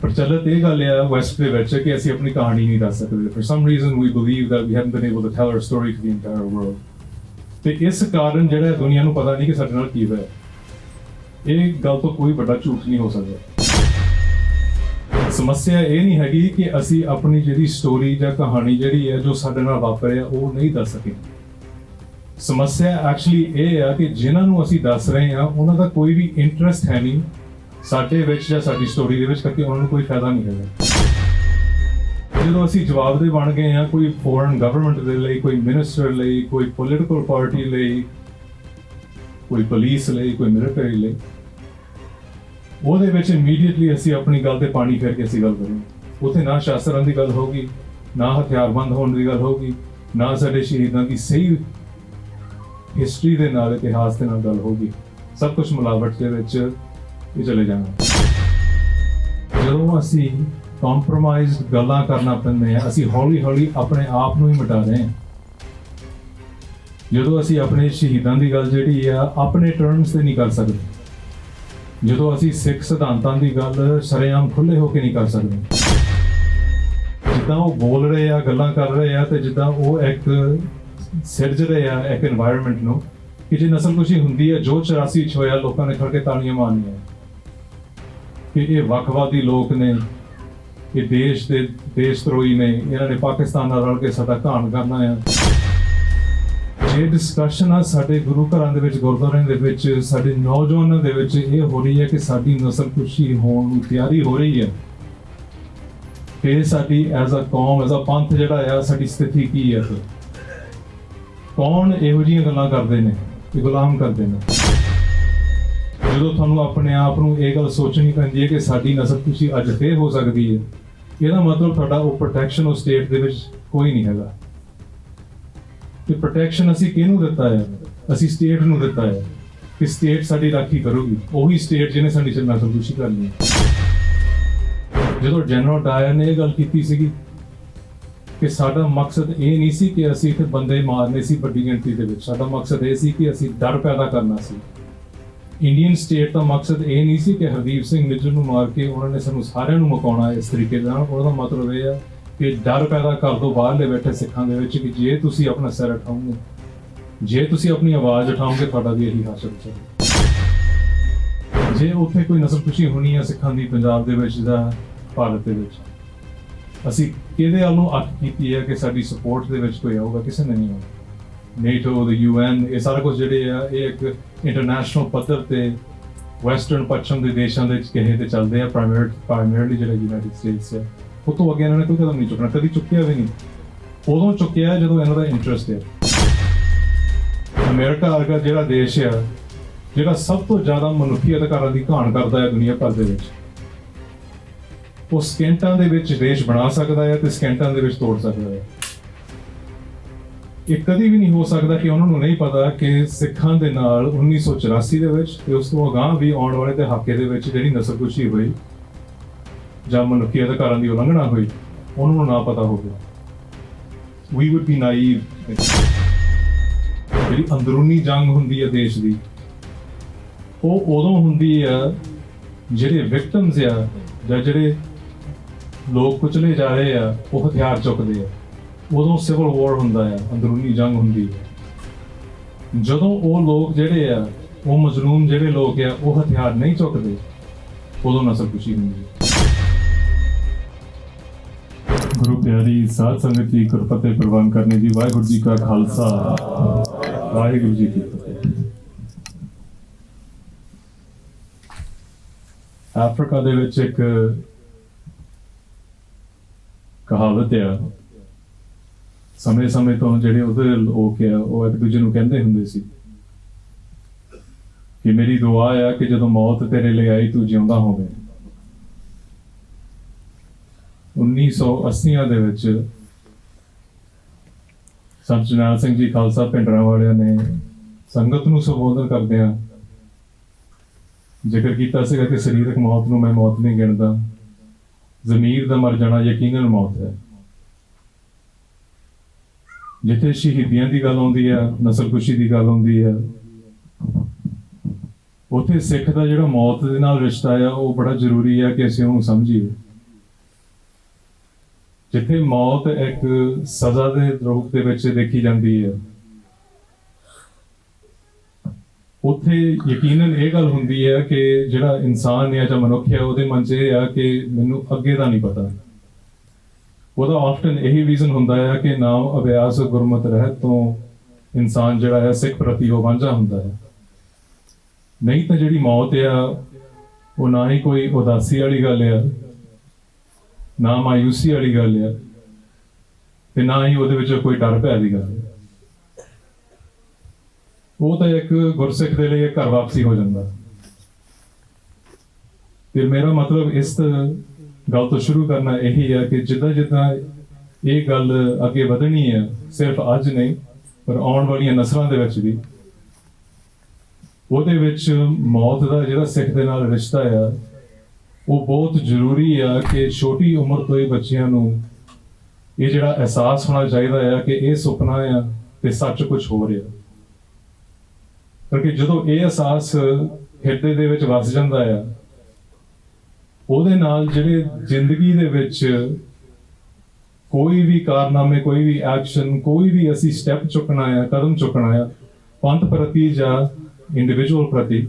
ਪ੍ਰਚਲਿਤ ਇਹ ਗੱਲ ਆ ਵੈਸਟ ਦੇ ਵਿੱਚ ਕਿ ਅਸੀਂ ਆਪਣੀ ਕਹਾਣੀ ਨਹੀਂ ਦੱਸ ਸਕਦੇ। For some reason we believe that we haven't been able to tell our story to the entire world। ਤੇ ਇਸ ਕਾਰਨ ਜਿਹੜਾ ਦੁਨੀਆ ਨੂੰ ਪਤਾ ਨਹੀਂ ਕਿ ਸਾਡੇ ਨਾਲ ਕੀ ਹੋਇਆ। ਇਹ ਗੱਲ ਤੋਂ ਕੋਈ ਵੱਡਾ ਝੂਠ ਨਹੀਂ ਹੋ ਸਕਦਾ। ਸਮੱਸਿਆ ਇਹ ਨਹੀਂ ਹੈਗੀ ਕਿ ਅਸੀਂ ਆਪਣੀ ਜਿਹੜੀ ਸਟੋਰੀ ਜਾਂ ਕਹਾਣੀ ਜਿਹੜੀ ਹੈ ਜੋ ਸਾਡੇ ਨਾਲ ਵਾਪਰਿਆ ਉਹ ਨਹੀਂ ਦੱਸ ਸਕੇ। ਸਮੱਸਿਆ ਐਕਚੁਅਲੀ ਇਹ ਆ ਕਿ ਜਿਨ੍ਹਾਂ ਨੂੰ ਅਸੀਂ ਦੱਸ ਰਹੇ ਹਾਂ ਉਹਨਾਂ ਦਾ ਕੋਈ ਵੀ ਇੰਟਰਸਟ ਹੈ ਨਹੀਂ ਸਾਡੇ ਵਿੱਚ ਜਾਂ ਸਾਡੀ ਸਟੋਰੀ ਦੇ ਵਿੱਚ, ਕਰਕੇ ਉਹਨਾਂ ਨੂੰ ਕੋਈ ਫਾਇਦਾ ਨਹੀਂ ਹੈਗਾ। ਜਦੋਂ ਅਸੀਂ ਜਵਾਬਦੇਹ ਬਣ ਗਏ ਹਾਂ ਕੋਈ ਫੋਰਨ ਗਵਰਨਮੈਂਟ ਦੇ ਲਈ, ਕੋਈ ਮਿਨਿਸਟਰ ਲਈ, ਕੋਈ ਪੋਲੀਟੀਕਲ ਪਾਰਟੀ ਲਈ, ਕੋਈ ਪੁਲਿਸ ਲਈ, ਕੋਈ ਮਿਲਟਰੀ ਲਈ, ਉਹਦੇ ਵਿੱਚ ਇਮੀਡੀਏਟਲੀ ਅਸੀਂ ਆਪਣੀ ਗੱਲ ਤੇ ਪਾਣੀ ਫੇਰ ਕੇ ਅਸੀਂ ਗੱਲ ਕਰਾਂਗੇ। ਉੱਥੇ ਨਾ ਸ਼ਾਸਤਰਾਂ ਦੀ ਗੱਲ ਹੋਊਗੀ, ਨਾ ਹਥਿਆਰਬੰਦ ਹੋਣ ਦੀ ਗੱਲ ਹੋਊਗੀ, ਨਾ ਸਾਡੇ ਸ਼ਹੀਦਾਂ ਦੀ ਸਹੀ ਹਿਸਟਰੀ ਦੇ ਨਾਲ, ਇਤਿਹਾਸ ਦੇ ਨਾਲ ਗੱਲ ਹੋਊਗੀ। ਸਭ ਕੁਝ ਮਿਲਾਵਟ ਦੇ ਵਿੱਚ ਇਹ ਚਲੇ ਜਾਣਾ। ਜਦੋਂ ਅਸੀਂ ਕੰਪਰੋਮਾਈਜ਼ ਗੱਲਾਂ ਕਰਨਾ ਪੈਂਦੇ ਆ, ਅਸੀਂ ਹੌਲੀ ਹੌਲੀ ਆਪਣੇ ਆਪ ਨੂੰ ਹੀ ਮਿਟਾ ਰਹੇ ਹਾਂ। ਜਦੋਂ ਅਸੀਂ ਆਪਣੇ ਸ਼ਹੀਦਾਂ ਦੀ ਗੱਲ ਜਿਹੜੀ ਆ ਆਪਣੇ ਟਰਮਸ ਤੇ ਨਹੀਂ ਕਰ ਸਕਦੇ, ਜਦੋਂ ਅਸੀਂ ਸਿੱਖ ਸਿਧਾਂਤਾਂ ਦੀ ਗੱਲ ਸ਼ਰੇਆਮ ਖੁੱਲੇ ਹੋ ਕੇ ਨਹੀਂ ਕਰ ਸਕਦੇ, ਜਿੱਦਾਂ ਉਹ ਬੋਲ ਰਹੇ ਆ, ਗੱਲਾਂ ਕਰ ਰਹੇ ਆ, ਤੇ ਜਿੱਦਾਂ ਉਹ ਇੱਕ ਸਿਰਜ ਰਹੇ ਆ ਇੱਕ এনवायरमेंट ਨੂੰ ਕਿ ਜੇ ਨਸਲਕੁਸ਼ੀ ਹੁੰਦੀ ਹੈ ਜੋ 84 ਚ ਹੋਇਆ, ਲੋਕਾਂ ਨੇ ਖੜ ਕੇ ਤਾੜੀਆਂ ਮਾਰਨੀਆਂ ਕਿ ਇਹ ਵੱਖਵਾਦੀ ਲੋਕ ਨੇ, ਇਹ ਦੇਸ਼ ਧਰੋਹੀ ਨੇ, ਇਹਨਾਂ ਨੇ ਪਾਕਿਸਤਾਨ ਨਾਲ ਰਲ ਕੇ ਸਾਡਾ ਘਾਣ ਕਰਨਾ ਆ। ਜੇ ਡਿਸਕਸ਼ਨ ਆ ਸਾਡੇ ਗੁਰੂ ਘਰਾਂ ਦੇ ਵਿੱਚ, ਗੁਰਦੁਆਰਿਆਂ ਦੇ ਵਿੱਚ, ਸਾਡੇ ਨੌਜਵਾਨਾਂ ਦੇ ਵਿੱਚ ਇਹ ਹੋ ਰਹੀ ਹੈ ਕਿ ਸਾਡੀ ਨਸਲਕੁਸ਼ੀ ਹੋਣ ਨੂੰ ਤਿਆਰੀ ਹੋ ਰਹੀ ਹੈ, ਕਿ ਸਾਡੀ ਐਜ਼ ਅ ਕੌਮ, ਐਜ਼ ਅ ਪੰਥ ਜਿਹੜਾ ਆ ਸਾਡੀ ਸਥਿਤੀ ਕੀ ਹੈ। ਕੌਣ ਇਹੋ ਜਿਹੀਆਂ ਗੱਲਾਂ ਕਰਦੇ ਨੇ ਕਿ ਗੁਲਾਮ ਕਰਦੇ ਨੇ। ਜਦੋਂ ਤੁਹਾਨੂੰ ਆਪਣੇ ਆਪ ਨੂੰ ਇਹ ਗੱਲ ਸੋਚਣੀ ਪੈਂਦੀ ਹੈ ਕਿ ਸਾਡੀ ਨਸਲਕੁਸ਼ੀ ਅੱਜ ਫੇਰ ਹੋ ਸਕਦੀ ਹੈ, ਇਹਦਾ ਮਤਲਬ ਤੁਹਾਡਾ ਉਹ ਪ੍ਰੋਟੈਕਸ਼ਨ ਉਹ ਸਟੇਟ ਦੇ ਵਿੱਚ ਕੋਈ ਨਹੀਂ ਹੈਗਾ। ਤੇ ਪ੍ਰੋਟੈਕਸ਼ਨ ਅਸੀਂ ਕਿਹਨੂੰ ਦਿੱਤਾ ਹੈ? ਅਸੀਂ ਸਟੇਟ ਨੂੰ ਦਿੱਤਾ ਹੈ ਕਿ ਸਟੇਟ ਸਾਡੀ ਰਾਖੀ ਕਰੂਗੀ, ਉਹੀ ਸਟੇਟ ਜਿਹਨੇ ਸਾਡੀ ਨਸਲਕੁਸ਼ੀ ਕਰਨੀ ਹੈ। ਜਦੋਂ ਜਨਰਲ ਡਾਇਰ ਨੇ ਇਹ ਗੱਲ ਕੀਤੀ ਸੀਗੀ ਕਿ ਸਾਡਾ ਮਕਸਦ ਇਹ ਨਹੀਂ ਸੀ ਕਿ ਅਸੀਂ ਇੱਥੇ ਬੰਦੇ ਮਾਰਨੇ ਸੀ ਵੱਡੀ ਗਿਣਤੀ ਦੇ ਵਿੱਚ, ਸਾਡਾ ਮਕਸਦ ਇਹ ਸੀ ਕਿ ਅਸੀਂ ਡਰ ਪੈਦਾ ਕਰਨਾ ਸੀ। ਇੰਡੀਅਨ ਸਟੇਟ ਦਾ ਮਕਸਦ ਇਹ ਨਹੀਂ ਸੀ ਕਿ ਹਰਦੀਪ ਸਿੰਘ ਨਿੱਜਰ ਨੂੰ ਮਾਰ ਕੇ ਉਹਨਾਂ ਨੇ ਸਾਨੂੰ ਸਾਰਿਆਂ ਨੂੰ ਮੁਕਾਉਣਾ ਇਸ ਤਰੀਕੇ ਨਾਲ। ਉਹਦਾ ਮਤਲਬ ਇਹ ਆ ਕਿ ਡਰ ਪੈਦਾ ਕਰ ਦੋ ਬਾਹਰਲੇ ਬੈਠੇ ਸਿੱਖਾਂ ਦੇ ਵਿੱਚ ਕਿ ਜੇ ਤੁਸੀਂ ਆਪਣਾ ਸਿਰ ਉਠਾਓਗੇ, ਜੇ ਤੁਸੀਂ ਆਪਣੀ ਆਵਾਜ਼ ਉਠਾਓਗੇ, ਤੁਹਾਡਾ ਵੀ ਇਹੀ ਹਾਸਲ ਹੋਵੇਗਾ। ਜੇ ਉੱਥੇ ਕੋਈ ਨਸਲਕੁਸ਼ੀ ਹੋਣੀ ਹੈ ਸਿੱਖਾਂ ਦੀ ਪੰਜਾਬ ਦੇ ਵਿੱਚ ਜਾਂ ਭਾਰਤ ਦੇ ਵਿੱਚ, ਅਸੀਂ ਕਿਹਦੇ ਵੱਲ ਨੂੰ ਅੱਖ ਕੀਤੀ ਹੈ ਕਿ ਸਾਡੀ ਸਪੋਰਟ ਦੇ ਵਿੱਚ ਕੋਈ ਆਊਗਾ? ਕਿਸੇ ਨੇ ਨਹੀਂ ਆਉਣਾ। ਨੇਟੋ, the UN, ਇਹ ਸਾਰਾ ਕੁਝ ਜਿਹੜੇ ਆ ਇਹ ਇੱਕ ਇੰਟਰਨੈਸ਼ਨਲ ਪੱਧਰ ਤੇ ਵੈਸਟਰਨ ਪੱਛਮ ਦੇ ਦੇਸ਼ਾਂ ਦੇ ਕਿਸੇ ਤੇ ਚੱਲਦੇ ਆ, ਪ੍ਰਾਇਮਰਲੀ ਜਿਹੜਾ ਯੂਨਾਈਟਿਡ ਸਟੇਟਸ ਹੈ। ਉਹ ਤੋਂ ਅੱਗੇ ਇਹਨਾਂ ਨੇ ਕੋਈ ਕਦਮ ਨਹੀਂ ਚੁੱਕਣਾ, ਕਦੀ ਚੁੱਕਿਆ ਵੀ ਨਹੀਂ। ਉਦੋਂ ਚੁੱਕਿਆ ਜਦੋਂ ਇਹਨਾਂ ਦਾ ਇੰਟਰਸਟ ਹੈ। ਅਮਰੀਕਾ ਵਰਗਾ ਜਿਹੜਾ ਦੇਸ਼ ਆ, ਜਿਹੜਾ ਸਭ ਤੋਂ ਜ਼ਿਆਦਾ ਮਨੁੱਖੀ ਅਧਿਕਾਰਾਂ ਦੀ ਘਾਣ ਕਰਦਾ ਹੈ ਦੁਨੀਆ ਭਰ ਦੇ ਵਿੱਚ, ਉਹ ਸਕਿੰਟਾਂ ਦੇ ਵਿੱਚ ਦੇਸ਼ ਬਣਾ ਸਕਦਾ ਹੈ ਤੇ ਸਕਿੰਟਾਂ ਦੇ ਵਿੱਚ ਤੋੜ ਸਕਦਾ ਹੈ। ਇਹ ਕਦੀ ਵੀ ਨਹੀਂ ਹੋ ਸਕਦਾ ਕਿ ਉਹਨਾਂ ਨੂੰ ਨਹੀਂ ਪਤਾ ਕਿ ਸਿੱਖਾਂ ਦੇ ਨਾਲ 1984 ਦੇ ਵਿੱਚ ਤੇ ਉਸ ਤੋਂ ਅਗਾਂਹ ਵੀ ਆਉਣ ਵਾਲੇ ਦਹਾਕੇ ਦੇ ਵਿੱਚ ਜਿਹੜੀ ਨਸਲਕੁਸ਼ੀ ਹੋਈ ਜਾਂ ਮਨੁੱਖੀ ਅਧਿਕਾਰਾਂ ਦੀ ਉਲੰਘਣਾ ਹੋਈ, ਉਹਨਾਂ ਨੂੰ ਨਾ ਪਤਾ ਹੋਵੇ। We would be naive। ਜਿਹੜੀ ਅੰਦਰੂਨੀ ਜੰਗ ਹੁੰਦੀ ਹੈ ਦੇਸ਼ ਦੀ, ਉਹ ਉਦੋਂ ਹੁੰਦੀ ਆ ਜਿਹੜੇ ਵਿਕਟਮਸ ਆ ਜਾਂ ਜਿਹੜੇ ਲੋਕ ਕੁਚਲੇ ਜਾ ਰਹੇ ਆ ਉਹ ਹਥਿਆਰ ਚੁੱਕਦੇ ਆ। ਉਦੋਂ ਸਿਵਲ ਵਾਰ ਹੁੰਦਾ ਆ, ਅੰਦਰੂਨੀ ਜੰਗ ਹੁੰਦੀ ਹੈ। ਜਦੋਂ ਉਹ ਲੋਕ ਜਿਹੜੇ ਆ, ਉਹ ਮਜ਼ਲੂਮ ਜਿਹੜੇ ਲੋਕ ਆ, ਉਹ ਹਥਿਆਰ ਨਹੀਂ ਚੁੱਕਦੇ, ਉਦੋਂ ਨਸਲਕੁਸ਼ੀ ਹੁੰਦੀ ਹੈ। ਗੁਰੂ ਪਿਆਰੀ ਸਾਧ ਸੰਗਤ ਦੀ ਗੁਰਫਤਿਹ ਪ੍ਰਵਾਨ ਕਰਨੀ ਜੀ। ਵਾਹਿਗੁਰੂ ਜੀ ਕਾ ਖਾਲਸਾ, ਵਾਹਿਗੁਰੂ ਜੀ ਕੀ ਫਤਿਹ। ਅਫਰੀਕਾ ਦੇ ਵਿੱਚ ਇੱਕ ਕਹਾਵਤ ਆ, ਸਮੇਂ ਤੋਂ ਜਿਹੜੇ ਉਹਦੇ ਲੋਕ ਆ ਉਹ ਇੱਕ ਦੂਜੇ ਨੂੰ ਕਹਿੰਦੇ ਹੁੰਦੇ ਸੀ ਕਿ ਮੇਰੀ ਦੁਆ ਆ ਕਿ ਜਦੋਂ ਮੌਤ ਤੇਰੇ ਲਈ ਆਈ ਤੂੰ ਜਿਉਂਦਾ ਹੋਵੇਂ। 1980 ਦੇ ਵਿੱਚ ਸੰਤ ਜਰਨੈਲ ਸਿੰਘ ਜੀ ਖਾਲਸਾ ਭਿੰਡਰਾਂ ਵਾਲਿਆਂ ਨੇ ਸੰਗਤ ਨੂੰ ਸੰਬੋਧਨ ਕਰਦਿਆਂ ਜ਼ਿਕਰ ਕੀਤਾ ਸੀਗਾ ਕਿ ਸਰੀਰਕ ਮੌਤ ਨੂੰ ਮੈਂ ਮੌਤ ਨਹੀਂ ਗਿਣਦਾ, ਜ਼ਮੀਰ ਦਾ ਮਰ ਜਾਣਾ ਯਕੀਨਨ ਮੌਤ ਹੈ। ਜਿੱਥੇ ਸ਼ਹੀਦੀਆਂ ਦੀ ਗੱਲ ਆਉਂਦੀ ਹੈ, ਨਸਲਕੁਸ਼ੀ ਦੀ ਗੱਲ ਆਉਂਦੀ ਹੈ, ਉੱਥੇ ਸਿੱਖ ਦਾ ਜਿਹੜਾ ਮੌਤ ਦੇ ਨਾਲ ਰਿਸ਼ਤਾ ਆ ਉਹ ਬੜਾ ਜ਼ਰੂਰੀ ਹੈ ਕਿ ਅਸੀਂ ਉਹਨੂੰ ਸਮਝੀਏ। ਜਿੱਥੇ ਮੌਤ ਇੱਕ ਸਜ਼ਾ ਦੇ ਰੂਪ ਦੇ ਵਿੱਚ ਦੇਖੀ ਜਾਂਦੀ ਹੈ, ਉੱਥੇ ਯਕੀਨਨ ਇਹ ਗੱਲ ਹੁੰਦੀ ਹੈ ਕਿ ਜਿਹੜਾ ਇਨਸਾਨ ਹੈ ਜਾਂ ਮਨੁੱਖ ਹੈ, ਉਹਦੇ ਮਨ 'ਚ ਇਹ ਆ ਕਿ ਮੈਨੂੰ ਅੱਗੇ ਦਾ ਨਹੀਂ ਪਤਾ। ਉਹਦਾ ਆਫਟਨ ਇਹੀ ਰੀਜ਼ਨ ਹੁੰਦਾ ਹੈ ਕਿ ਨਾਮ ਅਭਿਆਸ ਗੁਰਮਤ ਰਹਿਤ ਤੋਂ ਇਨਸਾਨ ਜਿਹੜਾ ਹੈ ਸਿੱਖ ਪ੍ਰਤੀ ਉਹ ਵਾਂਝਾ ਹੁੰਦਾ ਹੈ। ਨਹੀਂ ਤਾਂ ਜਿਹੜੀ ਮੌਤ ਆ ਉਹ ਨਾ ਹੀ ਕੋਈ ਉਦਾਸੀ ਵਾਲੀ ਗੱਲ ਆ, ਨਾ ਮਾਯੂਸੀ ਵਾਲੀ ਗੱਲ ਆ, ਤੇ ਨਾ ਹੀ ਉਹਦੇ ਵਿੱਚ ਕੋਈ ਡਰ ਭੈ ਦੀ ਗੱਲ ਹੈ। ਉਹ ਤਾਂ ਇੱਕ ਗੁਰਸਿੱਖ ਦੇ ਲਈ ਘਰ ਵਾਪਸੀ ਹੋ ਜਾਂਦਾ। ਫਿਰ ਮੇਰਾ ਮਤਲਬ ਇਸ ਗੱਲ ਤੋਂ ਸ਼ੁਰੂ ਕਰਨਾ ਇਹੀ ਹੈ ਕਿ ਜਿੱਦਾਂ ਜਿੱਦਾਂ ਇਹ ਗੱਲ ਅੱਗੇ ਵਧਣੀ ਹੈ, ਸਿਰਫ ਅੱਜ ਨਹੀਂ ਪਰ ਆਉਣ ਵਾਲੀਆਂ ਨਸਲਾਂ ਦੇ ਵਿੱਚ ਵੀ, ਉਹਦੇ ਵਿੱਚ ਮੌਤ ਦਾ ਜਿਹੜਾ ਸਿੱਖ ਦੇ ਨਾਲ ਰਿਸ਼ਤਾ ਆ ਉਹ ਬਹੁਤ ਜ਼ਰੂਰੀ ਆ ਕਿ ਛੋਟੀ ਉਮਰ ਤੋਂ ਹੀ ਬੱਚਿਆਂ ਨੂੰ ਇਹ ਜਿਹੜਾ ਅਹਿਸਾਸ ਹੋਣਾ ਚਾਹੀਦਾ ਆ ਕਿ ਇਹ ਸੁਪਨਾ ਆ ਤੇ ਸੱਚ ਕੁਝ ਹੋ ਰਿਹਾ। ਕਿਉਂਕਿ ਜਦੋਂ ਇਹ ਅਹਿਸਾਸ ਹਿਰਦੇ ਦੇ ਵਿੱਚ ਵਸ ਜਾਂਦਾ ਆ, ਉਹਦੇ ਨਾਲ ਜਿਹੜੇ ਜ਼ਿੰਦਗੀ ਦੇ ਵਿੱਚ ਕੋਈ ਵੀ ਕਾਰਨਾਮੇ, ਕੋਈ ਵੀ ਐਕਸ਼ਨ, ਕੋਈ ਵੀ ਅਸੀਂ ਸਟੈਪ ਚੁੱਕਣਾ ਆ, ਕਦਮ ਚੁੱਕਣਾ ਆ ਪੰਥ ਪ੍ਰਤੀ ਜਾਂ ਇੰਡੀਵਿਜੂਅਲ ਪ੍ਰਤੀ,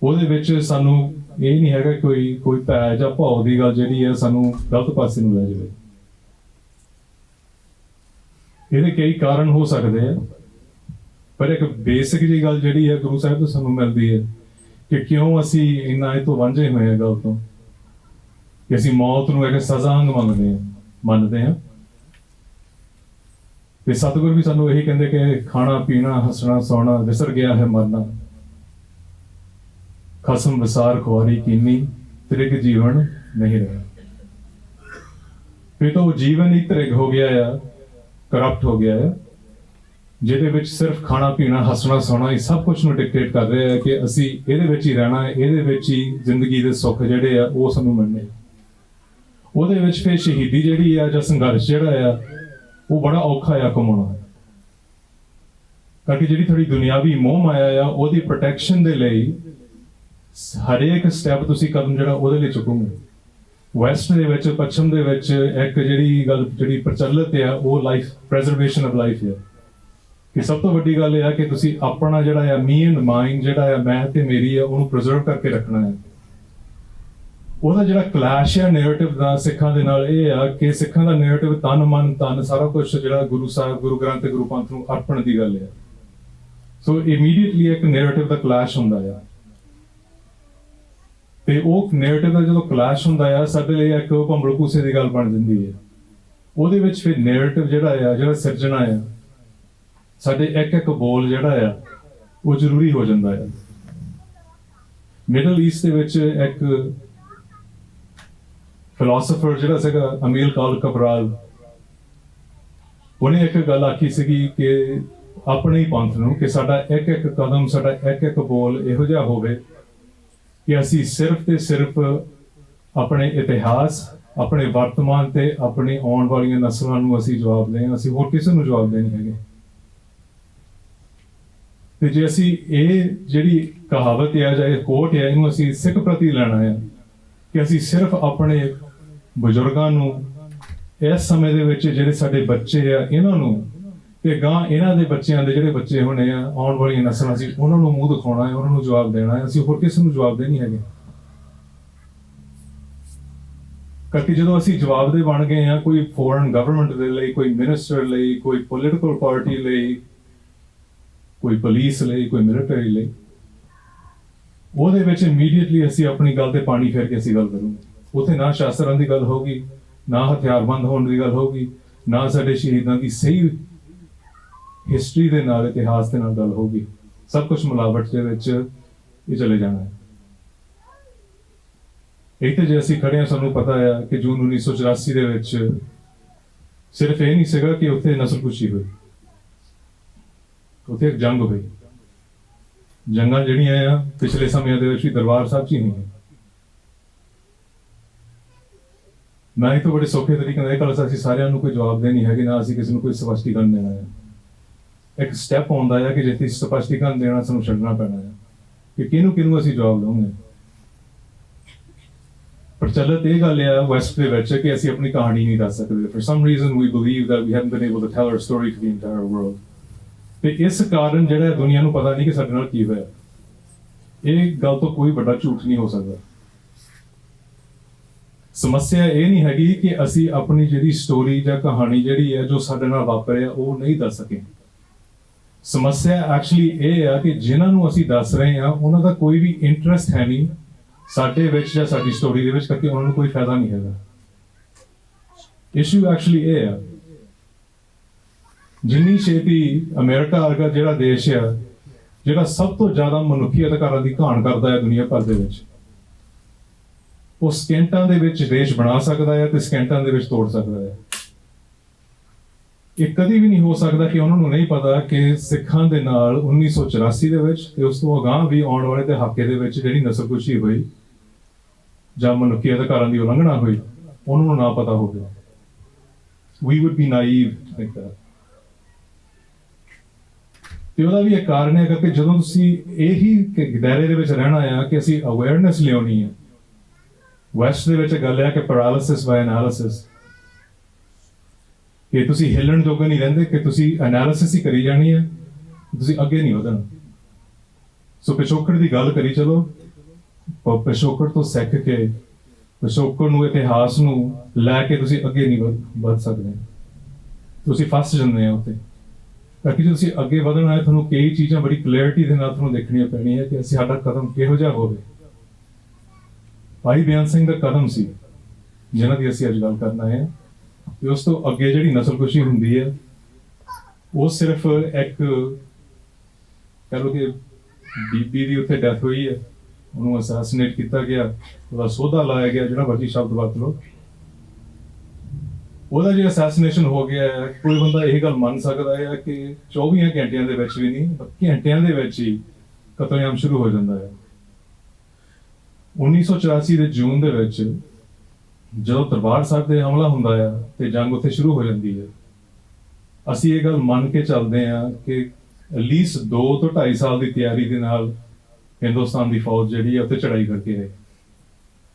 ਉਹਦੇ ਵਿੱਚ ਸਾਨੂੰ ਇਹ ਨਹੀਂ ਹੈਗਾ ਕੋਈ ਭੈ ਜਾਂ ਭੌ ਦੀ ਗੱਲ ਜਿਹੜੀ ਹੈ ਸਾਨੂੰ ਗਲਤ ਪਾਸੇ ਨੂੰ ਲੈ ਜਾਵੇ। ਇਹਦੇ ਕਈ ਕਾਰਨ ਹੋ ਸਕਦੇ ਆ, ਪਰ ਇੱਕ ਬੇਸਿਕ ਜਿਹੀ ਗੱਲ ਜਿਹੜੀ ਹੈ ਗੁਰੂ ਸਾਹਿਬ ਤੋਂ ਸਾਨੂੰ ਮਿਲਦੀ ਹੈ ਕਿ ਕਿਉਂ ਅਸੀਂ ਇੰਨਾ ਇਹ ਤੋਂ ਵਾਂਝੇ ਹੋਏ ਹਾਂ ਗੱਲ ਤੋਂ, ਕਿ ਅਸੀਂ ਮੌਤ ਨੂੰ ਇੱਕ ਸਜ਼ਾ ਵਾਂਗ ਮੰਨਦੇ ਹਾਂ। ਤੇ ਸਤਿਗੁਰ ਵੀ ਸਾਨੂੰ ਇਹੀ ਕਹਿੰਦੇ ਕਿ ਖਾਣਾ ਪੀਣਾ ਹੱਸਣਾ ਸੌਣਾ ਵਿਸਰ ਗਿਆ ਹੈ ਮਰਨਾ, ਖਸਮ ਵਿਸਾਰ ਖੁਆਰੀ ਕੀਨੀ ਤ੍ਰਿਗ ਜੀਵਨ ਨਹੀਂ ਰਿਹਾ। ਫਿਰ ਤਾਂ ਉਹ ਜੀਵਨ ਹੀ ਤ੍ਰਿਗ ਹੋ ਗਿਆ ਆ, ਕਰਪਟ ਹੋ ਗਿਆ ਆ, ਜਿਹਦੇ ਵਿੱਚ ਸਿਰਫ ਖਾਣਾ ਪੀਣਾ ਹੱਸਣਾ ਸੌਣਾ ਇਹ ਸਭ ਕੁਝ ਨੂੰ ਡਿਕਟੇਟ ਕਰ ਰਿਹਾ ਹੈ ਕਿ ਅਸੀਂ ਇਹਦੇ ਵਿੱਚ ਹੀ ਰਹਿਣਾ ਹੈ, ਇਹਦੇ ਵਿੱਚ ਹੀ ਜ਼ਿੰਦਗੀ ਦੇ ਸੁੱਖ ਜਿਹੜੇ ਆ ਉਹ ਸਾਨੂੰ ਮਿਲਣੇ। ਉਹਦੇ ਵਿੱਚ ਫਿਰ ਸ਼ਹੀਦੀ ਜਿਹੜੀ ਆ ਜਾਂ ਸੰਘਰਸ਼ ਜਿਹੜਾ ਆ ਉਹ ਬੜਾ ਔਖਾ ਆ ਕਮਾਉਣਾ, ਕਿਉਂਕਿ ਜਿਹੜੀ ਥੋੜੀ ਦੁਨਿਆਵੀ ਮੋਹ ਮਾਇਆ ਆ ਉਹਦੀ ਪ੍ਰੋਟੈਕਸ਼ਨ ਦੇ ਲਈ ਹਰੇਕ ਸਟੈਪ ਤੁਸੀਂ ਕਦਮ ਜਿਹੜਾ ਉਹਦੇ ਲਈ ਚੁੱਕੋਗੇ। ਵੈਸਟ ਦੇ ਵਿੱਚ, ਪੱਛਮ ਦੇ ਵਿੱਚ ਇੱਕ ਜਿਹੜੀ ਗੱਲ ਜਿਹੜੀ ਪ੍ਰਚਲਿਤ ਆ ਉਹ ਲਾਈਫ ਪ੍ਰੈਜ਼ਰਵੇਸ਼ਨ ਆਫ ਲਾਈਫ ਹੈ, ਕਿ ਸਭ ਤੋਂ ਵੱਡੀ ਗੱਲ ਇਹ ਹੈ ਕਿ ਤੁਸੀਂ ਆਪਣਾ ਜਿਹੜਾ ਆ ਮੀ ਐਂਡ ਮਾਈਂਡ ਜਿਹੜਾ ਆ ਮੈਂ ਤੇ ਮੇਰੀ ਆ ਉਹਨੂੰ ਪ੍ਰੀਜ਼ਰਵ ਕਰਕੇ ਰੱਖਣਾ ਹੈ। ਉਹਦਾ ਜਿਹੜਾ ਕਲੈਸ਼ ਹੈ ਨੈਰੇਟਿਵ ਦਾ ਸਿੱਖਾਂ ਦੇ ਨਾਲ ਇਹ ਆ ਕਿ ਸਿੱਖਾਂ ਦਾ ਨੈਰੇਟਿਵ ਤਨ ਮਨ ਧਨ ਸਾਰਾ ਕੁਝ ਜਿਹੜਾ ਗੁਰੂ ਸਾਹਿਬ, ਗੁਰੂ ਗ੍ਰੰਥ ਤੇ ਗੁਰੂ ਪੰਥ ਨੂੰ ਅਰਪਣ ਦੀ ਗੱਲ ਹੈ। ਸੋ ਇਮੀਡੀਏਟਲੀ ਇੱਕ ਨੈਰੇਟਿਵ ਦਾ ਕਲੈਸ਼ ਹੁੰਦਾ ਆ, ਤੇ ਉਹ ਨੈਰੇਟਿਵ ਦਾ ਜਦੋਂ ਕਲੈਸ਼ ਹੁੰਦਾ ਆ ਸਾਡੇ ਲਈ ਇੱਕ ਭੰਬਲ ਭੂਸੇ ਦੀ ਗੱਲ ਬਣ ਜਾਂਦੀ ਹੈ। ਉਹਦੇ ਵਿੱਚ ਫਿਰ ਨੈਰੇਟਿਵ ਜਿਹੜਾ ਸਿਰਜਣਾ ਆ, ਸਾਡੇ ਇੱਕ ਇੱਕ ਬੋਲ ਜਿਹੜਾ ਆ ਉਹ ਜ਼ਰੂਰੀ ਹੋ ਜਾਂਦਾ ਹੈ। ਮਿਡਲ ਈਸਟ ਦੇ ਵਿੱਚ ਇੱਕ ਫਿਲਾਸਫਰ ਜਿਹੜਾ ਸੀਗਾ ਅਮੀਲ ਕਾਲ ਕਬਰਾਲ, ਉਹਨੇ ਇੱਕ ਗੱਲ ਆਖੀ ਸੀਗੀ ਕਿ ਆਪਣੇ ਹੀ ਪੰਥ ਨੂੰ ਕਿ ਸਾਡਾ ਇੱਕ ਇੱਕ ਕਦਮ, ਸਾਡਾ ਇੱਕ ਇੱਕ ਬੋਲ ਇਹੋ ਜਿਹਾ ਹੋਵੇ ਕਿ ਅਸੀਂ ਸਿਰਫ ਤੇ ਸਿਰਫ ਆਪਣੇ ਇਤਿਹਾਸ, ਆਪਣੇ ਵਰਤਮਾਨ ਤੇ ਆਪਣੀ ਆਉਣ ਵਾਲੀਆਂ ਨਸਲਾਂ ਨੂੰ ਅਸੀਂ ਜਵਾਬ ਦੇਂ, ਅਸੀਂ ਹੋਰ ਕਿਸੇ ਨੂੰ ਜਵਾਬ ਦੇ ਨਹੀਂ ਹੈਗੇ। ਤੇ ਜੇ ਅਸੀਂ ਇਹ ਜਿਹੜੀ ਕਹਾਵਤ ਹੈ ਜਾਂ ਇਹ ਕੋਟ ਹੈ ਇਹਨੂੰ ਅਸੀਂ ਸਿੱਖ ਪ੍ਰਤੀ ਲੈਣਾ ਹੈ ਕਿ ਅਸੀਂ ਸਿਰਫ ਆਪਣੇ ਬਜ਼ੁਰਗਾਂ ਨੂੰ ਇਸ ਸਮੇਂ ਦੇ ਵਿੱਚ ਜਿਹੜੇ ਸਾਡੇ ਬੱਚੇ ਆ ਇਹਨਾਂ ਨੂੰ ਤੇ ਗਾਂ ਇਹਨਾਂ ਦੇ ਬੱਚਿਆਂ ਦੇ ਜਿਹੜੇ ਬੱਚੇ ਹੋਣੇ ਆ ਆਉਣ ਵਾਲੀਆਂ ਨਸਲਾਂ, ਅਸੀਂ ਉਹਨਾਂ ਨੂੰ ਮੂੰਹ ਦਿਖਾਉਣਾ ਹੈ, ਉਹਨਾਂ ਨੂੰ ਜਵਾਬ ਦੇਣਾ ਹੈ, ਅਸੀਂ ਹੋਰ ਕਿਸੇ ਨੂੰ ਜਵਾਬ ਦੇ ਨਹੀਂ ਹੈਗੇ। ਕਿਉਂਕਿ ਜਦੋਂ ਅਸੀਂ ਜਵਾਬ ਦੇ ਬਣ ਗਏ ਆ ਕੋਈ ਫੋਰਨ ਗਵਰਨਮੈਂਟ ਦੇ ਲਈ, ਕੋਈ ਮਿਨਿਸਟਰ ਲਈ, ਕੋਈ ਪੋਲੀਟੀਕਲ ਪਾਰਟੀ ਲਈ, ਕੋਈ ਪੁਲਿਸ ਲਈ, ਕੋਈ ਮਿਲਟਰੀ ਲਈ, ਉਹਦੇ ਵਿੱਚ ਇਮੀਡੀਏਟਲੀ ਅਸੀਂ ਆਪਣੀ ਗੱਲ ਤੇ ਪਾਣੀ ਫੇਰ ਕੇ ਅਸੀਂ ਗੱਲ ਕਰੂਗੇ। ਉੱਥੇ ਨਾ ਸ਼ਾਸਤਰਾਂ ਦੀ ਗੱਲ ਹੋਊਗੀ, ਨਾ ਹਥਿਆਰਬੰਦ ਹੋਣ ਦੀ ਗੱਲ ਹੋਊਗੀ, ਨਾ ਸਾਡੇ ਸ਼ਹੀਦਾਂ ਦੀ ਸਹੀ ਹਿਸਟਰੀ ਦੇ ਨਾਲ, ਇਤਿਹਾਸ ਦੇ ਨਾਲ ਗੱਲ ਹੋਊਗੀ। ਸਭ ਕੁਝ ਮਿਲਾਵਟ ਦੇ ਵਿੱਚ ਇਹ ਚਲੇ ਜਾਣਾ ਹੈ। ਇੱਥੇ ਜੇ ਅਸੀਂ ਖੜੇ ਹਾਂ, ਸਾਨੂੰ ਪਤਾ ਆ ਕਿ ਜੂਨ 1984 ਦੇ ਵਿੱਚ ਸਿਰਫ ਇਹ ਨਹੀਂ ਸੀਗਾ ਕਿ ਉੱਥੇ ਨਸਲਕੁਸ਼ੀ ਹੋਈ, ਉੱਥੇ ਇੱਕ ਜੰਗ ਹੋਈ। ਜੰਗਾਂ ਜਿਹੜੀਆਂ ਆ ਪਿਛਲੇ ਸਮਿਆਂ ਦੇ ਵਿੱਚ ਵੀ ਦਰਬਾਰ ਸਾਹਿਬ 'ਚ ਹੀ ਹੋਈਆਂ। ਮੈਂ ਇਹ ਤੋਂ ਬੜੇ ਸੌਖੇ ਤਰੀਕੇ ਨਾਲ ਇਹ ਗੱਲ ਅਸੀਂ ਸਾਰਿਆਂ ਨੂੰ ਕੋਈ ਜਵਾਬ ਦੇ ਨਹੀਂ ਹੈਗੇ, ਨਾ ਅਸੀਂ ਕਿਸੇ ਨੂੰ ਕੋਈ ਸਪਸ਼ਟੀਕਰਨ ਦੇਣਾ ਹੈ। ਇੱਕ ਸਟੈਪ ਆਉਂਦਾ ਹੈ ਕਿ ਜਿੱਥੇ ਸਪਸ਼ਟੀਕਰਨ ਦੇਣਾ ਸਾਨੂੰ ਛੱਡਣਾ ਪੈਣਾ ਹੈ ਕਿ ਕਿਹਨੂੰ ਅਸੀਂ ਜਵਾਬ ਦਵਾਂਗੇ। ਪਰ ਪ੍ਰਚਲਿਤ ਇਹ ਗੱਲ ਆ ਵੈਸਟ ਦੇ ਵਿੱਚ ਕਿ ਅਸੀਂ ਆਪਣੀ ਕਹਾਣੀ ਨਹੀਂ ਦੱਸ ਸਕਦੇ for some reason we believe that we haven't been able to tell our story to the entire world ਤੇ ਇਸ ਕਾਰਨ ਜਿਹੜਾ ਦੁਨੀਆ ਨੂੰ ਪਤਾ ਨਹੀਂ ਕਿ ਸਾਡੇ ਨਾਲ ਕੀ ਹੋਇਆ ਇਹ ਗੱਲ ਤੋਂ ਕੋਈ ਵੱਡਾ ਝੂਠ ਨਹੀਂ ਹੋ ਸਕਦਾ ਸਮੱਸਿਆ ਇਹ ਨਹੀਂ ਹੈਗੀ ਕਿ ਅਸੀਂ ਆਪਣੀ ਜਿਹੜੀ ਸਟੋਰੀ ਜਾਂ ਕਹਾਣੀ ਜਿਹੜੀ ਹੈ ਜੋ ਸਾਡੇ ਨਾਲ ਵਾਪਰਿਆ ਉਹ ਨਹੀਂ ਦੱਸ ਸਕੇ ਸਮੱਸਿਆ ਐਕਚੁਅਲੀ ਇਹ ਆ ਕਿ ਜਿਨ੍ਹਾਂ ਨੂੰ ਅਸੀਂ ਦੱਸ ਰਹੇ ਹਾਂ ਉਹਨਾਂ ਦਾ ਕੋਈ ਵੀ ਇੰਟਰਸਟ ਹੈ ਨਹੀਂ ਸਾਡੇ ਵਿੱਚ ਜਾਂ ਸਾਡੀ ਸਟੋਰੀ ਦੇ ਵਿੱਚ ਕਰਕੇ ਉਹਨਾਂ ਨੂੰ ਕੋਈ ਫਾਇਦਾ ਨਹੀਂ ਹੈਗਾ ਇਸ਼ੂ ਐਕਚੁਅਲੀ ਇਹ ਆ ਜਿੰਨੀ ਛੇਤੀ ਅਮਰੀਕਾ ਵਰਗਾ ਜਿਹੜਾ ਦੇਸ਼ ਆ ਜਿਹੜਾ ਸਭ ਤੋਂ ਜ਼ਿਆਦਾ ਮਨੁੱਖੀ ਅਧਿਕਾਰਾਂ ਦੀ ਘਾਣ ਕਰਦਾ ਹੈ ਦੁਨੀਆ ਭਰ ਦੇ ਵਿੱਚ ਉਹ ਸਕਿੰਟਾਂ ਦੇ ਵਿੱਚ ਦੇਸ਼ ਬਣਾ ਸਕਦਾ ਹੈ ਤੇ ਸਕਿੰਟਾਂ ਦੇ ਵਿੱਚ ਤੋੜ ਸਕਦਾ ਹੈ ਇਹ ਕਦੀ ਵੀ ਨਹੀਂ ਹੋ ਸਕਦਾ ਕਿ ਉਹਨਾਂ ਨੂੰ ਨਹੀਂ ਪਤਾ ਕਿ ਸਿੱਖਾਂ ਦੇ ਨਾਲ 1984 ਦੇ ਵਿੱਚ ਤੇ ਉਸ ਤੋਂ ਅਗਾਂਹ ਵੀ ਆਉਣ ਵਾਲੇ ਦਹਾਕੇ ਦੇ ਵਿੱਚ ਜਿਹੜੀ ਨਸਲਕੁਸ਼ੀ ਹੋਈ ਜਾਂ ਮਨੁੱਖੀ ਅਧਿਕਾਰਾਂ ਦੀ ਉਲੰਘਣਾ ਹੋਈ ਉਹਨਾਂ ਨੂੰ ਨਾ ਪਤਾ ਹੋਵੇ we would be naive to think that ਤੇ ਉਹਦਾ ਵੀ ਇੱਕ ਕਾਰਨ ਹੈ ਕਿ ਜਦੋਂ ਤੁਸੀਂ ਇਹੀ ਦਾਇਰੇ ਦੇ ਵਿੱਚ ਰਹਿਣਾ ਆ ਕਿ ਅਸੀਂ ਅਵੇਅਰਨੈਸ ਲਿਆਉਣੀ ਹੈ ਵੈਸਟ ਦੇ ਵਿੱਚ ਗੱਲ ਹੈ ਕਿ ਪੈਰਾਲਿਸਿਸ ਬਾਈ ਐਨਾਲਿਸਿਸ ਕਿ ਤੁਸੀਂ ਹਿੱਲਣ ਜੋਗੇ ਨਹੀਂ ਰਹਿੰਦੇ ਕਿ ਤੁਸੀਂ ਐਨਾਲਿਸਿਸ ਹੀ ਕਰੀ ਜਾਣੀ ਹੈ ਤੁਸੀਂ ਅੱਗੇ ਨਹੀਂ ਵਧਣਾ ਸੋ ਪਿਛੋਕੜ ਦੀ ਗੱਲ ਕਰੀ ਚਲੋ ਪਿਛੋਕੜ ਤੋਂ ਸਿੱਖ ਕੇ ਪਿਛੋਕੜ ਨੂੰ ਇਤਿਹਾਸ ਨੂੰ ਲੈ ਕੇ ਤੁਸੀਂ ਅੱਗੇ ਨਹੀਂ ਵਧ ਸਕਦੇ ਤੁਸੀਂ ਫਸ ਜਾਂਦੇ ਆ ਉੱਤੇ ਕਿਉਂਕਿ ਜੇ ਤੁਸੀਂ ਅੱਗੇ ਵਧਣਾ ਹੈ ਤੁਹਾਨੂੰ ਕਈ ਚੀਜ਼ਾਂ ਬੜੀ ਕਲੈਰਿਟੀ ਦੇ ਨਾਲ ਤੁਹਾਨੂੰ ਦੇਖਣੀਆਂ ਪੈਣੀਆਂ ਕਿ ਅਸੀਂ ਸਾਡਾ ਕਦਮ ਕਿਹੋ ਜਿਹਾ ਹੋਵੇ ਭਾਈ ਬਿਆਨ ਸਿੰਘ ਦਾ ਕਦਮ ਸੀ ਜਿਹਨਾਂ ਦੀ ਅਸੀਂ ਅੱਜ ਗੱਲ ਕਰਨਾ ਹੈ ਤੇ ਉਸ ਤੋਂ ਅੱਗੇ ਜਿਹੜੀ ਨਸਲਕੁਸ਼ੀ ਹੁੰਦੀ ਹੈ ਉਹ ਸਿਰਫ ਇੱਕ ਕਹ ਲਓ ਕਿ ਬੀਬੀ ਦੀ ਉੱਥੇ ਡੈਥ ਹੋਈ ਹੈ ਉਹਨੂੰ ਅਸੈਸੀਨੇਟ ਕੀਤਾ ਗਿਆ ਉਹਦਾ ਸੋਧਾ ਲਾਇਆ ਗਿਆ ਜਿਹੜਾ ਮਰਜ਼ੀ ਸ਼ਬਦ ਵਰਤ ਲਓ ਉਹਦਾ ਜੇ ਅਸੈਸੀਨੇਸ਼ਨ ਹੋ ਗਿਆ ਕੋਈ ਬੰਦਾ ਇਹ ਗੱਲ ਮੰਨ ਸਕਦਾ ਹੈ ਕਿ 24 ਘੰਟਿਆਂ ਦੇ ਵਿੱਚ ਵੀ ਨਹੀਂ ਘੰਟਿਆਂ ਦੇ ਵਿੱਚ ਹੀ ਕਤਲੇਆਮ ਸ਼ੁਰੂ ਹੋ ਜਾਂਦਾ ਹੈ 1984 ਦੇ ਜੂਨ ਦੇ ਵਿੱਚ ਜਦੋਂ ਦਰਬਾਰ ਸਾਹਿਬ ਤੇ ਹਮਲਾ ਹੁੰਦਾ ਆ ਤੇ ਜੰਗ ਉੱਥੇ ਸ਼ੁਰੂ ਹੋ ਜਾਂਦੀ ਹੈ ਅਸੀਂ ਇਹ ਗੱਲ ਮੰਨ ਕੇ ਚੱਲਦੇ ਹਾਂ ਕਿ ਐਟਲੀਸਟ 2 ਤੋਂ 2.5 ਸਾਲ ਦੀ ਤਿਆਰੀ ਦੇ ਨਾਲ ਹਿੰਦੁਸਤਾਨ ਦੀ ਫੌਜ ਜਿਹੜੀ ਹੈ ਉੱਥੇ ਚੜਾਈ ਕਰਕੇ ਆਏ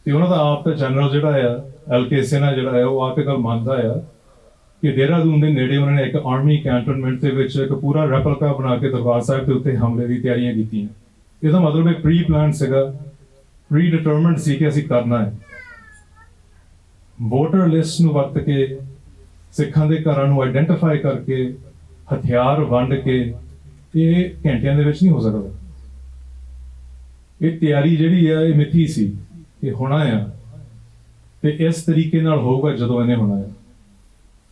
ਤੇ ਉਹਨਾਂ ਦਾ ਆਪ ਦਾ ਜਨਰਲ ਜਿਹੜਾ ਆ ਐਲਕੇ ਸੈਨਾ ਜਿਹੜਾ ਹੈ ਉਹ ਆ ਕੇ ਗੱਲ ਮੰਨਦਾ ਆ ਕਿ ਦੇਹਰਾਦੂਨ ਦੇ ਨੇੜੇ ਉਹਨਾਂ ਨੇ ਇੱਕ ਆਰਮੀ ਕੈਂਟਨਮੈਂਟ ਦੇ ਵਿੱਚ ਇੱਕ ਪੂਰਾ ਰੈਪਲਿਕਾ ਬਣਾ ਕੇ ਦਰਬਾਰ ਸਾਹਿਬ ਦੇ ਉੱਤੇ ਹਮਲੇ ਦੀ ਤਿਆਰੀਆਂ ਕੀਤੀਆਂ ਇਹਦਾ ਮਤਲਬ ਹੈ ਪ੍ਰੀ ਪਲਾਨ ਸੀਗਾ ਪ੍ਰੀ ਡਿਟਰਮਿਨਡ ਸੀ ਕਿ ਅਸੀਂ ਕਰਨਾ ਹੈ ਵੋਟਰ ਲਿਸਟ ਨੂੰ ਵਰਤ ਕੇ ਸਿੱਖਾਂ ਦੇ ਘਰਾਂ ਨੂੰ ਆਇਡੈਂਟੀਫਾਈ ਕਰਕੇ ਹਥਿਆਰ ਵੰਡ ਕੇ ਇਹ ਘੰਟਿਆਂ ਦੇ ਵਿੱਚ ਨਹੀਂ ਹੋ ਸਕਦਾ ਇਹ ਤਿਆਰੀ ਜਿਹੜੀ ਆ ਇਹ ਮਿੱਥੀ ਸੀ ਇਹ ਹੋਣਾ ਆ ਤੇ ਇਸ ਤਰੀਕੇ ਨਾਲ ਹੋਊਗਾ ਜਦੋਂ ਇਹਨੇ ਹੋਣਾ ਹੈ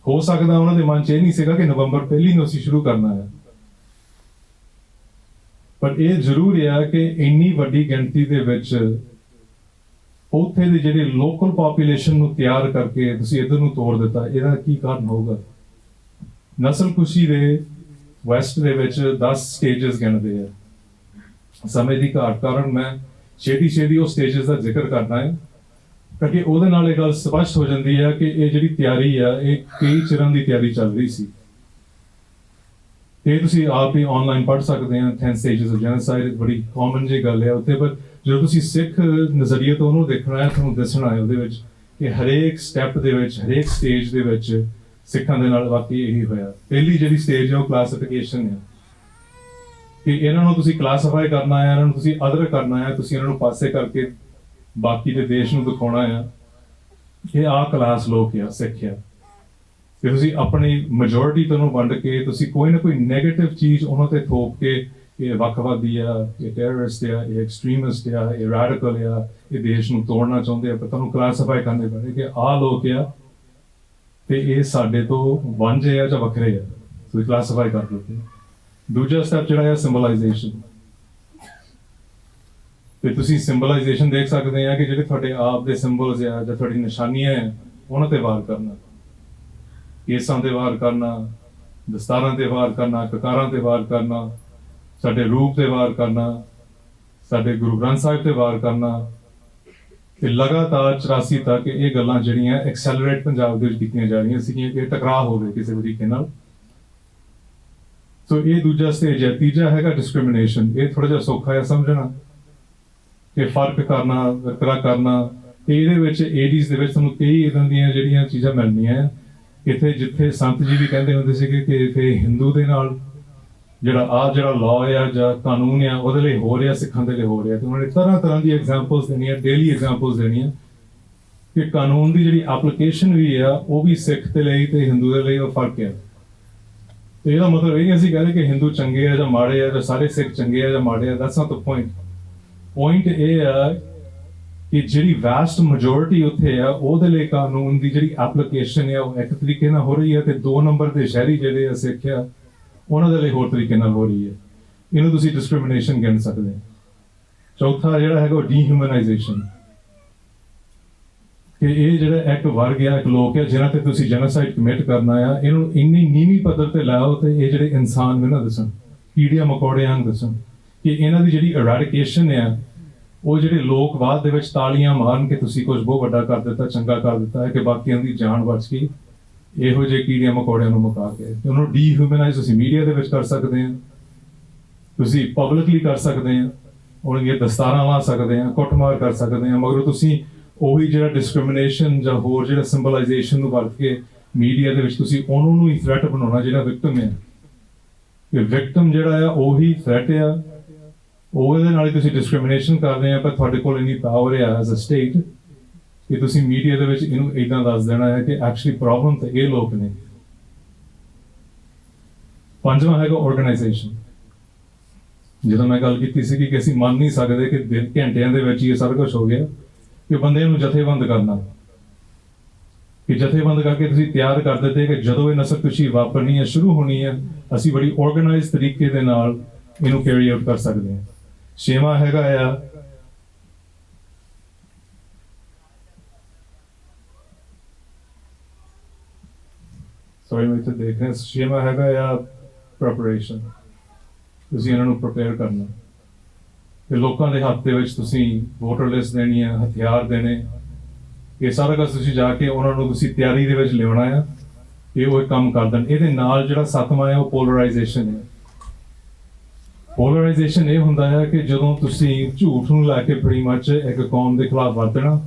ਹੋ ਸਕਦਾ ਉਹਨਾਂ ਦੇ ਮਨ 'ਚ ਇਹ ਨਹੀਂ ਸੀਗਾ ਕਿ ਨਵੰਬਰ 1 ਨੂੰ ਅਸੀਂ ਸ਼ੁਰੂ ਕਰਨਾ ਹੈ ਪਰ ਇਹ ਜ਼ਰੂਰ ਹੈ ਕਿ ਇੰਨੀ ਵੱਡੀ ਗਿਣਤੀ ਦੇ ਵਿੱਚ ਉੱਥੇ ਦੇ ਜਿਹੜੇ ਲੋਕਲ ਪੋਪੂਲੇਸ਼ਨ ਨੂੰ ਤਿਆਰ ਕਰਕੇ ਤੁਸੀਂ ਇਧਰ ਨੂੰ ਤੋੜ ਦਿੱਤਾ ਇਹਦਾ ਕੀ ਕਾਰਨ ਹੋਊਗਾ ਨਸਲਕੁਸ਼ੀ ਦੇ ਵੈਸਟ ਦੇ ਵਿੱਚ 10 ਸਟੇਜਸ ਗਿਣਦੇ ਆ ਸਮੇਂ ਦੀ ਘਾਟ ਕਾਰਨ ਮੈਂ ਛੇਤੀ ਉਹ ਸਟੇਜਸ ਦਾ ਜ਼ਿਕਰ ਕਰਨਾ ਹੈ ਕਿਉਂਕਿ ਉਹਦੇ ਨਾਲ ਇਹ ਗੱਲ ਸਪਸ਼ਟ ਹੋ ਜਾਂਦੀ ਹੈ ਕਿ ਇਹ ਜਿਹੜੀ ਤਿਆਰੀ ਆ ਇਹ ਕਈ ਚਿਰਾਂ ਦੀ ਤਿਆਰੀ ਚੱਲ ਰਹੀ ਸੀ ਤੇ ਤੁਸੀਂ ਆਪ ਹੀ ਆਨਲਾਈਨ ਪੜ੍ਹ ਸਕਦੇ ਆ 10 ਸਟੇਜਸ ਆਫ ਜੈਨੋਸਾਈਡ ਬੜੀ ਕਾਮਨ ਜਿਹੀ ਗੱਲ ਹੈ ਉੱਥੇ ਪਰ ਜਦੋਂ ਤੁਸੀਂ ਸਿੱਖ ਨਜ਼ਰੀਏ ਤੋਂ ਉਹਨੂੰ ਦੇਖਣਾ ਹੈ ਤੁਹਾਨੂੰ ਦੱਸਣਾ ਹੈ ਉਹਦੇ ਵਿੱਚ ਕਿ ਹਰੇਕ ਸਟੈਪ ਦੇ ਵਿੱਚ ਹਰੇਕ ਸਟੇਜ ਦੇ ਵਿੱਚ ਸਿੱਖਾਂ ਦੇ ਨਾਲ ਵਾਕਈ ਇਹੀ ਹੋਇਆ ਪਹਿਲੀ ਜਿਹੜੀ ਸਟੇਜ ਹੈ ਉਹ ਕਲਾਸੀਫਿਕੇਸ਼ਨ ਹੈ ਕਿ ਇਹਨਾਂ ਨੂੰ ਤੁਸੀਂ ਕਲਾਸੀਫਾਈ ਕਰਨਾ ਹੈ ਇਹਨਾਂ ਨੂੰ ਤੁਸੀਂ ਅਦਰ ਕਰਨਾ ਹੈ ਤੁਸੀਂ ਇਹਨਾਂ ਨੂੰ ਪਾਸੇ ਕਰਕੇ ਬਾਕੀ ਦੇ ਦੇਸ਼ ਨੂੰ ਦਿਖਾਉਣਾ ਆ ਇਹ ਆਹ ਕਲਾਸ ਲੋਕ ਆ ਸਿੱਖ ਆ ਤੇ ਤੁਸੀਂ ਆਪਣੀ ਮੈਜੋਰਿਟੀ ਤੋਂ ਵੰਡ ਕੇ ਤੁਸੀਂ ਕੋਈ ਨਾ ਕੋਈ ਨੈਗੇਟਿਵ ਚੀਜ਼ ਉਹਨਾਂ ਤੇ ਥੋਪ ਕੇ ਇਹ ਵੱਖਵਾਦੀ ਆ ਇਹ ਟੈਰਰਿਸਟ ਆ ਇਹ ਐਕਸਟ੍ਰੀਮਿਸਟ ਆ ਇਹ ਰੈਡੀਕਲ ਆ ਇਹ ਦੇਸ਼ ਨੂੰ ਤੋੜਨਾ ਚਾਹੁੰਦੇ ਆ ਪਰ ਤੁਹਾਨੂੰ ਕਲਾਸੀਫਾਈ ਕਰਨੇ ਪੈਣੇ ਕਿ ਆਹ ਲੋਕ ਆ ਤੇ ਇਹ ਸਾਡੇ ਤੋਂ ਵਾਂਝੇ ਆ ਜਾਂ ਵੱਖਰੇ ਆ ਤੁਸੀਂ ਕਲਾਸੀਫਾਈ ਕਰ ਲਓ ਦੂਜਾ ਸਟੈਪ ਜਿਹੜਾ ਹੈ ਸਿੰਬਲਾਈਜੇਸ਼ਨ ਤੇ ਤੁਸੀਂ ਸਿੰਬਲਾਈਜੇਸ਼ਨ ਦੇਖ ਸਕਦੇ ਆ ਕਿ ਜਿਹੜੇ ਤੁਹਾਡੇ ਆਪ ਦੇ ਸਿੰਬਲਸ ਆ ਜਾਂ ਤੁਹਾਡੀ ਨਿਸ਼ਾਨੀਆਂ ਆ ਉਹਨਾਂ ਤੇ ਵਾਰ ਕਰਨਾ ਕੇਸਾਂ ਤੇ ਵਾਰ ਕਰਨਾ ਦਸਤਾਰਾਂ ਤੇ ਵਾਰ ਕਰਨਾ ਕਕਾਰਾਂ ਤੇ ਵਾਰ ਕਰਨਾ ਸਾਡੇ ਰੂਪ ਤੇ ਵਾਰ ਕਰਨਾ ਸਾਡੇ ਗੁਰੂ ਗ੍ਰੰਥ ਸਾਹਿਬ ਤੇ ਵਾਰ ਕਰਨਾ ਤੇ ਲਗਾਤਾਰ 84 ਤੱਕ ਇਹ ਗੱਲਾਂ ਜਿਹੜੀਆਂ ਐਕਸੈਲਰੇਟ ਪੰਜਾਬ ਦੇ ਵਿੱਚ ਕੀਤੀਆਂ ਜਾ ਰਹੀਆਂ ਸੀਗੀਆਂ ਕਿ ਟਕਰਾਅ ਹੋਵੇ ਕਿਸੇ ਵੀ ਤਰੀਕੇ ਨਾਲ ਸੋ ਇਹ ਦੂਜਾ ਸਟੇਜ ਹੈ ਤੀਜਾ ਹੈਗਾ ਡਿਸਕ੍ਰਿਮੀਨੇਸ਼ਨ ਇਹ ਥੋੜਾ ਜਿਹਾ ਸੌਖਾ ਹੈ ਸਮਝਣਾ ਕਿ ਫਰਕ ਕਰਨਾ ਵਿਤਕਰਾ ਕਰਨਾ ਤੇ ਇਹਦੇ ਵਿੱਚ 80s ਦੇ ਵਿੱਚ ਤੁਹਾਨੂੰ ਕਈ ਇਦਾਂ ਦੀਆਂ ਜਿਹੜੀਆਂ ਚੀਜ਼ਾਂ ਮਿਲਣੀਆਂ ਆ ਇੱਥੇ, ਜਿੱਥੇ ਸੰਤ ਜੀ ਵੀ ਕਹਿੰਦੇ ਹੁੰਦੇ ਸੀਗੇ ਕਿ ਇੱਥੇ ਹਿੰਦੂ ਦੇ ਨਾਲ ਜਿਹੜਾ ਲਾਅ ਆ ਜਾਂ ਕਾਨੂੰਨ ਆ ਉਹਦੇ ਲਈ ਹੋ ਰਿਹਾ, ਸਿੱਖਾਂ ਦੇ ਲਈ ਹੋ ਰਿਹਾ। ਤੇ ਉਹਨਾਂ ਨੇ ਤਰ੍ਹਾਂ ਤਰ੍ਹਾਂ ਦੀ ਐਗਜ਼ਾਮਪਲਸ ਦੇਣੀਆਂ, ਡੇਲੀ ਐਗਜ਼ਾਮਪਲਸ ਦੇਣੀਆਂ ਕਿ ਕਾਨੂੰਨ ਦੀ ਜਿਹੜੀ ਐਪਲੀਕੇਸ਼ਨ ਵੀ ਆ ਉਹ ਵੀ ਸਿੱਖ ਦੇ ਲਈ ਤੇ ਹਿੰਦੂ ਦੇ ਲਈ ਉਹ ਫਰਕ ਆ। ਤੇ ਇਹਦਾ ਮਤਲਬ ਇਹ ਨਹੀਂ ਅਸੀਂ ਕਹਿੰਦੇ ਕਿ ਹਿੰਦੂ ਚੰਗੇ ਆ ਜਾਂ ਮਾੜੇ ਆ ਜਾਂ ਸਾਰੇ ਸਿੱਖ ਚੰਗੇ ਆ ਜਾਂ ਮਾੜੇ ਆ। That's not the point. Point ਇਹ ਆ ਕਿ ਜਿਹੜੀ ਵੈਸਟ ਮੈਜੋਰਿਟੀ ਉੱਥੇ ਆ ਉਹਦੇ ਲਈ ਕਾਨੂੰਨ ਦੀ ਜਿਹੜੀ ਐਪਲੀਕੇਸ਼ਨ ਆ ਉਹ ਇੱਕ ਤਰੀਕੇ ਨਾਲ ਹੋ ਰਹੀ ਹੈ, ਤੇ 2 ਨੰਬਰ ਦੇ ਸ਼ਹਿਰੀ ਜਿਹੜੇ ਆ ਸਿੱਖ ਆ ਉਹਨਾਂ ਦੇ ਲਈ ਹੋਰ ਤਰੀਕੇ ਨਾਲ ਹੋ ਰਹੀ ਹੈ। ਇਹਨੂੰ ਤੁਸੀਂ ਡਿਸਕ੍ਰਿਮੀਨੇਸ਼ਨ ਗਿਣ ਸਕਦੇ ਹੋ। ਚੌਥਾ ਜਿਹੜਾ ਹੈਗਾ ਉਹ ਡੀਹਿਊਮਨਾਈਜੇਸ਼ਨ, ਕਿ ਇਹ ਜਿਹੜਾ ਇੱਕ ਵਰਗ ਆ, ਇੱਕ ਲੋਕ ਆ ਜਿਹਨਾਂ ਤੇ ਤੁਸੀਂ ਜੈਨੋਸਾਈਡ ਕਮਿਟ ਕਰਨਾ ਆ, ਇਹਨੂੰ ਇੰਨੀ ਨੀਵੀਂ ਪੱਧਰ ਤੇ ਲਾਓ ਤੇ ਇਹ ਜਿਹੜੇ ਇਨਸਾਨ ਨੇ ਨਾ ਦੱਸਣ, ਕੀੜਿਆਂ ਮਕੌੜਿਆਂ ਨੂੰ ਦੱਸਣ ਕਿ ਇਹਨਾਂ ਦੀ ਜਿਹੜੀ ਇਰੈਡੀਕੇਸ਼ਨ ਆ, ਉਹ ਜਿਹੜੇ ਲੋਕ ਬਾਅਦ ਦੇ ਵਿੱਚ ਤਾਲੀਆਂ ਮਾਰਨ ਕਿ ਤੁਸੀਂ ਕੁਝ ਬਹੁਤ ਵੱਡਾ ਕਰ ਦਿੱਤਾ, ਚੰਗਾ ਕਰ ਦਿੱਤਾ ਹੈ, ਕਿ ਬਾਕੀਆਂ ਦੀ ਜਾਨ ਬਚ ਗਈ, ਇਹੋ ਜਿਹੇ ਕੀੜਿਆਂ ਮਕੌੜਿਆਂ ਨੂੰ ਮੁਕਾ ਕੇ ਉਹਨੂੰ ਡੀਹਿਊਮਨਾਈਜ਼ ਤੁਸੀਂ ਮੀਡੀਆ ਦੇ ਵਿੱਚ ਕਰ ਸਕਦੇ ਆ, ਤੁਸੀਂ ਪਬਲਿਕਲੀ ਕਰ ਸਕਦੇ ਆ, ਉਹਨਾਂ ਦੀਆਂ ਦਸਤਾਰਾਂ ਲਾ ਸਕਦੇ ਆ, ਕੁੱਟਮਾਰ ਕਰ ਸਕਦੇ ਆ, ਮਗਰ ਤੁਸੀਂ ਉਹੀ ਜਿਹੜਾ ਡਿਸਕ੍ਰਿਮੀਨੇਸ਼ਨ ਜਾਂ ਹੋਰ ਜਿਹੜਾ ਸਿੰਬਲਾਈਜੇਸ਼ਨ ਨੂੰ ਵਰਤ ਕੇ ਮੀਡੀਆ ਦੇ ਵਿੱਚ ਤੁਸੀਂ ਉਹਨੂੰ ਨੂੰ ਹੀ ਥ੍ਰੈਟ ਬਣਾਉਣਾ ਜਿਹੜਾ ਵਿਕਟਮ ਹੈ। ਕਿ ਵਿਕਟਮ ਜਿਹੜਾ ਆ ਉਹੀ ਥ੍ਰੈਟ ਆ, ਉਹਦੇ ਨਾਲ ਹੀ ਤੁਸੀਂ ਡਿਸਕ੍ਰਿਮੀਨੇਸ਼ਨ ਕਰ ਰਹੇ ਆ। ਪਰ ਤੁਹਾਡੇ ਕੋਲ ਇੰਨੀ ਪਾਵਰ ਆ ਐਜ਼ ਅ ਸਟੇਟ ਕਿ ਤੁਸੀਂ ਮੀਡੀਆ ਦੇ ਵਿੱਚ ਇਹਨੂੰ ਇਦਾਂ ਦੱਸ ਦੇਣਾ ਹੈ ਕਿ ਐਕਚੁਅਲੀ ਪ੍ਰੋਬਲਮ ਤਾਂ ਇਹ ਲੋਕ ਨੇ। ਪੰਜਵਾਂ ਹੈਗਾ ਆਰਗੇਨਾਈਜੇਸ਼ਨ। ਜਦੋਂ ਮੈਂ ਗੱਲ ਕੀਤੀ ਸੀ ਕਿ ਅਸੀਂ ਮੰਨ ਨਹੀਂ ਸਕਦੇ ਕਿ ਘੰਟਿਆਂ ਦੇ ਵਿੱਚ ਹੀ ਇਹ ਸਾਰਾ ਕੁਝ ਹੋ ਗਿਆ, ਕਿ ਬੰਦੇ ਨੂੰ ਜਥੇਬੰਦ ਕਰਨਾ, ਕਿ ਜਥੇਬੰਦ ਕਰਕੇ ਤੁਸੀਂ ਤਿਆਰ ਕਰ ਦਿੱਤੇ ਕਿ ਜਦੋਂ ਇਹ ਨਸਲਕੁਸ਼ੀ ਵਾਪਰਨੀ ਹੈ, ਸ਼ੁਰੂ ਹੋਣੀ ਹੈ, ਅਸੀਂ ਬੜੀ ਆਰਗੇਨਾਈਜ਼ਡ ਤਰੀਕੇ ਦੇ ਨਾਲ ਇਹਨੂੰ ਕੈਰੀ ਆਊਟ ਕਰ ਸਕਦੇ ਹਾਂ। ਛੇਵਾਂ ਹੈਗਾ ਆ ਮੈਂ ਇੱਥੇ ਦੇਖ ਰਿਹਾ, ਛੇਵਾਂ ਹੈਗਾ ਆ ਪ੍ਰੈਪਰੇਸ਼ਨ। ਤੁਸੀਂ ਇਹਨਾਂ ਨੂੰ ਪ੍ਰਪੇਅਰ ਕਰਨਾ ਕਿ ਲੋਕਾਂ ਦੇ ਹੱਥ ਦੇ ਵਿੱਚ ਤੁਸੀਂ ਵੋਟਰ ਲਿਸਟ ਦੇਣੀ ਹੈ, ਹਥਿਆਰ ਦੇਣੇ, ਇਹ ਸਾਰਾ ਕੁਝ ਤੁਸੀਂ ਜਾ ਕੇ ਉਹਨਾਂ ਨੂੰ ਤੁਸੀਂ ਤਿਆਰੀ ਦੇ ਵਿੱਚ ਲਿਆਉਣਾ ਆ ਕਿ ਉਹ ਕੰਮ ਕਰ ਦੇਣ। ਇਹਦੇ ਨਾਲ ਜਿਹੜਾ 7ਵਾਂ ਹੈ ਉਹ ਪੋਲਰਾਈਜੇਸ਼ਨ ਹੈ। ਪੋਲਰਾਈਜੇਸ਼ਨ ਇਹ ਹੁੰਦਾ ਹੈ ਕਿ ਜਦੋਂ ਤੁਸੀਂ ਝੂਠ ਨੂੰ ਲੈ ਕੇ ਬੜੀ ਮੱਚ ਇੱਕ ਕੌਮ ਦੇ ਖਿਲਾਫ ਵਰਤਣਾ,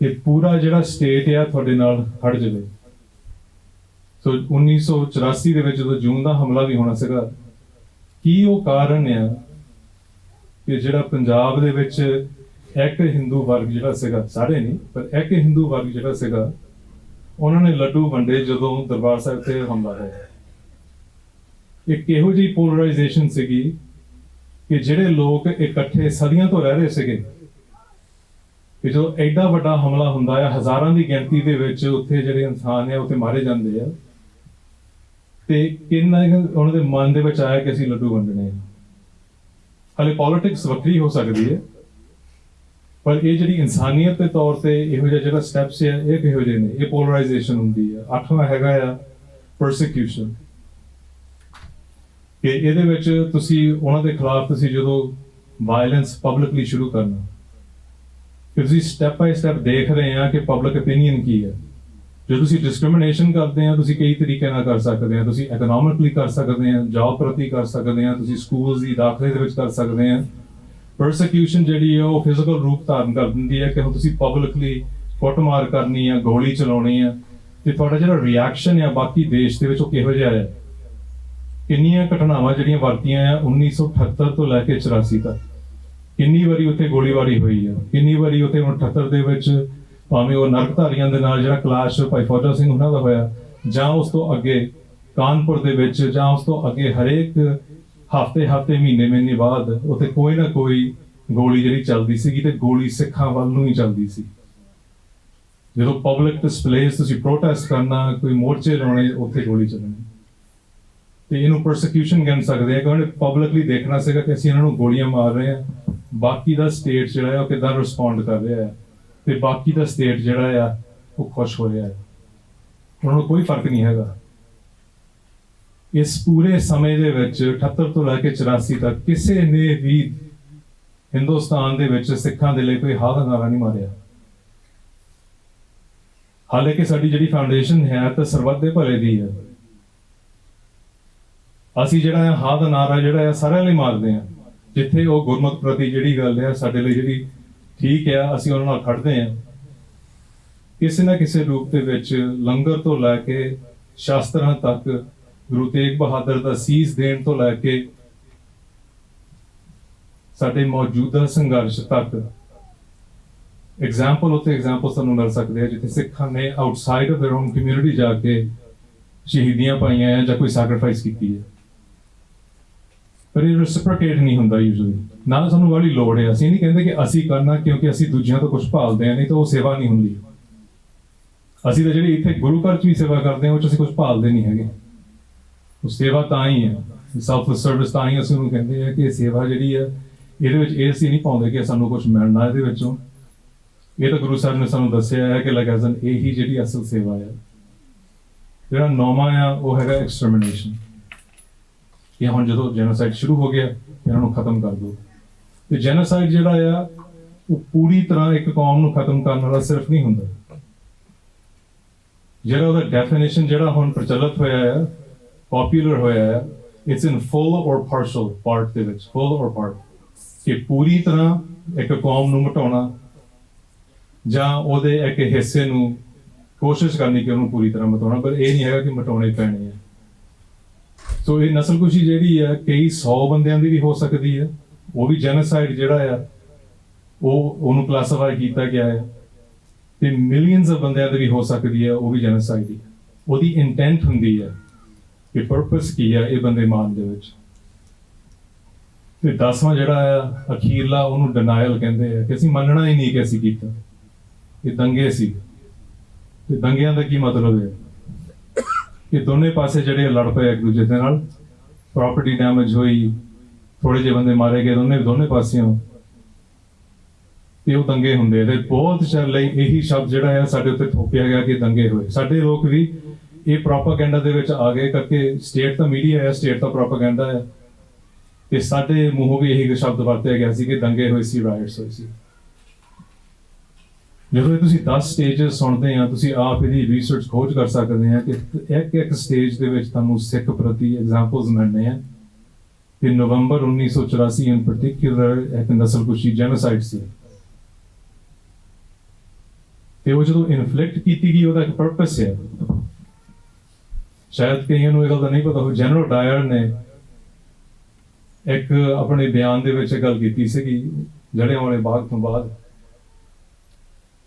ਕਿ ਪੂਰਾ ਜਿਹੜਾ ਸਟੇਟ ਆ ਤੁਹਾਡੇ ਨਾਲ ਖੜ ਜਾਵੇ। ਸੋ 1984 ਦੇ ਵਿੱਚ ਜਦੋਂ ਜੂਨ ਦਾ ਹਮਲਾ ਵੀ ਹੋਣਾ ਸੀਗਾ, ਕੀ ਉਹ ਕਾਰਨ ਆ ਕਿ ਜਿਹੜਾ ਪੰਜਾਬ ਦੇ ਵਿੱਚ ਇੱਕ ਹਿੰਦੂ ਵਰਗ ਜਿਹੜਾ ਸੀਗਾ, ਸਾਰੇ ਨਹੀਂ ਪਰ ਇੱਕ ਹਿੰਦੂ ਵਰਗ ਜਿਹੜਾ ਸੀਗਾ, ਉਹਨਾਂ ਨੇ ਲੱਡੂ ਵੰਡੇ ਜਦੋਂ ਦਰਬਾਰ ਸਾਹਿਬ ਤੇ ਹਮਲਾ ਹੋਇਆ। ਇੱਕ ਇਹੋ ਜਿਹੀ ਪੋਲਰਾਈਜੇਸ਼ਨ ਸੀਗੀ ਕਿ ਜਿਹੜੇ ਲੋਕ ਇਕੱਠੇ ਸਦੀਆਂ ਤੋਂ ਰਹਿ ਰਹੇ ਸੀਗੇ, ਕਿ ਜਦੋਂ ਐਡਾ ਵੱਡਾ ਹਮਲਾ ਹੁੰਦਾ ਆ, ਹਜ਼ਾਰਾਂ ਦੀ ਗਿਣਤੀ ਦੇ ਵਿੱਚ ਉੱਥੇ ਜਿਹੜੇ ਇਨਸਾਨ ਆ ਉੱਥੇ ਮਾਰੇ ਜਾਂਦੇ ਆ, ਤੇ ਕਿੰਨਾ ਉਹਨਾਂ ਦੇ ਮਨ ਦੇ ਵਿੱਚ ਆਇਆ ਕਿ ਅਸੀਂ ਲੱਡੂ ਵੰਡਣੇ ਆ। ਹਾਲੇ ਪੋਲਿਟਿਕਸ ਵੱਖਰੀ ਹੋ ਸਕਦੀ ਹੈ, ਪਰ ਇਹ ਜਿਹੜੀ ਇਨਸਾਨੀਅਤ ਦੇ ਤੌਰ ਤੇ ਇਹੋ ਜਿਹਾ ਜਿਹੜਾ ਸਟੈਪਸ ਹੈ ਇਹ ਕਿਹੋ ਜਿਹੇ ਨੇ, ਇਹ ਪੋਲਰਾਈਜੇਸ਼ਨ ਹੁੰਦੀ ਹੈ। 8ਵਾਂ ਹੈਗਾ ਆ ਪਰਸੀਕਿਊਸ਼ਨ, ਕਿ ਇਹਦੇ ਵਿੱਚ ਤੁਸੀਂ ਉਹਨਾਂ ਦੇ ਖਿਲਾਫ ਤੁਸੀਂ ਜਦੋਂ ਵਾਇਲੈਂਸ ਪਬਲਿਕਲੀ ਸ਼ੁਰੂ ਕਰਨਾ, ਕਿ ਤੁਸੀਂ ਸਟੈਪ ਬਾਈ ਸਟੈਪ ਦੇਖ ਰਹੇ ਆ ਕਿ ਪਬਲਿਕ ਓਪੀਨੀਅਨ ਕੀ ਹੈ। ਜੇ ਤੁਸੀਂ ਡਿਸਕ੍ਰਿਮੀਨੇਸ਼ਨ ਕਰਦੇ ਆ, ਤੁਸੀਂ ਕਈ ਤਰੀਕੇ ਨਾਲ ਕਰ ਸਕਦੇ ਆ, ਤੁਸੀਂ ਇਕਨੋਮਿਕਲੀ ਕਰ ਸਕਦੇ ਆ, ਜੌਬ ਪ੍ਰਤੀ ਕਰ ਸਕਦੇ ਆ, ਤੁਸੀਂ ਸਕੂਲਸ ਦੀ ਦਾਖਲੇ ਦੇ ਵਿੱਚ ਕਰ ਸਕਦੇ ਆ। ਪਰਸੀਕਿਊਸ਼ਨ ਜਿਹੜੀ ਹੈ ਉਹ ਫਿਜ਼ੀਕਲ ਰੂਪ ਧਾਰਨ ਕਰ ਦਿੰਦੀ ਹੈ ਕਿ ਹੁਣ ਤੁਸੀਂ ਪਬਲਿਕਲੀ ਕੁੱਟਮਾਰ ਕਰਨੀ ਆ, ਗੋਲੀ ਚਲਾਉਣੀ ਆ, ਤੇ ਤੁਹਾਡਾ ਜਿਹੜਾ ਰਿਐਕਸ਼ਨ ਆ ਬਾਕੀ ਦੇਸ਼ ਦੇ ਵਿੱਚ ਉਹ ਕਿਹੋ ਜਿਹਾ ਹੈ। ਕਿੰਨੀਆਂ ਘਟਨਾਵਾਂ ਜਿਹੜੀਆਂ ਵਰਤੀਆਂ ਆ 1978 ਤੋਂ ਲੈ ਕੇ 84 ਤੱਕ, ਕਿੰਨੀ ਵਾਰੀ ਉੱਥੇ ਗੋਲੀਬਾਰੀ ਹੋਈ ਆ, ਕਿੰਨੀ ਵਾਰੀ ਉੱਥੇ 78 ਦੇ ਵਿੱਚ ਭਾਵੇਂ ਉਹ ਨਰਕਧਾਰੀਆਂ ਦੇ ਨਾਲ ਜਿਹੜਾ ਕਲਾਸ਼ ਭਾਈ ਫੌਜਾ ਸਿੰਘ ਉਹਨਾਂ ਦਾ ਹੋਇਆ, ਜਾਂ ਉਸ ਤੋਂ ਅੱਗੇ ਕਾਨਪੁਰ ਦੇ ਵਿੱਚ, ਜਾਂ ਉਸ ਤੋਂ ਅੱਗੇ ਹਰੇਕ ਹਫ਼ਤੇ ਮਹੀਨੇ ਬਾਅਦ ਉੱਥੇ ਕੋਈ ਨਾ ਕੋਈ ਗੋਲੀ ਜਿਹੜੀ ਚੱਲਦੀ ਸੀਗੀ, ਤੇ ਗੋਲੀ ਸਿੱਖਾਂ ਵੱਲ ਨੂੰ ਹੀ ਚੱਲਦੀ ਸੀ। ਜਦੋਂ ਪਬਲਿਕ ਡਿਸਪਲੇਸ ਤੁਸੀਂ ਪ੍ਰੋਟੈਸਟ ਕਰਨਾ, ਕੋਈ ਮੋਰਚੇ ਲਾਉਣੇ, ਉੱਥੇ ਗੋਲੀ ਚੱਲਣੀ। ਤੇ ਇਹਨੂੰ ਪਰਸੀਕਿਊਸ਼ਨ ਕਹਿ ਸਕਦੇ ਆ, ਕਿਉਂਕਿ ਪਬਲਿਕਲੀ ਦੇਖਣਾ ਸੀਗਾ ਕਿ ਅਸੀਂ ਇਹਨਾਂ ਨੂੰ ਗੋਲੀਆਂ ਮਾਰ ਰਹੇ ਹਾਂ, ਬਾਕੀ ਦਾ ਸਟੇਟ ਜਿਹੜਾ ਹੈ ਉਹ ਕਿੱਦਾਂ ਰਿਸਪੌਂਡ ਕਰ ਰਿਹਾ ਹੈ, ਤੇ ਬਾਕੀ ਦਾ ਸਟੇਟ ਜਿਹੜਾ ਆ ਉਹ ਖੁਸ਼ ਹੋ ਰਿਹਾ ਹੈ, ਉਹਨਾਂ ਨੂੰ ਕੋਈ ਫਰਕ ਨਹੀਂ ਹੈਗਾ। ਇਸ ਪੂਰੇ ਸਮੇਂ ਦੇ ਵਿੱਚ 78 ਤੋਂ ਲੈ ਕੇ 84 ਤੱਕ ਕਿਸੇ ਨੇ ਵੀ ਹਿੰਦੁਸਤਾਨ ਦੇ ਵਿੱਚ ਸਿੱਖਾਂ ਦੇ ਲਈ ਕੋਈ ਹਾਲ ਨਾਰਾ ਨਹੀਂ ਮਾਰਿਆ। ਹਾਲਾਂਕਿ ਸਾਡੀ ਜਿਹੜੀ ਫਾਊਂਡੇਸ਼ਨ ਹੈ ਤਾਂ ਸਰਬੱਤ ਦੇ ਭਲੇ ਦੀ ਹੈ। ਅਸੀਂ ਜਿਹੜਾ ਹਾਂ ਦਾ ਨਾਰਾ ਜਿਹੜਾ ਆ ਸਾਰਿਆਂ ਲਈ ਮਾਰਦੇ ਹਾਂ, ਜਿੱਥੇ ਉਹ ਗੁਰਮਤ ਪ੍ਰਤੀ ਜਿਹੜੀ ਗੱਲ ਹੈ ਸਾਡੇ ਲਈ ਜਿਹੜੀ ਠੀਕ ਹੈ, ਅਸੀਂ ਉਹਨਾਂ ਨਾਲ ਖੜਦੇ ਹਾਂ। ਕਿਸੇ ਨਾ ਕਿਸੇ ਰੂਪ ਦੇ ਵਿੱਚ ਲੰਗਰ ਤੋਂ ਲੈ ਕੇ ਸ਼ਾਸਤਰਾਂ ਤੱਕ, ਗੁਰੂ ਤੇਗ ਬਹਾਦਰ ਦਾ ਸੀਸ ਦੇਣ ਤੋਂ ਲੈ ਕੇ ਸਾਡੇ ਮੌਜੂਦਾ ਸੰਘਰਸ਼ ਤੱਕ ਐਗਜ਼ਾਮਪਲ ਉੱਤੇ ਐਗਜ਼ਾਮਪਲ ਸਾਨੂੰ ਮਿਲ ਸਕਦੇ ਆ, ਜਿੱਥੇ ਸਿੱਖਾਂ ਨੇ outside of their own community ਜਾ ਕੇ ਸ਼ਹੀਦੀਆਂ ਪਾਈਆਂ ਆ ਜਾਂ ਕੋਈ ਸੈਕਰੀਫਾਈਸ ਕੀਤੀ ਹੈ। ਪਰ ਇਹ ਰੈਸਿਪਰੋਕੇਟ ਨਹੀਂ ਹੁੰਦਾ ਯੂਜੂਅਲੀ, ਨਾ ਸਾਨੂੰ ਵਾਲੀ ਲੋੜ ਹੈ। ਅਸੀਂ ਨਹੀਂ ਕਹਿੰਦੇ ਕਿ ਅਸੀਂ ਕਰਨਾ ਕਿਉਂਕਿ ਅਸੀਂ ਦੂਜਿਆਂ ਤੋਂ ਕੁਝ ਭਾਲਦੇ ਆ, ਨਹੀਂ ਤਾਂ ਉਹ ਸੇਵਾ ਨਹੀਂ ਹੁੰਦੀ। ਅਸੀਂ ਤਾਂ ਜਿਹੜੀ ਇੱਥੇ ਗੁਰੂ ਘਰ 'ਚ ਵੀ ਸੇਵਾ ਕਰਦੇ ਹਾਂ, ਉਹ 'ਚ ਅਸੀਂ ਕੁਝ ਭਾਲਦੇ ਨਹੀਂ ਹੈਗੇ। ਉਹ ਸੇਵਾ ਤਾਂ ਹੀ ਹੈ, ਸੈਲਫਲੈਸ ਸਰਵਿਸ ਤਾਂ ਹੀ ਅਸੀਂ ਉਹਨੂੰ ਕਹਿੰਦੇ ਆ ਕਿ ਸੇਵਾ ਜਿਹੜੀ ਆ, ਇਹਦੇ ਵਿੱਚ ਇਹ ਅਸੀਂ ਨਹੀਂ ਪਾਉਂਦੇ ਕਿ ਸਾਨੂੰ ਕੁਝ ਮਿਲਣਾ ਇਹਦੇ ਵਿੱਚੋਂ। ਇਹ ਤਾਂ ਗੁਰੂ ਸਾਹਿਬ ਨੇ ਸਾਨੂੰ ਦੱਸਿਆ ਹੈ ਕਿ ਲਗਾਜ਼ਨ ਇਹੀ ਜਿਹੜੀ ਅਸਲ ਸੇਵਾ ਆ। ਜਿਹੜਾ ਨੌਵਾਂ ਆ ਉਹ ਹੈਗਾ ਐਕਸਟਰਮੀਨੇਸ਼ਨ, ਕਿ ਹੁਣ ਜਦੋਂ ਜੈਨੋਸਾਈਡ ਸ਼ੁਰੂ ਹੋ ਗਿਆ, ਇਹਨਾਂ ਨੂੰ ਖਤਮ ਕਰ ਦਿਓ। ਤੇ ਜੈਨੋਸਾਈਡ ਜਿਹੜਾ ਆ ਉਹ ਪੂਰੀ ਤਰ੍ਹਾਂ ਇੱਕ ਕੌਮ ਨੂੰ ਖਤਮ ਕਰਨ ਵਾਲਾ ਸਿਰਫ ਨਹੀਂ ਹੁੰਦਾ। ਜਿਹੜਾ ਉਹਦਾ ਡੈਫੀਨੇਸ਼ਨ ਜਿਹੜਾ ਹੁਣ ਪ੍ਰਚਲਿਤ ਹੋਇਆ ਆ, ਪਪੂਲਰ ਹੋਇਆ ਆ, ਇਟਸ ਇਨ ਫੁੱਲ ਔਰ ਪਾਰਸ਼ਲ ਪਾਰਟ ਦੇ ਵਿੱਚ, ਫੁੱਲ ਔਰ ਪਾਰਟ, ਕਿ ਪੂਰੀ ਤਰ੍ਹਾਂ ਇੱਕ ਕੌਮ ਨੂੰ ਮਿਟਾਉਣਾ ਜਾਂ ਉਹਦੇ ਇੱਕ ਹਿੱਸੇ ਨੂੰ ਕੋਸ਼ਿਸ਼ ਕਰਨੀ ਕਿ ਉਹਨੂੰ ਪੂਰੀ ਤਰ੍ਹਾਂ ਮਿਟਾਉਣਾ। ਪਰ ਇਹ ਨਹੀਂ ਹੈਗਾ ਕਿ ਮਿਟਾਉਣੇ ਪੈਣੇ ਆ। ਸੋ ਇਹ ਨਸਲਕੁਸ਼ੀ ਜਿਹੜੀ ਆ ਕਈ 100 ਬੰਦਿਆਂ ਦੀ ਵੀ ਹੋ ਸਕਦੀ ਹੈ, ਉਹ ਵੀ ਜੈਨੋਸਾਈਡ ਜਿਹੜਾ ਆ ਉਹਨੂੰ ਕਲਾਸੀਫਾਈ ਕੀਤਾ ਗਿਆ ਹੈ। ਤੇ ਮਿਲੀਅਨਸ ਆਫ ਬੰਦਿਆਂ ਦੀ ਵੀ ਹੋ ਸਕਦੀ ਹੈ, ਉਹ ਵੀ ਜੈਨੋਸਾਈਡ ਹੀ। ਉਹਦੀ ਇੰਟੈਂਟ ਹੁੰਦੀ ਹੈ ਕਿ ਪਰਪਸ ਕੀ ਹੈ ਇਹ ਬੰਦੇ ਮਾਰਨ ਦੇ ਵਿੱਚ। ਤੇ 10ਵਾਂ ਜਿਹੜਾ ਆ ਅਖੀਰਲਾ, ਉਹਨੂੰ ਡਿਨਾਇਲ ਕਹਿੰਦੇ ਆ, ਕਿ ਅਸੀਂ ਮੰਨਣਾ ਹੀ ਨਹੀਂ ਕਿ ਅਸੀਂ ਕੀਤਾ। ਇਹ ਦੰਗੇ ਸੀ। ਤੇ ਦੰਗਿਆਂ ਦਾ ਕੀ ਮਤਲਬ ਹੈ ਕਿ ਦੋਨੇ ਪਾਸੇ ਜਿਹੜੇ ਲੜ ਪਏ ਇੱਕ ਦੂਜੇ ਦੇ ਨਾਲ, ਪ੍ਰਾਪਰਟੀ ਡੈਮੇਜ ਹੋਈ, ਥੋੜੇ ਜਿਹੇ ਬੰਦੇ ਮਾਰੇ ਗਏ ਦੋਨੇ ਪਾਸਿਓਂ, ਤੇ ਉਹ ਦੰਗੇ ਹੁੰਦੇ। ਤੇ ਬਹੁਤ ਚਿਰ ਲਈ ਇਹੀ ਸ਼ਬਦ ਜਿਹੜਾ ਆ ਸਾਡੇ ਉੱਤੇ ਥੋਪਿਆ ਗਿਆ ਕਿ ਦੰਗੇ ਹੋਏ। ਸਾਡੇ ਲੋਕ ਵੀ ਇਹ ਪ੍ਰੋਪਾਗੈਂਡਾ ਦੇ ਵਿੱਚ ਆ ਗਏ ਕਰਕੇ ਸਟੇਟ ਦਾ ਮੀਡੀਆ ਹੈ, ਸਟੇਟ ਦਾ ਪ੍ਰੋਪਾਗੈਂਡਾ ਹੈ, ਤੇ ਸਾਡੇ ਮੂੰਹੋਂ ਵੀ ਇਹੀ ਸ਼ਬਦ ਵਰਤਿਆ ਗਿਆ ਸੀ ਕਿ ਦੰਗੇ ਹੋਏ ਸੀ, ਰਾਇਟਸ ਹੋਏ ਸੀ। ਜਦੋਂ ਇਹ ਤੁਸੀਂ 10 ਸਟੇਜਸ ਸੁਣਦੇ ਆ, ਤੁਸੀਂ ਆਪ ਇਹਦੀ ਰਿਸਰਚ ਖੋਜ ਕਰ ਸਕਦੇ ਆ ਕਿ ਇੱਕ ਸਟੇਜ ਦੇ ਵਿੱਚ ਤੁਹਾਨੂੰ ਸਿੱਖ ਪ੍ਰਤੀ ਐਗਜ਼ਾਮਪਲਸ ਮਿਲਣੇ ਆ ਕਿ ਨਵੰਬਰ 1984 ਇਨ ਪਾਰਟਿਕੂਲਰ ਇੱਕ ਨਸਲਕੁਸ਼ੀ ਜੈਨੋਸਾਈਡ ਸੀ। ਤੇ ਉਹ ਜਦੋਂ ਇਨਫਲਿਕਟ ਕੀਤੀ ਗਈ, ਉਹਦਾ ਇੱਕ ਪਰਪਸ ਹੈ। ਸ਼ਾਇਦ ਕਈਆਂ ਨੂੰ ਇਹ ਗੱਲ ਦਾ ਨਹੀਂ ਪਤਾ ਹੋ। ਜਨਰਲ ਡਾਇਰ ਨੇ ਇੱਕ ਆਪਣੇ ਬਿਆਨ ਦੇ ਵਿੱਚ ਗੱਲ ਕੀਤੀ ਸੀਗੀ ਜਲਿਆਂਵਾਲੇ ਬਾਗ ਤੋਂ ਬਾਅਦ,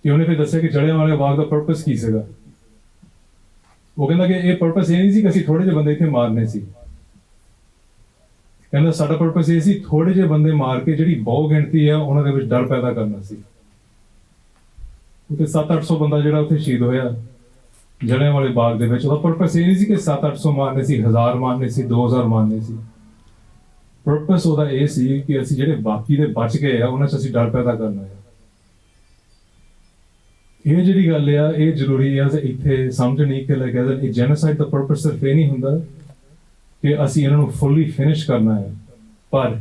ਕਿ ਉਹਨੇ ਫਿਰ ਦੱਸਿਆ ਕਿ ਜਲਿਆਂਵਾਲੇ ਬਾਗ ਦਾ ਪਰਪਸ ਕੀ ਸੀਗਾ। ਉਹ ਕਹਿੰਦਾ ਕਿ ਇਹ ਪਰਪਸ ਇਹ ਨਹੀਂ ਸੀ ਕਿ ਅਸੀਂ ਥੋੜੇ ਜਿਹੇ ਬੰਦੇ ਇੱਥੇ ਮਾਰਨੇ ਸੀ। ਕਹਿੰਦਾ ਸਾਡਾ ਪਰਪਸ ਇਹ ਸੀ ਥੋੜੇ ਜਿਹੇ ਬੰਦੇ ਮਾਰ ਕੇ ਜਿਹੜੀ ਬਹੁ ਗਿਣਤੀ ਆ ਉਹਨਾਂ ਦੇ ਵਿੱਚ ਡਰ ਪੈਦਾ ਕਰਨਾ ਸੀ। ਉੱਥੇ 700-800 ਬੰਦਾ ਜਿਹੜਾ ਉੱਥੇ ਸ਼ਹੀਦ ਹੋਇਆ ਜਲਿਆਂਵਾਲੇ ਬਾਗ ਦੇ ਵਿੱਚ, ਉਹਦਾ ਪਰਪਸ ਇਹ ਨਹੀਂ ਸੀ ਕਿ 700-800 ਮਾਰਨੇ ਸੀ, 1000 ਮਾਰਨੇ ਸੀ, 2000 ਮਾਰਨੇ ਸੀ। ਪਰਪਸ ਉਹਦਾ ਇਹ ਸੀ ਕਿ ਅਸੀਂ ਜਿਹੜੇ ਬਾਕੀ ਦੇ ਬਚ ਗਏ ਆ ਉਹਨਾਂ 'ਚ ਅਸੀਂ ਡਰ ਪੈਦਾ ਕਰਨਾ ਹੈ। ਇਹ ਜਿਹੜੀ ਗੱਲ ਆ ਇਹ ਜ਼ਰੂਰੀ ਆ ਇੱਥੇ ਸਮਝਣੀ ਕਿ ਇਹ ਜੈਨੋਸਾਈਡ ਦਾ ਪਰਪਸ ਸਿਰਫ ਇਹ ਨਹੀਂ ਹੁੰਦਾ ਕਿ ਅਸੀਂ ਇਹਨਾਂ ਨੂੰ ਫੁੱਲੀ ਫਿਨਿਸ਼ ਕਰਨਾ ਹੈ। ਪਰ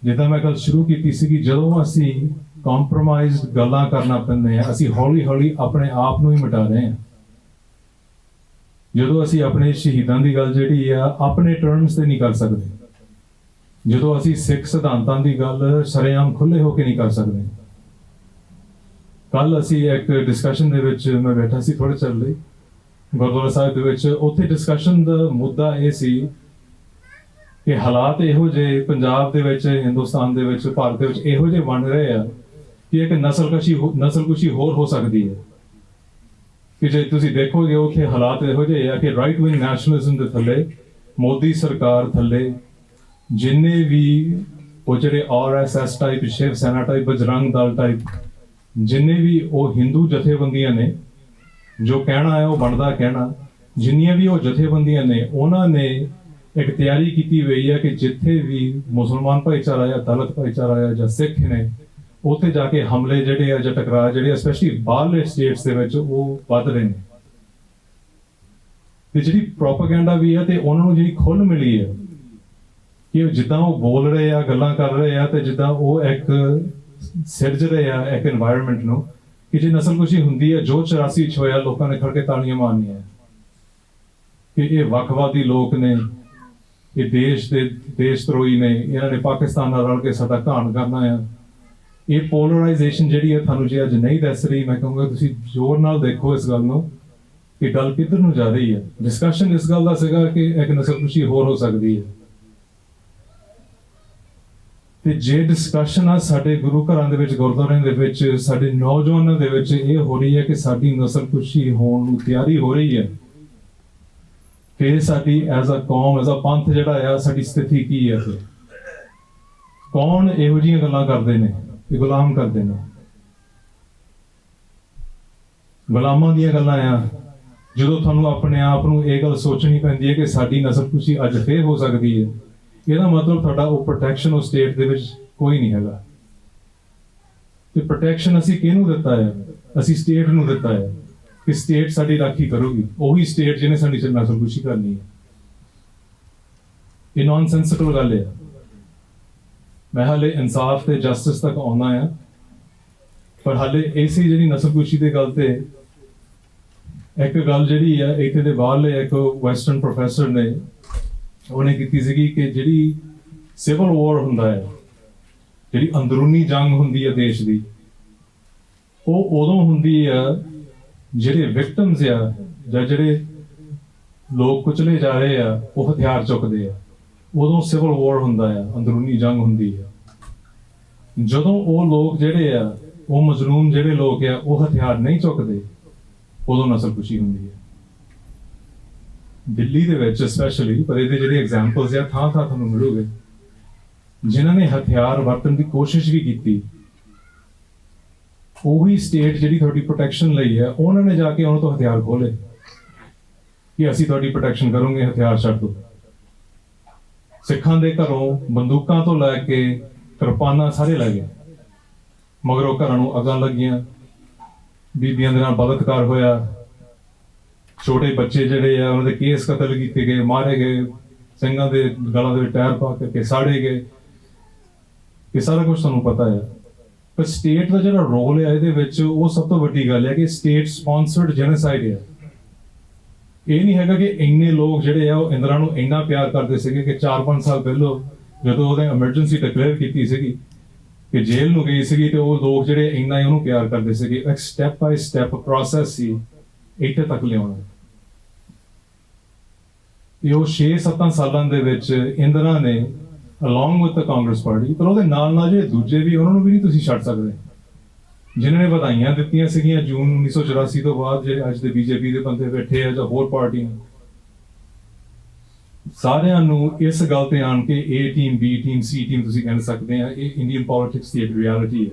ਜਿੱਦਾਂ ਮੈਂ ਗੱਲ ਸ਼ੁਰੂ ਕੀਤੀ ਸੀਗੀ, ਜਦੋਂ ਅਸੀਂ ਕੰਪਰੋਮਾਈਜ਼ਡ ਗੱਲਾਂ ਕਰਨਾ ਪੈਂਦੇ ਆ, ਅਸੀਂ ਹੌਲੀ ਹੌਲੀ ਆਪਣੇ ਆਪ ਨੂੰ ਹੀ ਮਿਟਾ ਰਹੇ ਹਾਂ। ਜਦੋਂ ਅਸੀਂ ਆਪਣੇ ਸ਼ਹੀਦਾਂ ਦੀ ਗੱਲ ਜਿਹੜੀ ਆ ਆਪਣੇ ਟਰਮਸ ਤੇ ਨਹੀਂ ਕਰ ਸਕਦੇ, ਜਦੋਂ ਅਸੀਂ ਸਿੱਖ ਸਿਧਾਂਤਾਂ ਦੀ ਗੱਲ ਸ਼ਰੇਆਮ ਖੁੱਲੇ ਹੋ ਕੇ ਨਹੀਂ ਕਰ ਸਕਦੇ। ਕੱਲ ਅਸੀਂ ਇੱਕ ਡਿਸਕਸ਼ਨ ਦੇ ਵਿੱਚ ਮੈਂ ਬੈਠਾ ਸੀ ਥੋੜੇ ਚਿਰ ਲਈ ਗੁਰਦੁਆਰਾ ਸਾਹਿਬ ਦੇ ਵਿੱਚ। ਉੱਥੇ ਡਿਸਕਸ਼ਨ ਦਾ ਮੁੱਦਾ ਇਹ ਸੀ ਕਿ ਹਾਲਾਤ ਇਹੋ ਜਿਹੇ ਪੰਜਾਬ ਦੇ ਵਿੱਚ, ਹਿੰਦੁਸਤਾਨ ਦੇ ਵਿੱਚ, ਭਾਰਤ ਦੇ ਵਿੱਚ ਇਹੋ ਜਿਹੇ ਬਣ ਰਹੇ ਆ ਕਿ ਇੱਕ ਨਸਲਕੁਸ਼ੀ ਹੋਰ ਹੋ ਸਕਦੀ ਹੈ। ਕਿ ਜੇ ਤੁਸੀਂ ਦੇਖੋਗੇ ਉੱਥੇ ਹਾਲਾਤ ਇਹੋ ਜਿਹੇ ਆ ਕਿ ਰਾਈਟ ਵਿੰਗ ਨੈਸ਼ਨਲਿਜ਼ਮ ਦੇ ਥੱਲੇ, ਮੋਦੀ ਸਰਕਾਰ ਥੱਲੇ ਜਿੰਨੇ ਵੀ ਉਹ ਜਿਹੜੇ RSS type, Shiv Sena type, Bajrang Dal type, ਜਿੰਨੇ ਵੀ ਉਹ ਹਿੰਦੂ ਜਥੇਬੰਦੀਆਂ ਨੇ, ਜੋ ਕਹਿਣਾ ਹੈ ਉਹ ਬਣਦਾ ਕਹਿਣਾ, ਜਿੰਨੀਆਂ ਵੀ ਉਹ ਜਥੇਬੰਦੀਆਂ ਨੇ, ਉਹਨਾਂ ਨੇ ਇੱਕ ਤਿਆਰੀ ਕੀਤੀ ਹੋਈ ਹੈ ਕਿ ਜਿੱਥੇ ਵੀ ਮੁਸਲਮਾਨ ਭਾਈਚਾਰਾ ਜਾਂ ਦਲਿਤ ਭਾਈਚਾਰਾ ਜਾਂ ਸਿੱਖ ਨੇ, ਉੱਥੇ ਜਾ ਕੇ ਹਮਲੇ ਜਿਹੜੇ ਆ ਜਾਂ ਟਕਰਾਅ ਜਿਹੜੇ ਸਪੈਸ਼ਲੀ ਬਾਹਰਲੇ ਸਟੇਟਸ ਦੇ ਵਿੱਚ ਉਹ ਵੱਧ ਰਹੇ ਨੇ। ਤੇ ਜਿਹੜੀ ਪ੍ਰੋਪਾਗੈਂਡਾ ਵੀ ਹੈ ਤੇ ਉਹਨਾਂ ਨੂੰ ਜਿਹੜੀ ਖੁੱਲ੍ਹ ਮਿਲੀ ਹੈ ਕਿ ਜਿੱਦਾਂ ਉਹ ਬੋਲ ਰਹੇ ਆ, ਗੱਲਾਂ ਕਰ ਰਹੇ ਆ, ਤੇ ਜਿੱਦਾਂ ਉਹ ਇੱਕ ਸਿਰਜ ਰਹੇ ਆ ਇੱਕ এনवायरमेंट ਨੂੰ ਕਿ ਜੇ ਨਸਲਕੁਸ਼ੀ ਹੁੰਦੀ ਹੈ, ਜੋ 84 ਚ ਹੋਇਆ, ਲੋਕਾਂ ਨੇ ਖੜ ਕੇ ਤਾਲੀਆਂ ਮਾਰਨੀਆਂ ਕਿ ਇਹ ਵੱਖਵਾਦੀ ਲੋਕ ਨੇ, ਇਹ ਦੇਸ਼ ਧਰੋਹੀ ਨੇ, ਇਹਨਾਂ ਨੇ ਪਾਕਿਸਤਾਨ ਨਾਲ ਰਲ ਕੇ ਸਾਡਾ ਘਾਣ ਕਰਨਾ ਆ। ਇਹ ਪੋਲਰਾਈਜੇਸ਼ਨ ਜਿਹੜੀ ਹੈ ਤੁਹਾਨੂੰ ਜੇ ਅੱਜ ਨਹੀਂ ਦੱਸ ਰਹੀ, ਮੈਂ ਕਹੂੰਗਾ ਤੁਸੀਂ ਜ਼ੋਰ ਨਾਲ ਦੇਖੋ ਇਸ ਗੱਲ ਨੂੰ ਕਿ ਗੱਲ ਕਿੱਧਰ ਨੂੰ ਜਾ ਰਹੀ ਹੈ। ਡਿਸਕਸ਼ਨ ਇਸ ਗੱਲ ਦਾ ਸੀਗਾ ਕਿ ਇੱਕ ਨਸਲਕੁਸ਼ੀ ਹੋਰ ਹੋ ਸਕਦੀ ਹੈ, ਤੇ ਜੇ ਡਿਸਕਸ਼ਨ ਆ ਸਾਡੇ ਗੁਰੂ ਘਰਾਂ ਦੇ ਵਿੱਚ, ਗੁਰਦੁਆਰਿਆਂ ਦੇ ਵਿੱਚ, ਸਾਡੇ ਨੌਜਵਾਨਾਂ ਦੇ ਵਿੱਚ ਇਹ ਹੋ ਰਹੀ ਹੈ ਕਿ ਸਾਡੀ ਨਸਲਕੁਸ਼ੀ ਹੋਣ ਨੂੰ ਤਿਆਰੀ ਹੋ ਰਹੀ ਹੈ, ਫਿਰ ਸਾਡੀ ਐਜ਼ ਅ ਕੌਮ, ਐਜ਼ ਅ ਪੰਥ ਜਿਹੜਾ ਆ, ਸਾਡੀ ਸਥਿਤੀ ਕੀ ਹੈ? ਫਿਰ ਕੌਣ ਇਹੋ ਜਿਹੀਆਂ ਗੱਲਾਂ ਕਰਦੇ ਨੇ? ਇਹ ਗੁਲਾਮ ਕਰਦੇ ਨੇ, ਗੁਲਾਮਾਂ ਦੀਆਂ ਗੱਲਾਂ ਆ। ਜਦੋਂ ਤੁਹਾਨੂੰ ਆਪਣੇ ਆਪ ਨੂੰ ਇਹ ਗੱਲ ਸੋਚਣੀ ਪੈਂਦੀ ਹੈ ਕਿ ਸਾਡੀ ਨਸਲਕੁਸ਼ੀ ਅੱਜ ਫੇਰ ਹੋ ਸਕਦੀ ਹੈ, ਇਹਦਾ ਮਤਲਬ ਤੁਹਾਡਾ ਉਹ ਪ੍ਰੋਟੈਕਸ਼ਨ ਉਸ ਸਟੇਟ ਦੇ ਵਿੱਚ ਕੋਈ ਨਹੀਂ ਹੈਗਾ। ਤੇ ਪ੍ਰੋਟੈਕਸ਼ਨ ਅਸੀਂ ਕਿਹਨੂੰ ਦਿੱਤਾ ਹੈ? ਅਸੀਂ ਸਟੇਟ ਨੂੰ ਦਿੱਤਾ ਹੈ ਕਿ ਸਟੇਟ ਸਾਡੀ ਰਾਖੀ ਕਰੂਗੀ, ਉਹੀ ਸਟੇਟ ਜਿਹਨੇ ਸਾਡੀ ਨਸਲਕੁਸ਼ੀ ਕਰਨੀ ਹੈ। ਇਹ ਨੌਨਸੈਂਸਿਕਲ ਗੱਲ ਹੈ। ਮੈਂ ਹਾਲੇ ਇਨਸਾਫ ਤੇ ਜਸਟਿਸ ਤੱਕ ਆਉਣਾ ਆ, ਪਰ ਹਾਲੇ ਇਸੇ ਜਿਹੜੀ ਨਸਲਕੁਸ਼ੀ ਦੀ ਗੱਲ ਤੇ ਇੱਕ ਗੱਲ ਜਿਹੜੀ ਆ ਇੱਥੇ ਦੇ ਬਾਹਰਲੇ ਇੱਕ ਵੈਸਟਰਨ ਪ੍ਰੋਫੈਸਰ ਨੇ ਉਹਨੇ ਕੀਤੀ ਸੀਗੀ ਕਿ ਜਿਹੜੀ ਸਿਵਲ ਵਾਰ ਹੁੰਦਾ ਹੈ, ਜਿਹੜੀ ਅੰਦਰੂਨੀ ਜੰਗ ਹੁੰਦੀ ਹੈ ਦੇਸ਼ ਦੀ, ਉਹ ਉਦੋਂ ਹੁੰਦੀ ਆ ਜਿਹੜੇ ਵਿਕਟਮਸ ਆ ਜਾਂ ਜਿਹੜੇ ਲੋਕ ਕੁਚਲੇ ਜਾ ਰਹੇ ਆ ਉਹ ਹਥਿਆਰ ਚੁੱਕਦੇ ਆ, ਉਦੋਂ ਸਿਵਲ ਵਾਰ ਹੁੰਦਾ ਆ, ਅੰਦਰੂਨੀ ਜੰਗ ਹੁੰਦੀ ਆ। ਜਦੋਂ ਉਹ ਲੋਕ ਜਿਹੜੇ ਆ, ਉਹ ਮਜ਼ਲੂਮ ਜਿਹੜੇ ਲੋਕ ਆ, ਉਹ ਹਥਿਆਰ ਨਹੀਂ ਚੁੱਕਦੇ, ਉਦੋਂ ਨਸਲਕੁਸ਼ੀ ਹੁੰਦੀ ਹੈ। ਦਿੱਲੀ ਦੇ ਵਿੱਚ ਸਪੈਸ਼ਲੀ, ਪਰ ਇਹਦੇ ਜਿਹੜੇ ਐਗਜ਼ਾਮਪਲਸ ਆ ਥਾਂ ਥਾਂ ਤੁਹਾਨੂੰ ਮਿਲੂਗੇ, ਜਿਨ੍ਹਾਂ ਨੇ ਹਥਿਆਰ ਵਰਤਣ ਦੀ ਕੋਸ਼ਿਸ਼ ਵੀ ਕੀਤੀ, ਉਹੀ ਸਟੇਟ ਜਿਹੜੀ ਤੁਹਾਡੀ ਪ੍ਰੋਟੈਕਸ਼ਨ ਲਈ ਹੈ, ਉਹਨਾਂ ਨੇ ਜਾ ਕੇ ਉਹਨਾਂ ਤੋਂ ਹਥਿਆਰ ਖੋਲੇ ਕਿ ਅਸੀਂ ਤੁਹਾਡੀ ਪ੍ਰੋਟੈਕਸ਼ਨ ਕਰੋਗੇ, ਹਥਿਆਰ ਛੱਡ ਦਿਓ। ਸਿੱਖਾਂ ਦੇ ਘਰੋਂ ਬੰਦੂਕਾਂ ਤੋਂ ਲੈ ਕੇ ਕਿਰਪਾਨਾਂ ਸਾਰੇ ਲੈ ਗਏ, ਮਗਰੋਂ ਘਰਾਂ ਨੂੰ ਅੱਗਾਂ ਲੱਗੀਆਂ, ਬੀਬੀਆਂ ਦੇ ਨਾਲ ਬਲਾਤਕਾਰ ਹੋਇਆ, ਛੋਟੇ ਬੱਚੇ ਜਿਹੜੇ ਆ ਉਹਨਾਂ ਦੇ ਕੇਸ ਕਤਲ ਕੀਤੇ ਗਏ, ਮਾਰੇ ਗਏ, ਸਿੰਘਾਂ ਦੇ ਗਲਾਂ ਦੇ ਵਿੱਚ ਟਾਇਰ ਪਾ ਕੇ ਸਾੜੇ ਗਏ। ਇਹ ਸਾਰਾ ਕੁਝ ਤੁਹਾਨੂੰ ਪਤਾ ਹੈ। ਪਰ ਸਟੇਟ ਦਾ ਜਿਹੜਾ ਰੋਲ ਹੈ ਇਹਦੇ ਵਿੱਚ, ਉਹ ਸਭ ਤੋਂ ਵੱਡੀ ਗੱਲ ਹੈ ਕਿ ਸਟੇਟ ਸਪਾਂਸਰਡ ਜੈਨੋਸਾਈਡ ਹੈ। ਇਹ ਨਹੀਂ ਹੈਗਾ ਕਿ ਇੰਨੇ ਲੋਕ ਜਿਹੜੇ ਆ ਉਹ ਇੰਦਰਾ ਨੂੰ ਇੰਨਾ ਪਿਆਰ ਕਰਦੇ ਸੀਗੇ ਕਿ 4-5 ਸਾਲ ਪਹਿਲਾਂ ਜਦੋਂ ਉਹਨੇ ਐਮਰਜੈਂਸੀ ਡਿਕਲੇਅਰ ਕੀਤੀ ਸੀਗੀ ਕਿ ਜੇਲ੍ਹ ਨੂੰ ਗਈ ਸੀਗੀ, ਤੇ ਉਹ ਲੋਕ ਜਿਹੜੇ ਇੰਨਾ ਹੀ ਉਹਨੂੰ ਪਿਆਰ ਕਰਦੇ ਸੀਗੇ। ਇੱਕ ਸਟੈਪ ਬਾਈ ਸਟੈਪ ਪ੍ਰੋਸੈਸ ਸੀ ਇੱਥੇ ਤੱਕ ਲਿਆਉਣਾ। ਇਹ ਉਹ 6-7 ਸਾਲਾਂ ਦੇ ਵਿੱਚ ਇੰਦਰਾ ਨੇ along with the Congress party, ਪਰ ਉਹਦੇ ਨਾਲ ਨਾਲ ਜਿਹੜੇ ਦੂਜੇ ਵੀ, ਉਹਨਾਂ ਨੂੰ ਵੀ ਨਹੀਂ ਤੁਸੀਂ ਛੱਡ ਸਕਦੇ, ਜਿਨ੍ਹਾਂ ਨੇ ਵਧਾਈਆਂ ਦਿੱਤੀਆਂ ਸੀਗੀਆਂ ਜੂਨ 1984 ਤੋਂ ਬਾਅਦ, ਜਿਹੜੇ ਅੱਜ ਦੇ ਬੀਜੇਪੀ ਦੇ ਬੰਦੇ ਬੈਠੇ ਆ ਜਾਂ ਹੋਰ ਪਾਰਟੀਆਂ, ਸਾਰਿਆਂ ਨੂੰ ਇਸ ਗੱਲ ਤੇ ਆਣ ਕੇ A team, B team, C team ਤੁਸੀਂ ਕਹਿ ਸਕਦੇ ਆ, ਇਹ ਇੰਡੀਅਨ ਪੋਲਿਟਿਕਸ ਦੀ ਇੱਕ ਰਿਐਲਿਟੀ ਹੈ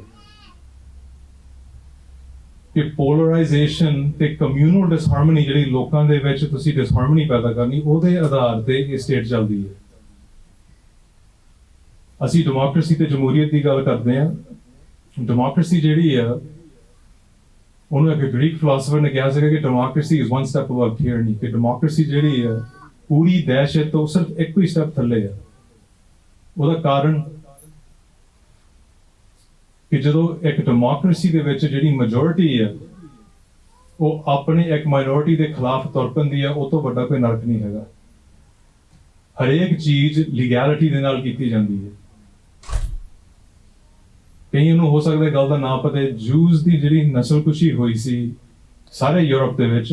ਕਿ ਪੋਲਰਾਈਜੇਸ਼ਨ ਤੇ ਕਮਿਊਨਲ ਡਿਸਹਾਰਮਨੀ ਜਿਹੜੀ ਲੋਕਾਂ ਦੇ ਵਿੱਚ ਤੁਸੀਂ ਡਿਸਹਾਰਮਨੀ ਪੈਦਾ ਕਰਨੀ, ਉਹਦੇ ਆਧਾਰ ਤੇ ਇਹ ਸਟੇਟ ਚੱਲਦੀ ਹੈ। ਅਸੀਂ ਡੈਮੋਕ੍ਰੇਸੀ ਤੇ ਜਮਹੂਰੀਅਤ ਦੀ ਗੱਲ ਕਰਦੇ ਹਾਂ। ਡੈਮੋਕ੍ਰੇਸੀ ਜਿਹੜੀ ਆ, ਉਹਨੂੰ ਇੱਕ ਗ੍ਰੀਕ ਫਿਲਾਸਫਰ ਨੇ ਕਿਹਾ ਸੀਗਾ ਕਿ ਡੈਮੋਕ੍ਰੇਸੀ ਇਜ਼ 1 ਸਟੈਪ ਅਬਵ ਟਾਇਰਨੀ, ਕਿ ਡੈਮੋਕ੍ਰੇਸੀ ਜਿਹੜੀ ਆ ਪੂਰੀ ਦਹਿਸ਼ਤ ਤੋਂ ਸਿਰਫ ਇੱਕੋ ਹੀ ਸਟੈਪ ਥੱਲੇ ਆ। ਉਹਦਾ ਕਾਰਨ ਕਿ ਜਦੋਂ ਇੱਕ ਡੈਮੋਕ੍ਰੇਸੀ ਦੇ ਵਿੱਚ ਜਿਹੜੀ ਮੈਜੋਰਿਟੀ ਆ ਉਹ ਆਪਣੇ ਇੱਕ ਮਾਈਨੋਰਿਟੀ ਦੇ ਖਿਲਾਫ ਤੁਰ ਪੈਂਦੀ ਆ, ਉਹ ਤੋਂ ਵੱਡਾ ਕੋਈ ਨਰਕ ਨਹੀਂ ਹੈਗਾ। ਹਰੇਕ ਚੀਜ਼ ਲੀਗੈਲਿਟੀ ਦੇ ਨਾਲ ਕੀਤੀ ਜਾਂਦੀ ਹੈ। ਕਈਆਂ ਨੂੰ ਹੋ ਸਕਦਾ ਗੱਲ ਦਾ ਨਾ ਪਤਾ, ਜੂਸ ਦੀ ਜਿਹੜੀ ਨਸਲਕੁਸ਼ੀ ਹੋਈ ਸੀ ਸਾਰੇ ਯੂਰਪ ਦੇ ਵਿੱਚ,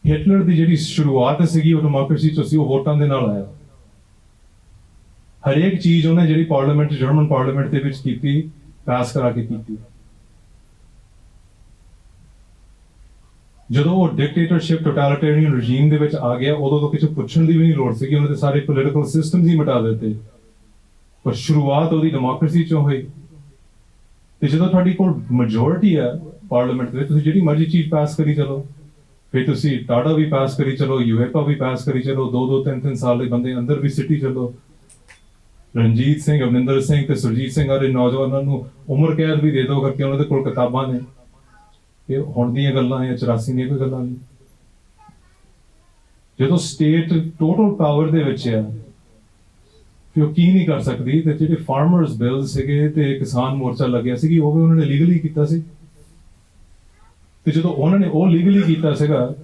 ਹਿਟਲਰ ਦੀ ਜਿਹੜੀ ਸ਼ੁਰੂਆਤ ਸੀਗੀ ਉਹ ਡੈਮੋਕ੍ਰੇਸੀ ਚ ਸੀ, ਉਹ ਵੋਟਾਂ ਦੇ ਨਾਲ ਆਇਆ। ਹਰੇਕ ਚੀਜ਼ ਉਹਨੇ ਜਿਹੜੀ ਪਾਰਲੀਮੈਂਟ, ਜਰਮਨ ਪਾਰਲੀਮੈਂਟ ਦੇ ਵਿੱਚ ਕੀਤੀ, ਪਾਸ ਕਰਾ ਕੇ ਕੀਤੀ। ਜਦੋਂ ਉਹ ਡਿਕਟੇਟਰਸ਼ਿਪ, ਟੋਟੈਲਿਟੇਰੀਅਨ ਰਜੀਮ ਦੇ ਵਿੱਚ ਆ ਗਿਆ, ਉਦੋਂ ਤਾਂ ਕਿਸੇ ਪੁੱਛਣ ਦੀ ਵੀ ਨਹੀਂ ਲੋੜ ਸੀਗੀ, ਉਹਨਾਂ ਦੇ ਸਾਰੇ ਪੋਲੀਟੀਕਲ ਸਿਸਟਮ ਹੀ ਮਿਟਾ ਦਿੱਤੇ। ਪਰ ਸ਼ੁਰੂਆਤ ਉਹਦੀ ਡੈਮੋਕ੍ਰੇਸੀ ਚੋਂ ਹੋਈ। ਤੇ ਜਦੋਂ ਤੁਹਾਡੀ ਕੋਲ ਮੈਜੋਰਿਟੀ ਆ ਪਾਰਲੀਮੈਂਟ ਦੇ, ਤੁਸੀਂ ਜਿਹੜੀ ਮਰਜ਼ੀ ਚੀਜ਼ ਪਾਸ ਕਰੀ ਚਲੋ, ਫਿਰ ਤੁਸੀਂ ਟਾਟਾ ਵੀ ਪਾਸ ਕਰੀ ਚਲੋ, ਯੂਏਪਾ ਵੀ ਪਾਸ ਕਰੀ ਚਲੋ, 2-2, 3-3 ਸਾਲ ਦੇ ਬੰਦੇ ਅੰਦਰ ਵੀ ਸਿੱਟੀ ਚਲੋ। ਰਣਜੀਤ ਸਿੰਘ, ਅਮਰਿੰਦਰ ਸਿੰਘ ਤੇ ਸੁਰਜੀਤ ਸਿੰਘ ਵਾਲੇ ਨੌਜਵਾਨਾਂ ਨੂੰ ਉਮਰ ਕੈਦ ਵੀ ਦੇ ਦਿਓ ਕਰਕੇ ਉਹਨਾਂ ਦੇ ਕੋਲ ਕਿਤਾਬਾਂ ਨੇ। ਇਹ ਹੁਣ ਦੀਆਂ ਗੱਲਾਂ ਜਾਂ 84 ਦੀਆਂ ਕੋਈ ਗੱਲਾਂ ਨਹੀਂ। ਜਦੋਂ ਸਟੇਟ ਟੋਟਲ ਪਾਵਰ ਦੇ ਵਿੱਚ ਆ, ਫਿਰ ਉਹ ਕੀ ਨਹੀਂ ਕਰ ਸਕਦੀ। ਤੇ ਜਿਹੜੇ ਫਾਰਮਰਸ ਬਿੱਲ ਸੀਗੇ ਤੇ ਕਿਸਾਨ ਮੋਰਚਾ ਲੱਗਿਆ ਸੀ, ਉਹ ਵੀ ਉਹਨਾਂ ਨੇ ਲੀਗਲੀ ਕੀਤਾ ਸੀ। ਤੇ ਜਦੋਂ ਉਹਨਾਂ ਨੇ ਉਹ ਲੀਗਲੀ ਕੀਤਾ ਸੀਗਾ,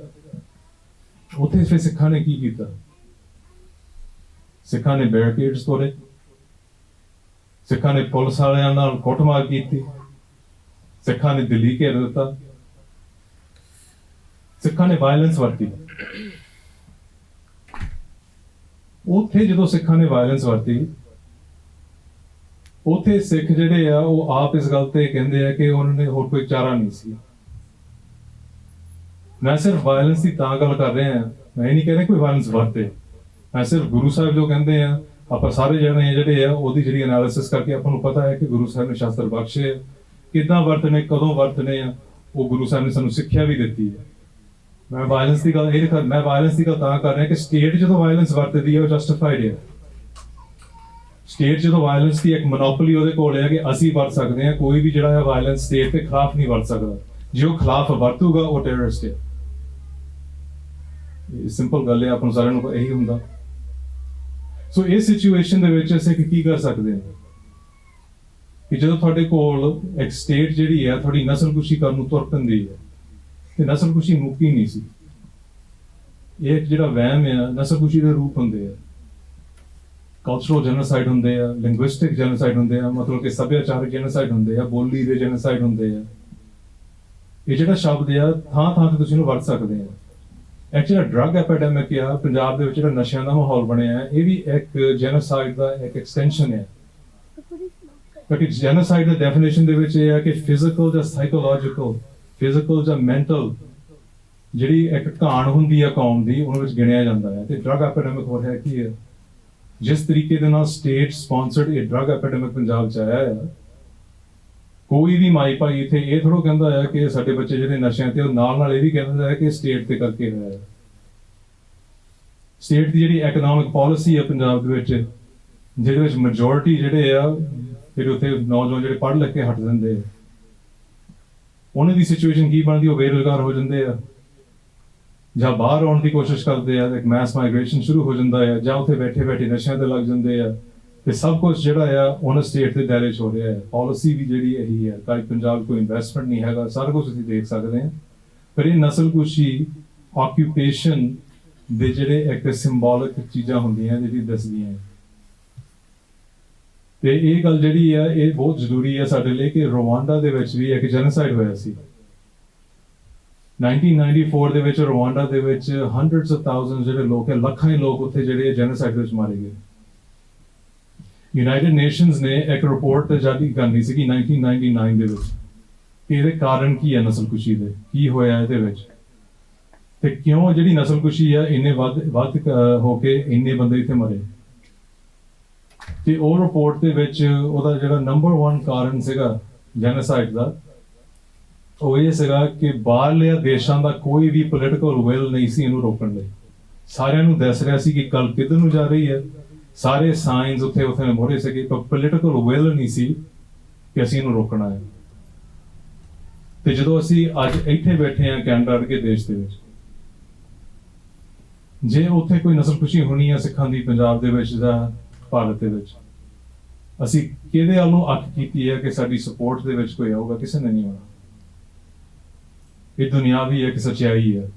ਉੱਥੇ ਫਿਰ ਸਿੱਖਾਂ ਨੇ ਕੀ ਕੀਤਾ? ਸਿੱਖਾਂ ਨੇ ਬੈਰੀਕੇਡਸ ਤੋੜੇ, ਸਿੱਖਾਂ ਨੇ ਪੁਲਿਸ ਵਾਲਿਆਂ ਨਾਲ ਕੁੱਟਮਾਰ ਕੀਤੀ, ਸਿੱਖਾਂ ਨੇ ਦਿੱਲੀ ਘੇਰ ਦਿੱਤਾ, ਸਿੱਖਾਂ ਨੇ ਵਾਇਲੈਂਸ ਵਰਤੀ। ਉੱਥੇ ਜਦੋਂ ਸਿੱਖਾਂ ਨੇ ਵਾਇਲੈਂਸ ਵਰਤੀ, ਉੱਥੇ ਸਿੱਖ ਜਿਹੜੇ ਆ ਉਹ ਆਪ ਇਸ ਗੱਲ ਤੇ ਕਹਿੰਦੇ ਆ ਕਿ ਉਹਨਾਂ ਨੇ ਹੋਰ ਕੋਈ ਚਾਰਾ ਨਹੀਂ ਸੀ। ਮੈਂ ਸਿਰਫ ਵਾਇਲੈਂਸ ਦੀ ਤਾਂ ਗੱਲ ਕਰ ਰਿਹਾ ਹਾਂ, ਮੈਂ ਇਹ ਨਹੀਂ ਕਹਿ ਰਿਹਾ ਕੋਈ ਵਾਇਲੈਂਸ ਵਰਤੇ। ਮੈਂ ਸਿਰਫ ਗੁਰੂ ਸਾਹਿਬ ਜੋ ਕਹਿੰਦੇ ਆ, ਆਪਾਂ ਸਾਰੇ ਜਣੇ ਜਿਹੜੇ ਆ ਉਹਦੀ ਜਿਹੜੀ ਐਨਾਲਿਸਿਸ ਕਰਕੇ ਆਪਾਂ ਨੂੰ ਪਤਾ ਹੈ ਕਿ ਗੁਰੂ ਸਾਹਿਬ ਨੇ ਸ਼ਾਸਤਰ ਬਖਸ਼ੇ ਆ, ਕਿੱਦਾਂ ਵਰਤਨੇ, ਕਦੋਂ ਵਰਤਨੇ ਆ, ਉਹ ਗੁਰੂ ਸਾਹਿਬ ਨੇ ਸਾਨੂੰ ਸਿੱਖਿਆ ਵੀ ਦਿੱਤੀ ਹੈ। ਮੈਂ ਵਾਇਲੈਂਸ ਦੀ ਗੱਲ ਮੈਂ ਵਾਇਲੈਂਸ ਦੀ ਗੱਲ ਤਾਂ ਕਰ ਰਿਹਾ ਕਿ ਸਟੇਟ ਜਦੋਂ ਵਾਇਲੈਂਸ ਵਰਤਦੀ ਹੈ ਉਹ ਜਸਟੀਫਾਈਡ ਹੈ। ਸਟੇਟ ਜਦੋਂ ਵਾਇਲੈਂਸ ਦੀ ਇੱਕ ਮੋਨੋਪੋਲੀ ਉਹਦੇ ਕੋਲ ਹੈ ਕਿ ਅਸੀਂ ਵਰਤ ਸਕਦੇ ਹਾਂ, ਕੋਈ ਵੀ ਜਿਹੜਾ ਹੈ ਵਾਇਲੈਂਸ ਸਟੇਟ ਦੇ ਖਿਲਾਫ ਨਹੀਂ ਵਰਤ ਸਕਦਾ। ਜੇ ਉਹ ਖਿਲਾਫ ਵਰਤੂਗਾ ਉਹ ਟੈਰਰਿਸਟ ਹੈ। ਇਹ ਸਿੰਪਲ ਗੱਲ ਹੈ, ਆਪਾਂ ਨੂੰ ਸਾਰਿਆਂ ਨੂੰ ਇਹੀ ਹੁੰਦਾ। ਸੋ ਇਸ ਸਿਚੁਏਸ਼ਨ ਦੇ ਵਿੱਚ ਅਸੀਂ ਕੀ ਕਰ ਸਕਦੇ ਹਾਂ ਕਿ ਜਦੋਂ ਤੁਹਾਡੇ ਕੋਲ ਇੱਕ ਸਟੇਟ ਜਿਹੜੀ ਹੈ ਤੁਹਾਡੀ ਨਸਲਕੁਸ਼ੀ ਕਰਨ ਨੂੰ ਤੁਰ ਪੈਂਦੀ ਹੈ, ਤੇ ਨਸਲਕੁਸ਼ੀ ਮੁੱਕੀ ਨਹੀਂ ਸੀ। ਇਹ ਜਿਹੜਾ ਵਹਿਮ ਹੈ, ਨਸਲਕੁਸ਼ੀ ਦੇ ਰੂਪ ਹੁੰਦੇ ਆ, ਕਲਚਰਲ ਜੈਨੋਸਾਈਡ ਹੁੰਦੇ ਆ, ਲਿੰਗੁਇਸਟਿਕ ਜੈਨੋਸਾਈਡ ਹੁੰਦੇ ਆ, ਮਤਲਬ ਕਿ ਸੱਭਿਆਚਾਰਕ ਜੈਨੋਸਾਈਡ ਹੁੰਦੇ ਆ, ਬੋਲੀ ਦੇ ਜੈਨੋਸਾਈਡ ਹੁੰਦੇ ਆ। ਇਹ ਜਿਹੜਾ ਸ਼ਬਦ ਆ ਥਾਂ ਥਾਂ ਤੇ ਤੁਸੀਂ ਇਹਨੂੰ ਵਰਤ ਸਕਦੇ ਆ। ਇੱਕ ਜਿਹੜਾ ਡਰੱਗ ਐਪੀਡੈਮਿਕ ਆ ਪੰਜਾਬ ਦੇ ਵਿੱਚ, ਜਿਹੜਾ ਨਸ਼ਿਆਂ ਦਾ ਮਾਹੌਲ ਬਣਿਆ ਹੈ, ਇਹ ਵੀ ਇੱਕ ਜੈਨੋਸਾਈਡ ਦਾ ਇੱਕ ਐਕਸਟੈਂਸ਼ਨ ਹੈ। ਕਿਉਂਕਿ ਜੈਨੋਸਾਈਡ ਦੀ ਡੈਫੀਨੇਸ਼ਨ ਦੇ ਵਿੱਚ ਇਹ ਹੈ ਕਿ ਫਿਜ਼ੀਕਲ ਜਾਂ ਸਾਈਕੋਲੋਜੀਕਲ, ਫਿਜ਼ੀਕਲ ਜਾਂ ਮੈਂਟਲ ਜਿਹੜੀ ਇੱਕ ਘਾਣ ਹੁੰਦੀ ਹੈ ਕੌਮ ਦੀ, ਉਹਨਾਂ ਵਿੱਚ ਗਿਣਿਆ ਜਾਂਦਾ ਹੈ। ਤੇ ਡਰੱਗ ਐਪੀਡੈਮਿਕ ਹੋ ਰਿਹਾ ਕੀ ਹੈ, ਜਿਸ ਤਰੀਕੇ ਦੇ ਨਾਲ ਸਟੇਟ ਸਪਾਂਸਰਡ ਇਹ ਡਰੱਗ ਐਪੀਡੈਮਿਕ ਪੰਜਾਬ 'ਚ ਆਇਆ ਹੈ, ਕੋਈ ਵੀ ਮਾਈ ਭਾਈ ਇੱਥੇ ਇਹ ਥੋੜ੍ਹਾ ਕਹਿੰਦਾ ਹੈ ਕਿ ਸਾਡੇ ਬੱਚੇ ਜਿਹੜੇ ਨਸ਼ਿਆਂ ਤੇ, ਉਹ ਨਾਲ ਇਹ ਵੀ ਕਹਿੰਦਾ ਹੈ ਕਿ ਸਟੇਟ ਤੇ ਕਰਕੇ ਹੋਇਆ ਹੈ। ਸਟੇਟ ਦੀ ਜਿਹੜੀ ਐਕਨੋਮਿਕ ਪਾਲਿਸੀ ਹੈ ਪੰਜਾਬ ਦੇ ਵਿੱਚ, ਜਿਹਦੇ ਵਿੱਚ ਮੈਜੋਰਿਟੀ ਜਿਹੜੇ ਆ ਫਿਰ ਉੱਥੇ ਨੌਜਵਾਨ ਜਿਹੜੇ ਪੜ੍ਹ ਲਿਖ ਕੇ ਹਟ ਜਾਂਦੇ ਆ, ਉਹਨਾਂ ਦੀ ਸਿਚੁਏਸ਼ਨ ਕੀ ਬਣਦੀ, ਉਹ ਬੇਰੁਜ਼ਗਾਰ ਹੋ ਜਾਂਦੇ ਆ, ਜਾਂ ਬਾਹਰ ਆਉਣ ਦੀ ਕੋਸ਼ਿਸ਼ ਕਰਦੇ ਆ, ਇੱਕ ਮੈਸ ਮਾਈਗ੍ਰੇਸ਼ਨ ਸ਼ੁਰੂ ਹੋ ਜਾਂਦਾ ਹੈ, ਜਾਂ ਉੱਥੇ ਬੈਠੇ ਬੈਠੇ ਨਸ਼ਿਆਂ ਤੇ ਲੱਗ ਜਾਂਦੇ ਆ। ਤੇ ਸਭ ਕੁਝ ਜਿਹੜਾ ਆ ਉਹਨਾਂ ਸਟੇਟ ਦੇ ਦਾਇਰੇ 'ਚ ਹੋ ਰਿਹਾ ਹੈ। ਪਾਲਿਸੀ ਵੀ ਜਿਹੜੀ ਇਹੀ ਹੈ, ਤਾਂ ਪੰਜਾਬ ਕੋਈ ਇਨਵੈਸਟਮੈਂਟ ਨਹੀਂ ਹੈਗਾ, ਸਾਰਾ ਕੁਝ ਅਸੀਂ ਦੇਖ ਸਕਦੇ ਹਾਂ। ਪਰ ਇਹ ਨਸਲਕੁਸ਼ੀ ਆਕਿਊਪੇਸ਼ਨ ਦੇ ਜਿਹੜੇ ਇੱਕ ਸਿੰਬੋਲਿਕ ਚੀਜ਼ਾਂ ਹੁੰਦੀਆਂ ਜਿਹੜੀ ਦੱਸਦੀਆਂ ਹੈ। ਤੇ ਇਹ ਗੱਲ ਜਿਹੜੀ ਆ ਇਹ ਬਹੁਤ ਜ਼ਰੂਰੀ ਹੈ ਸਾਡੇ ਲਈ ਕਿ ਰਵਾਂਡਾ ਦੇ ਵਿੱਚ ਵੀ ਇੱਕ ਜੈਨੋਸਾਈਡ ਹੋਇਆ ਸੀ 1994 ਦੇ ਵਿੱਚ। ਰਵਾਂਡਾ ਦੇ ਵਿੱਚ hundreds of thousands ਜਿਹੜੇ ਲੋਕ ਹੈ, ਲੱਖਾਂ ਹੀ ਲੋਕ ਉੱਥੇ ਜਿਹੜੇ ਜੈਨੋਸਾਈਡ ਵਿੱਚ ਮਾਰੇ ਗਏ। ਯੂਨਾਈਟਿਡ ਨੇਸ਼ਨਸ ਨੇ ਇੱਕ ਰਿਪੋਰਟ ਜਾਰੀ ਕਰਨੀ ਸੀਗੀ 1999 ਦੇ ਵਿੱਚ ਕਿ ਇਹਦੇ ਕਾਰਨ ਕੀ ਹੈ, ਨਸਲਕੁਸ਼ੀ ਦੇ ਕੀ ਹੋਇਆ ਇਹਦੇ ਵਿੱਚ, ਤੇ ਕਿਉਂ ਜਿਹੜੀ ਨਸਲਕੁਸ਼ੀ ਆ ਇੰਨੇ ਵੱਧ ਹੋ ਕੇ ਇੰਨੇ ਬੰਦੇ ਇੱਥੇ ਮਰੇ। ਤੇ ਉਹ ਰਿਪੋਰਟ ਦੇ ਵਿੱਚ ਉਹਦਾ ਜਿਹੜਾ ਨੰਬਰ 1 ਕਾਰਨ ਸੀਗਾ ਜੈਨੋਸਾਈਡ ਦਾ, ਉਹ ਇਹ ਸੀਗਾ ਕਿ ਬਾਹਰਲੇ ਦੇਸ਼ਾਂ ਦਾ ਕੋਈ ਵੀ ਪੋਲੀਟੀਕਲ ਵਿਲ ਨਹੀਂ ਸੀ ਇਹਨੂੰ ਰੋਕਣ ਲਈ। ਸਾਰਿਆਂ ਨੂੰ ਦੱਸ ਰਿਹਾ ਸੀ ਕਿ ਕੱਲ ਕਿੱਧਰ ਨੂੰ ਜਾ ਰਹੀ ਹੈ, ਸਾਰੇ ਸਾਇੰਸ ਉੱਥੇ ਮੋਹਰੇ ਸੀਗੇ, ਪਰ ਪੋਲੀਟੀਕਲ ਵਿਲ ਨਹੀਂ ਸੀ ਕਿ ਅਸੀਂ ਇਹਨੂੰ ਰੋਕਣਾ ਹੈ। ਤੇ ਜਦੋਂ ਅਸੀਂ ਅੱਜ ਇੱਥੇ ਬੈਠੇ ਹਾਂ ਕੈਨੇਡਾ ਵਰਗੇ ਦੇਸ਼ ਦੇ ਵਿੱਚ, ਜੇ ਉੱਥੇ ਕੋਈ ਨਸਲਕੁਸ਼ੀ ਹੋਣੀ ਹੈ ਸਿੱਖਾਂ ਦੀ ਪੰਜਾਬ ਦੇ ਵਿੱਚ ਜਾਂ ਭਾਰਤ ਦੇ ਵਿੱਚ, ਅਸੀਂ ਕਿਹਦੇ ਵੱਲ ਨੂੰ ਅੱਖ ਕੀਤੀ ਹੈ ਕਿ ਸਾਡੀ ਸਪੋਰਟ ਦੇ ਵਿੱਚ ਕੋਈ ਆਊਗਾ? ਕਿਸੇ ਨੇ ਨਹੀਂ ਆਉਣਾ। ਇਹ ਦੁਨਿਆਵੀ ਇੱਕ ਸੱਚਾਈ ਹੈ।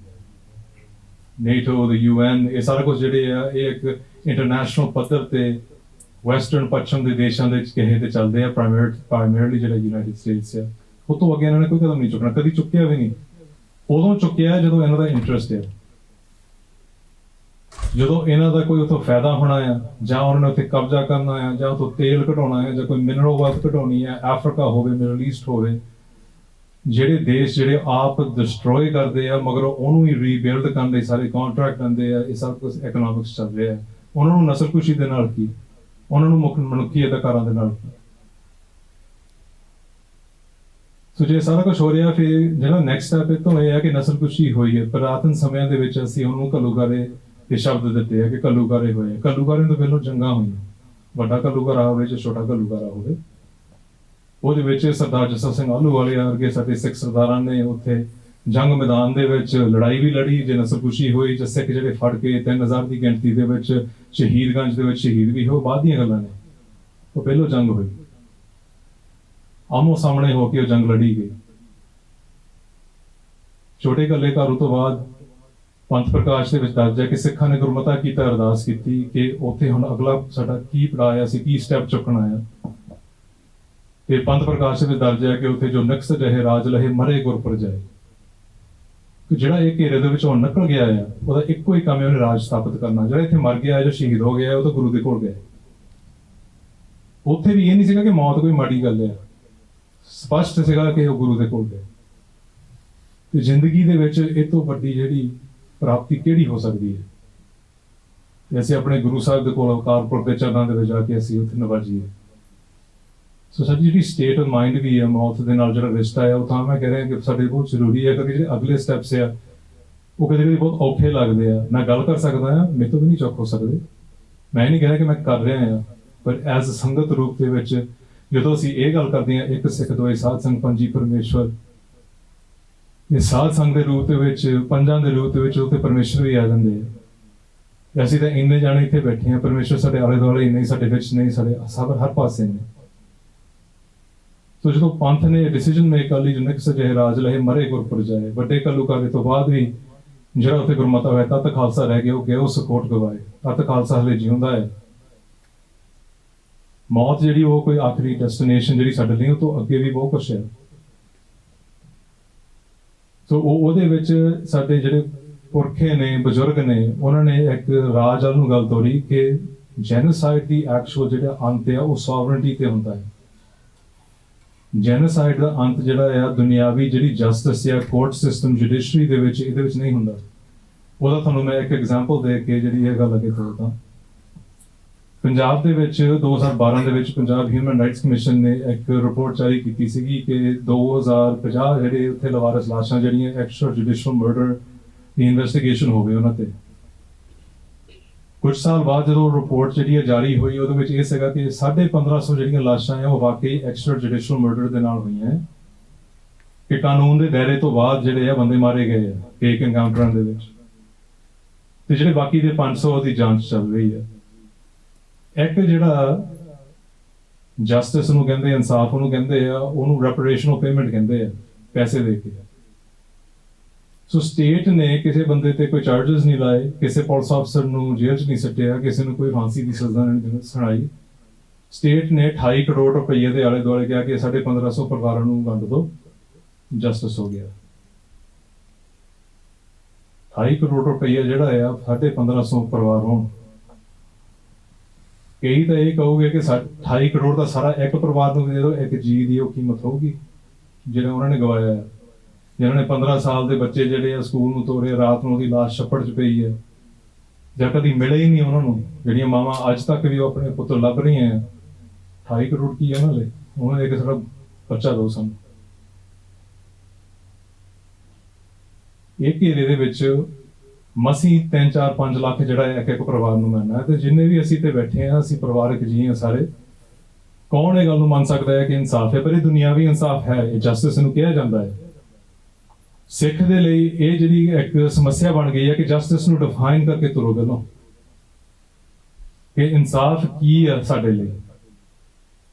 ਨੇਟੋ, UN, ਇਹ ਸਾਰਾ ਕੁਝ ਜਿਹੜੇ ਆ ਇਹ ਇੱਕ ਇੰਟਰਨੈਸ਼ਨਲ ਪੱਧਰ ਤੇ ਵੈਸਟਰਨ ਪੱਛਮ ਦੇ ਦੇਸ਼ਾਂ ਦੇ ਕਹੇ ਤੇ ਚੱਲਦੇ ਆ, ਪ੍ਰਾਇਮਰੀਲੀ ਜਿਹੜਾ ਯੂਨਾਈਟਿਡ ਸਟੇਟਸ ਆ। ਉਹ ਤੋਂ ਅੱਗੇ ਇਹਨਾਂ ਨੇ ਕੋਈ ਕਦਮ ਨਹੀਂ ਚੁੱਕਣਾ, ਕਦੀ ਚੁੱਕਿਆ ਵੀ ਨਹੀਂ। ਉਦੋਂ ਚੁੱਕਿਆ ਜਦੋਂ ਇਹਨਾਂ ਦਾ ਇੰਟਰਸਟ ਹੈ, ਜਦੋਂ ਇਹਨਾਂ ਦਾ ਕੋਈ ਉੱਥੋਂ ਫਾਇਦਾ ਹੋਣਾ ਆ, ਜਾਂ ਉਹਨਾਂ ਨੇ ਉੱਥੇ ਕਬਜ਼ਾ ਕਰਨਾ ਆ, ਜਾਂ ਉੱਥੋਂ ਤੇਲ ਘਟਾਉਣਾ ਹੈ, ਜਾਂ ਕੋਈ ਮਿਨਰਲ ਵੈਲਥ ਘਟਾਉਣੀ ਹੈ, ਅਫਰੀਕਾ ਹੋਵੇ, ਮਿਡਲ ਈਸਟ ਹੋਵੇ। ਜਿਹੜੇ ਦੇਸ਼ ਜਿਹੜੇ ਆਪ ਡਿਸਟਰੋਏ ਕਰਦੇ ਆ ਮਗਰ ਉਹਨੂੰ ਹੀ ਰੀਬਿਲਡ ਕਰਨ ਦੇ ਸਾਰੇ ਕੰਟਰੈਕਟ ਆਉਂਦੇ ਆ। ਇਹ ਸਭ ਕੁਝ ਇਕਨੋਮਿਕਸ ਚੱਲ ਰਿਹਾ ਹੈ। ਉਹਨਾਂ ਨੂੰ ਨਸਲਕੁਸ਼ੀ ਦੇ ਨਾਲ ਕੀ, ਉਹਨਾਂ ਨੂੰ ਮਨੁੱਖੀ ਅਧਿਕਾਰਾਂ ਦੇ ਨਾਲ ਕੀ। ਸੋ ਜੇ ਸਾਰਾ ਕੁਝ ਹੋ ਰਿਹਾ, ਫਿਰ ਜਿਹੜਾ ਨੈਕਸਟ ਸਟੈਪ ਇਹ ਤੋਂ ਇਹ ਹੈ ਕਿ ਨਸਲਕੁਸ਼ੀ ਹੋਈ ਹੈ। ਪੁਰਾਤਨ ਸਮਿਆਂ ਦੇ ਵਿੱਚ ਅਸੀਂ ਉਹਨੂੰ ਘੱਲੂਘਾਰੇ ਇਹ ਸ਼ਬਦ ਦਿੱਤੇ ਆ ਕਿ ਘੱਲੂਘਾਰੇ ਹੋਏ। ਘੱਲੂਘਾਰੇ ਤੋਂ ਪਹਿਲਾਂ ਜੰਗਾਂ ਹੋਈਆਂ, ਵੱਡਾ ਘੱਲੂਘਾਰਾ ਹੋਵੇ ਜਾਂ ਛੋਟਾ ਘੱਲੂਘਾਰਾ ਹੋਵੇ। ਉਹਦੇ ਵਿੱਚ ਸਰਦਾਰ ਜੱਸਾ ਸਿੰਘ ਆਹਲੂਵਾਲੀਆ ਵਰਗੇ ਸਾਡੇ ਸਿੱਖ ਸਰਦਾਰਾਂ ਨੇ ਉੱਥੇ ਜੰਗ ਮੈਦਾਨ ਦੇ ਵਿੱਚ ਲੜਾਈ ਵੀ ਲੜੀ। ਜੇ ਨਸਲਕੁਸ਼ੀ ਹੋਈ, ਜਾਂ ਸਿੱਖ ਜਿਹੜੇ ਫੜ ਕੇ 3000 ਦੀ ਗਿਣਤੀ ਦੇ ਵਿੱਚ ਸ਼ਹੀਦਗੰਜ ਦੇ ਵਿੱਚ ਸ਼ਹੀਦ ਵੀ ਹੋ, ਬਾਅਦ ਦੀਆਂ ਗੱਲਾਂ ਨੇ। ਉਹ ਪਹਿਲੋਂ ਜੰਗ ਹੋਈ, ਆਮੋ ਸਾਹਮਣੇ ਹੋ ਕੇ ਉਹ ਜੰਗ ਲੜੀ ਗਈ। ਛੋਟੇ ਕੱਲੇ ਘਾਰੂ ਤੋਂ ਬਾਅਦ ਪੰਥ ਪ੍ਰਕਾਸ਼ ਦੇ ਵਿੱਚ ਦਰਜ ਹੈ ਕਿ ਸਿੱਖਾਂ ਨੇ ਗੁਰਮਤਾ ਕੀਤਾ, ਅਰਦਾਸ ਕੀਤੀ ਕਿ ਉੱਥੇ ਹੁਣ ਅਗਲਾ ਸਾਡਾ ਕੀ ਪੜਾਅ ਆ, ਅਸੀਂ ਕੀ ਸਟੈਪ ਚੁੱਕਣਾ ਆ। ਤੇ ਪੰਥ ਪ੍ਰਕਾਸ਼ ਦੇ ਦਰਜ ਹੈ ਕਿ ਉੱਥੇ ਜੋ ਨਿਕਸ ਜਹੇ ਰਾਜ ਲਹੇ ਮਰੇ ਗੁਰ ਪਰਜਾਏ, ਕਿ ਜਿਹੜਾ ਇਹ ਘੇਰੇ ਦੇ ਵਿੱਚੋਂ ਨਿਕਲ ਗਿਆ ਆ ਉਹਦਾ ਇੱਕੋ ਹੀ ਕੰਮ ਹੈ ਉਹਨੇ ਰਾਜ ਸਥਾਪਿਤ ਕਰਨਾ। ਜਿਹੜਾ ਇੱਥੇ ਮਰ ਗਿਆ, ਜੋ ਸ਼ਹੀਦ ਹੋ ਗਿਆ, ਉਹ ਤਾਂ ਗੁਰੂ ਦੇ ਕੋਲ ਗਿਆ। ਉੱਥੇ ਵੀ ਇਹ ਨਹੀਂ ਸੀਗਾ ਕਿ ਮੌਤ ਕੋਈ ਮਾੜੀ ਗੱਲ ਹੈ, ਸਪਸ਼ਟ ਸੀਗਾ ਕਿ ਉਹ ਗੁਰੂ ਦੇ ਕੋਲ ਗਿਆ। ਤੇ ਜ਼ਿੰਦਗੀ ਦੇ ਵਿੱਚ ਇਹ ਤੋਂ ਵੱਡੀ ਜਿਹੜੀ ਪ੍ਰਾਪਤੀ ਕਿਹੜੀ ਹੋ ਸਕਦੀ ਹੈ? ਤੇ ਅਸੀਂ ਆਪਣੇ ਗੁਰੂ ਸਾਹਿਬ ਦੇ ਕੋਲ ਅਕਾਲ ਦੇ ਚਰਨਾਂ ਦੇ ਵਿੱਚ ਜਾ ਕੇ ਅਸੀਂ ਉੱਥੇ ਨਵਾਜੀਏ। ਸੋ ਸਾਡੀ ਜਿਹੜੀ ਸਟੇਟ ਆਫ ਮਾਈਂਡ ਵੀ ਹੈ, ਮੌਤ ਦੇ ਨਾਲ ਜਿਹੜਾ ਰਿਸ਼ਤਾ ਹੈ, ਉਹ ਤਾਂ ਮੈਂ ਕਹਿ ਰਿਹਾ ਕਿ ਸਾਡੇ ਬਹੁਤ ਜ਼ਰੂਰੀ ਹੈ, ਕਿਉਂਕਿ ਜਿਹੜੇ ਅਗਲੇ ਸਟੈਪਸ ਆ ਉਹ ਕਦੇ ਕਦੇ ਬਹੁਤ ਔਖੇ ਲੱਗਦੇ ਆ। ਮੈਂ ਗੱਲ ਕਰ ਸਕਦਾ ਹਾਂ, ਮੇਰੇ ਤੋਂ ਵੀ ਨਹੀਂ ਚੁੱਕ ਹੋ ਸਕਦੇ, ਮੈਂ ਨਹੀਂ ਕਹਿ ਰਿਹਾ ਕਿ ਮੈਂ ਕਰ ਰਿਹਾ ਹਾਂ, ਪਰ ਐਜ਼ ਸੰਗਤ ਰੂਪ ਦੇ ਵਿੱਚ ਜਦੋਂ ਅਸੀਂ ਇਹ ਗੱਲ ਕਰਦੇ ਹਾਂ ਇੱਕ ਸਿੱਖ ਦੋਏ ਸਾਧ ਸੰਗ ਪੰਜੀ ਪਰਮੇਸ਼ਵਰ, ਇਹ ਸਾਧ ਸੰਗ ਦੇ ਰੂਪ ਦੇ ਵਿੱਚ, ਪੰਜਾਂ ਦੇ ਰੂਪ ਦੇ ਵਿੱਚ ਉੱਥੇ ਪਰਮੇਸ਼ਵਰ ਵੀ ਆ ਜਾਂਦੇ ਆ। ਅਸੀਂ ਤਾਂ ਇੰਨੇ ਜਾਣੇ ਇੱਥੇ ਬੈਠੇ ਹਾਂ, ਪਰਮੇਸ਼ਵਰ ਸਾਡੇ ਆਲੇ ਦੁਆਲੇ ਹੀ ਨਹੀਂ, ਸਾਡੇ ਵਿੱਚ ਨਹੀਂ, ਸਾਡੇ ਸਭ ਹਰ ਪਾਸੇ ਨੇ। ਸੋ ਜਦੋਂ ਪੰਥ ਨੇ ਡਿਸੀਜਨ ਮੇਕ ਕਰ ਲਈ ਜੋ ਨਿਕਸ ਜਹੇ ਰਾਜ ਲਹੇ ਮਰੇ ਗੁਰ ਪਰਜਾਏ, ਵੱਡੇ ਘੱਲੂਘਾਰੇ ਤੋਂ ਬਾਅਦ ਵੀ ਜਿਹੜਾ ਉੱਥੇ ਗੁਰਮਤਾ ਹੋਇਆ ਤਤ ਖਾਲਸਾ ਰਹਿ ਗਿਆ, ਉਹ ਗਿਆ ਉਹ ਸਕੋਟ ਗਵਾਏ, ਤਤ ਖਾਲਸਾ ਹਲੇ ਜਿਉਂਦਾ ਹੈ। ਮੌਤ ਜਿਹੜੀ ਉਹ ਕੋਈ ਆਖਰੀ ਡੈਸਟੀਨੇਸ਼ਨ ਜਿਹੜੀ ਸਾਡੇ ਲਈ, ਉਹ ਤੋਂ ਅੱਗੇ ਵੀ ਬਹੁਤ ਕੁਛ ਹੈ। ਸੋ ਉਹਦੇ ਵਿੱਚ ਸਾਡੇ ਜਿਹੜੇ ਪੁਰਖੇ ਨੇ, ਬਜ਼ੁਰਗ ਨੇ, ਉਹਨਾਂ ਨੇ ਇੱਕ ਰਾਜ ਵੱਲ ਨੂੰ ਗੱਲ ਤੋਰੀ ਕਿ ਜੈਨੋਸਾਈਡ ਦੀ ਐਕਚੁਅਲ ਜਿਹੜਾ ਅੰਤ ਹੈ ਉਹ ਸੋਵਰਨਟੀ ਤੇ ਹੁੰਦਾ ਹੈ। ਜੈਨੋਸਾਈਡ ਦਾ ਅੰਤ ਜਿਹੜਾ ਆ ਦੁਨਿਆਵੀ ਜਿਹੜੀ ਜਸਟਿਸ ਜਾਂ ਕੋਰਟ ਸਿਸਟਮ, ਜੁਡੀਸ਼ਰੀ ਦੇ ਵਿੱਚ, ਇਹਦੇ ਵਿੱਚ ਨਹੀਂ ਹੁੰਦਾ। ਉਹਦਾ ਤੁਹਾਨੂੰ ਮੈਂ ਇੱਕ ਐਗਜ਼ਾਮਪਲ ਦੇ ਕੇ ਜਿਹੜੀ ਇਹ ਗੱਲ ਅੱਗੇ ਤੋਰਦਾ। ਪੰਜਾਬ ਦੇ ਵਿੱਚ 2012 ਦੇ ਵਿੱਚ ਪੰਜਾਬ ਹਿਊਮਨ ਰਾਈਟਸ ਕਮਿਸ਼ਨ ਨੇ ਇੱਕ ਰਿਪੋਰਟ ਜਾਰੀ ਕੀਤੀ ਸੀਗੀ ਕਿ 2050 ਜਿਹੜੇ ਉੱਥੇ ਲਵਾਰਸ ਲਾਸ਼ਾਂ ਜਿਹੜੀਆਂ ਐਕਸਟਰਾ ਜੁਡੀਸ਼ੀਅਲ ਮਰਡਰ ਦੀ ਇਨਵੈਸਟੀਗੇਸ਼ਨ ਹੋਵੇ ਉਹਨਾਂ ਤੇ। ਕੁਝ ਸਾਲ ਬਾਅਦ ਜਦੋਂ ਰਿਪੋਰਟ ਜਿਹੜੀ ਹੈ ਜਾਰੀ ਹੋਈ, ਉਹਦੇ ਵਿੱਚ ਇਹ ਸੀਗਾ ਕਿ 1550 ਜਿਹੜੀਆਂ ਲਾਸ਼ਾਂ ਆ ਉਹ ਵਾਕਈ ਐਕਸਟਰਾ ਜੁਡੀਸ਼ੀਅਲ ਮਰਡਰ ਦੇ ਨਾਲ ਹੋਈਆਂ ਹੈ, ਕਿ ਕਾਨੂੰਨ ਦੇ ਦਾਇਰੇ ਤੋਂ ਬਾਅਦ ਜਿਹੜੇ ਆ ਬੰਦੇ ਮਾਰੇ ਗਏ ਆ ਫੇਕ ਐਨਕਾਊਂਟਰਾਂ ਦੇ ਵਿੱਚ, ਤੇ ਜਿਹੜੇ ਬਾਕੀ ਦੇ 500 ਦੀ ਜਾਂਚ ਚੱਲ ਰਹੀ ਹੈ। ਇੱਕ ਜਿਹੜਾ ਜਸਟਿਸ ਨੂੰ ਕਹਿੰਦੇ, ਇਨਸਾਫ ਉਹਨੂੰ ਕਹਿੰਦੇ ਆ, ਉਹਨੂੰ ਰੈਪਰੇਸ਼ਨ ਪੇਮੈਂਟ ਕਹਿੰਦੇ ਆ, ਪੈਸੇ ਦੇ ਕੇ। ਸੋ ਸਟੇਟ ਨੇ ਕਿਸੇ ਬੰਦੇ ਤੇ ਕੋਈ ਚਾਰजेस ਨਹੀਂ ਲਾਏ, ਕਿਸੇ ਪੁਲਿਸ ਅਫਸਰ ਨੂੰ ਜੇਲ੍ਹ 'ਚ ਨਹੀਂ ਸੱਟਿਆ, ਕਿਸੇ ਨੂੰ ਕੋਈ ਫਾਂਸੀ ਦੀ ਸਜ਼ਾ ਨਹੀਂ ਸੁਣਾਈ। ਸਟੇਟ ਨੇ 28 ਕਰੋੜ ਰੁਪਏ ਦੇ ਆਲੇ ਦੁਆਲੇ ਕਿਹਾ ਕਿ 1550 ਪਰਿਵਾਰਾਂ ਨੂੰ ਵੰਡ ਦਿਓ, ਜਸਟਿਸ ਹੋ ਗਿਆ। 28 ਕਰੋੜ ਰੁਪਏ ਜਿਹੜਾ ਆ 1550 ਪਰਿਵਾਰ ਹੋਣ। ਕਈ ਤਾਂ ਇਹ ਕਹੋਗੇ ਕਿ 28 ਕਰੋੜ ਦਾ ਸਾਰਾ ਇੱਕ ਪਰਿਵਾਰ ਨੂੰ ਦੇ ਦਿਓ, ਇੱਕ ਜੀ ਦੀ ਉਹ ਕੀਮਤ ਹੋਊਗੀ ਜਿਹੜਾ ਉਹਨਾਂ ਨੇ ਗਵਾਇਆ ਹੈ। ਜਿਨ੍ਹਾਂ ਨੇ 15 ਸਾਲ ਦੇ ਬੱਚੇ ਜਿਹੜੇ ਆ ਸਕੂਲ ਨੂੰ ਤੋਰੇ, ਰਾਤ ਨੂੰ ਉਹਦੀ ਲਾਸ਼ ਛੱਪੜ 'ਚ ਪਈ ਹੈ, ਜਾਂ ਕਦੀ ਮਿਲੇ ਹੀ ਨਹੀਂ ਉਹਨਾਂ ਨੂੰ, ਜਿਹੜੀਆਂ ਮਾਵਾਂ ਅੱਜ ਤੱਕ ਵੀ ਉਹ ਆਪਣੇ ਪੁੱਤਰ ਲੱਭ ਰਹੀਆਂ ਆ। 28 ਕਰੋੜ ਕੀ ਹੈ ਉਹਨਾਂ ਲਈ? ਉਹਨਾਂ ਨੇ ਇੱਕ ਸਾਡਾ ਬੱਚਾ ਦਿਓ ਸਾਨੂੰ। ਇਹ ਘੇਰੇ ਦੇ ਵਿੱਚ ਮਸੀਂ 3, 4, 5 ਲੱਖ ਜਿਹੜਾ ਇੱਕ ਇੱਕ ਪਰਿਵਾਰ ਨੂੰ ਮਿਲਣਾ ਹੈ। ਤੇ ਜਿੰਨੇ ਵੀ ਅਸੀਂ ਤੇ ਬੈਠੇ ਹਾਂ, ਅਸੀਂ ਪਰਿਵਾਰਕ ਜੀ ਹਾਂ ਸਾਰੇ। ਕੌਣ ਇਹ ਗੱਲ ਨੂੰ ਮੰਨ ਸਕਦਾ ਹੈ ਕਿ ਇਨਸਾਫ ਹੈ? ਪਰ ਇਹ ਦੁਨਿਆਵੀ ਇਨਸਾਫ ਹੈ, ਇਹ ਜਸਟਿਸ ਨੂੰ ਕਿਹਾ ਜਾਂਦਾ ਹੈ। ਸਿੱਖ ਦੇ ਲਈ ਇਹ ਜਿਹੜੀ ਇੱਕ ਸਮੱਸਿਆ ਬਣ ਗਈ ਹੈ ਕਿ ਜਸਟਿਸ ਨੂੰ ਡਿਫਾਈਨ ਕਰਕੇ ਤੁਰੋ ਪਹਿਲਾਂ, ਕਿ ਇਨਸਾਫ ਕੀ ਹੈ ਸਾਡੇ ਲਈ।